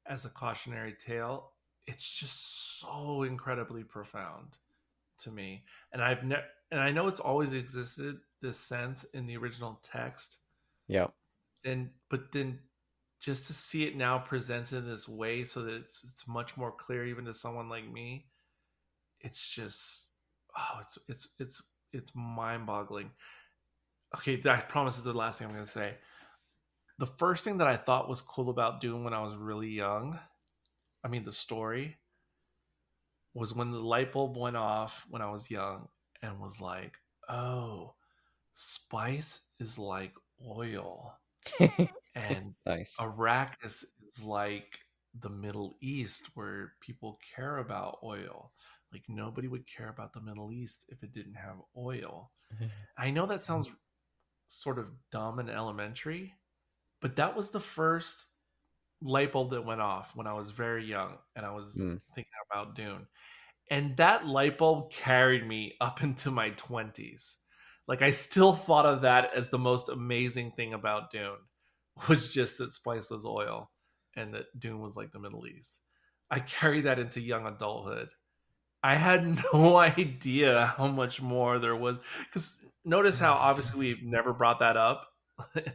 as a cautionary tale. It's just so incredibly profound to me. And and I know it's always existed, this sense in the original text. Yeah. But then just to see it now presented in this way so that it's much more clear even to someone like me, it's just it's mind-boggling. Okay, I promise this is the last thing I'm going to say. The first thing that I thought was cool about Dune when I was really young, I mean the story, was when the light bulb went off when I was young and was like, oh, spice is like oil, and Nice. Arrakis is like the Middle East where people care about oil. Like nobody would care about the Middle East if it didn't have oil. I know that sounds sort of dumb and elementary, but that was the first light bulb that went off when I was very young and I was thinking about Dune. And that light bulb carried me up into my 20s. Like I still thought of that as the most amazing thing about Dune, was just that spice was oil and that Dune was like the Middle East. I carried that into young adulthood. I had no idea how much more there was. Because notice how obviously we've never brought that up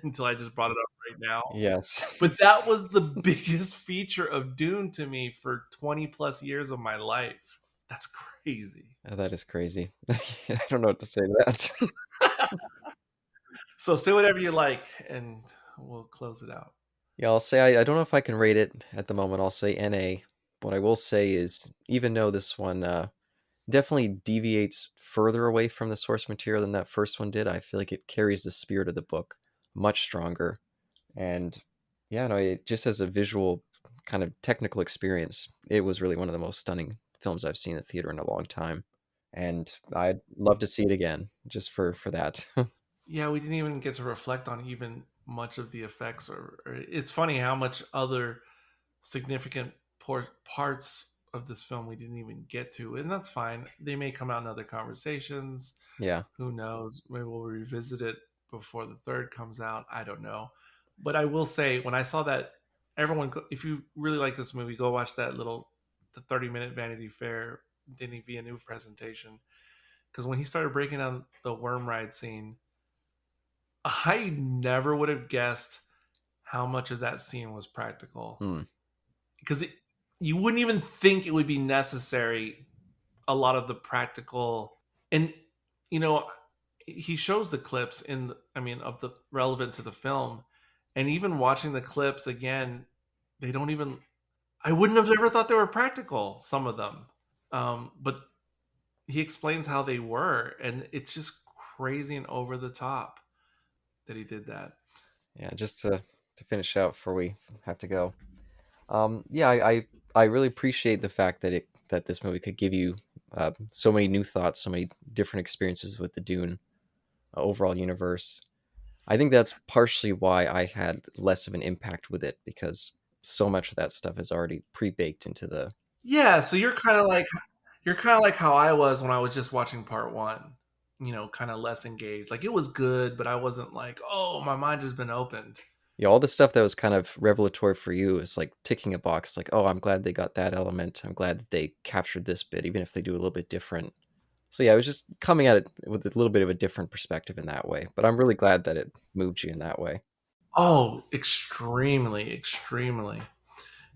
until I just brought it up right now. Yes. But that was the biggest feature of Dune to me for 20 plus years of my life. That's crazy. That is crazy. I don't know what to say to that. So say whatever you like, and we'll close it out. Yeah, I'll say I don't know if I can rate it at the moment. I'll say NA. What I will say is, even though this one definitely deviates further away from the source material than that first one did, I feel like it carries the spirit of the book much stronger. And yeah, no, it just as a visual kind of technical experience, it was really one of the most stunning films I've seen in the theater in a long time. And I'd love to see it again just for that. Yeah, we didn't even get to reflect on even much of the effects. Or it's funny how much other significant parts of this film we didn't even get to, and that's fine. They may come out in other conversations. Yeah. Who knows? Maybe we'll revisit it before the third comes out. I don't know. But I will say, when I saw that, everyone, if you really like this movie, go watch the 30-minute Vanity Fair Denis Villeneuve presentation. Because when he started breaking down the worm ride scene, I never would have guessed how much of that scene was practical. Because you wouldn't even think it would be necessary, a lot of the practical. And, he shows the clips of the relevant to the film. And even watching the clips again, they don't even, I wouldn't have ever thought they were practical, some of them. But he explains how they were, and it's just crazy and over the top that he did that. Yeah, just to finish out before we have to go. Yeah, I really appreciate the fact that this movie could give you so many new thoughts, so many different experiences with the Dune overall universe. I think that's partially why I had less of an impact with it, because so much of that stuff is already pre-baked into the. Yeah, so you're kind of like how I was when I was just watching part one. Kind of less engaged. Like it was good, but I wasn't like, oh, my mind has been opened. Yeah, all the stuff that was kind of revelatory for you is like ticking a box. Like, oh, I'm glad they got that element. I'm glad that they captured this bit, even if they do a little bit different. So yeah, I was just coming at it with a little bit of a different perspective in that way. But I'm really glad that it moved you in that way. Oh, extremely, extremely.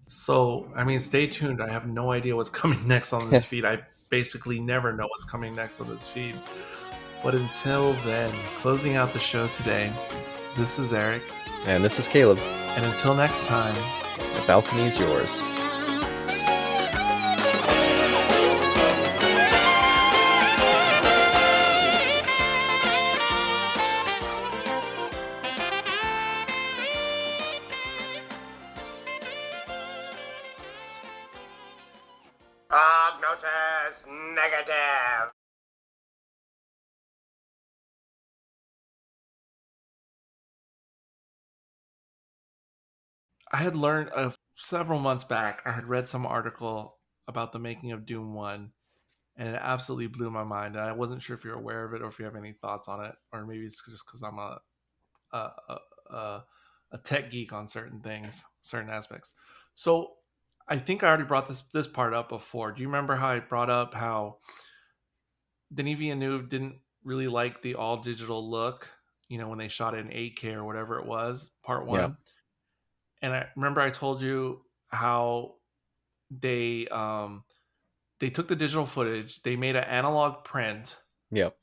So, I mean, stay tuned. I have no idea what's coming next on this feed. I basically never know what's coming next on this feed. But until then, closing out the show today, this is Eric. And this is Caleb. And until next time, the balcony is yours. Prognosis negative. I had learned several months back, I had read some article about the making of Dune 1, and it absolutely blew my mind. And I wasn't sure if you're aware of it or if you have any thoughts on it, or maybe it's just because I'm a tech geek on certain things, certain aspects. So I think I already brought this part up before. Do you remember how I brought up how Denis Villeneuve didn't really like the all digital look, when they shot it in 8K or whatever it was, part one? Yeah. And I remember I told you how they took the digital footage, they made an analog print, Yep.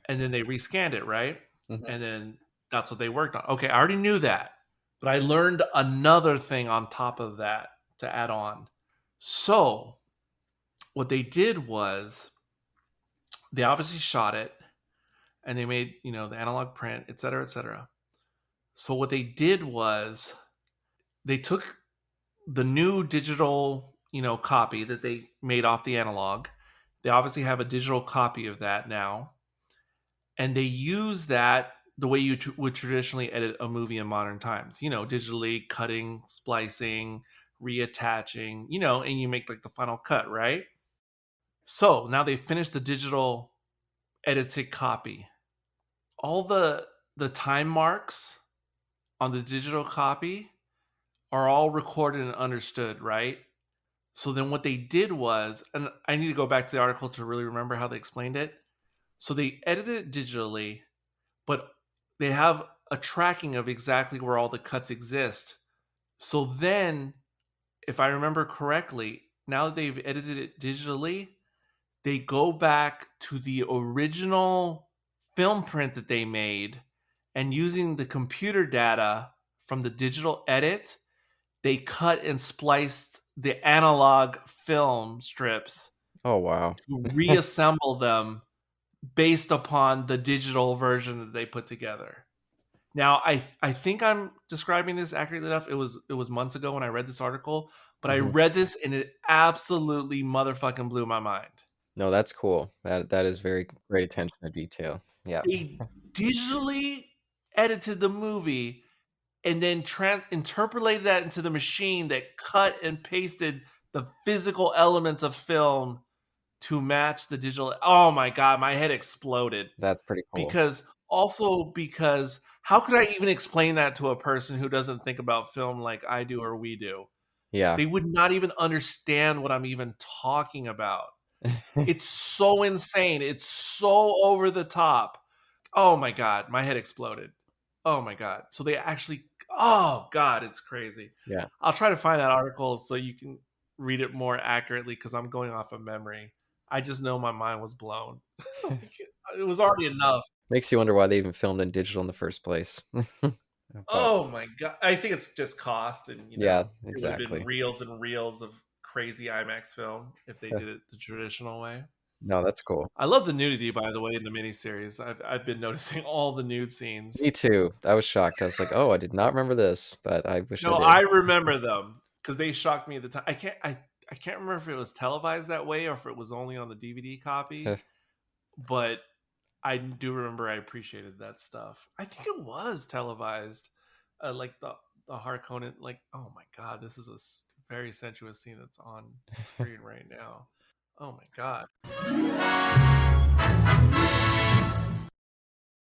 and then they rescanned it, right? Mhm. And then that's what they worked on. Okay, I already knew that, but I learned another thing on top of that to add on. So what they did was they obviously shot it, and they made the analog print, et cetera, et cetera. So what they did was they took the new digital copy that they made off the analog. They obviously have a digital copy of that now, and they use that the way you would traditionally edit a movie in modern times, digitally cutting, splicing, reattaching, and you make like the final cut, right? So now they finished the digital edited copy. All the time marks on the digital copy are all recorded and understood, right? So then what they did was, and I need to go back to the article to really remember how they explained it. So they edited it digitally, but they have a tracking of exactly where all the cuts exist. So then, if I remember correctly, now that they've edited it digitally, they go back to the original film print that they made, and using the computer data from the digital edit, they cut and spliced the analog film strips Oh, wow. to reassemble them based upon the digital version that they put together. Now, I think I'm describing this accurately enough. It was months ago when I read this article, but I read this and it absolutely motherfucking blew my mind. No, that's cool. That is very great attention to detail. Yeah. They digitally edited the movie and then interpolated that into the machine that cut and pasted the physical elements of film to match the digital. Oh my god, my head exploded. That's pretty cool. Because how could I even explain that to a person who doesn't think about film like I do or we do? Yeah. They would not even understand what I'm even talking about. It's so insane. It's so over the top. Oh my god, my head exploded. Oh my god. So they actually, oh god, it's crazy. Yeah. I'll try to find that article so you can read it more accurately because I'm going off of memory. I just know my mind was blown. It was already enough. Makes you wonder why they even filmed in digital in the first place. Oh my god! I think it's just cost, and yeah, it would exactly. have been reels and reels of crazy IMAX film if they did it the traditional way. No, that's cool. I love the nudity, by the way, in the miniseries. I've been noticing all the nude scenes. Me too. I was shocked. I was like, oh, I did not remember this, but I wish I did. I remember them because they shocked me at the time. I can't remember if it was televised that way or if it was only on the DVD copy, but I do remember I appreciated that stuff. I think it was televised, like the Harkonnen. Like, oh my god, this is a very sensuous scene that's on the screen right now. Oh my god.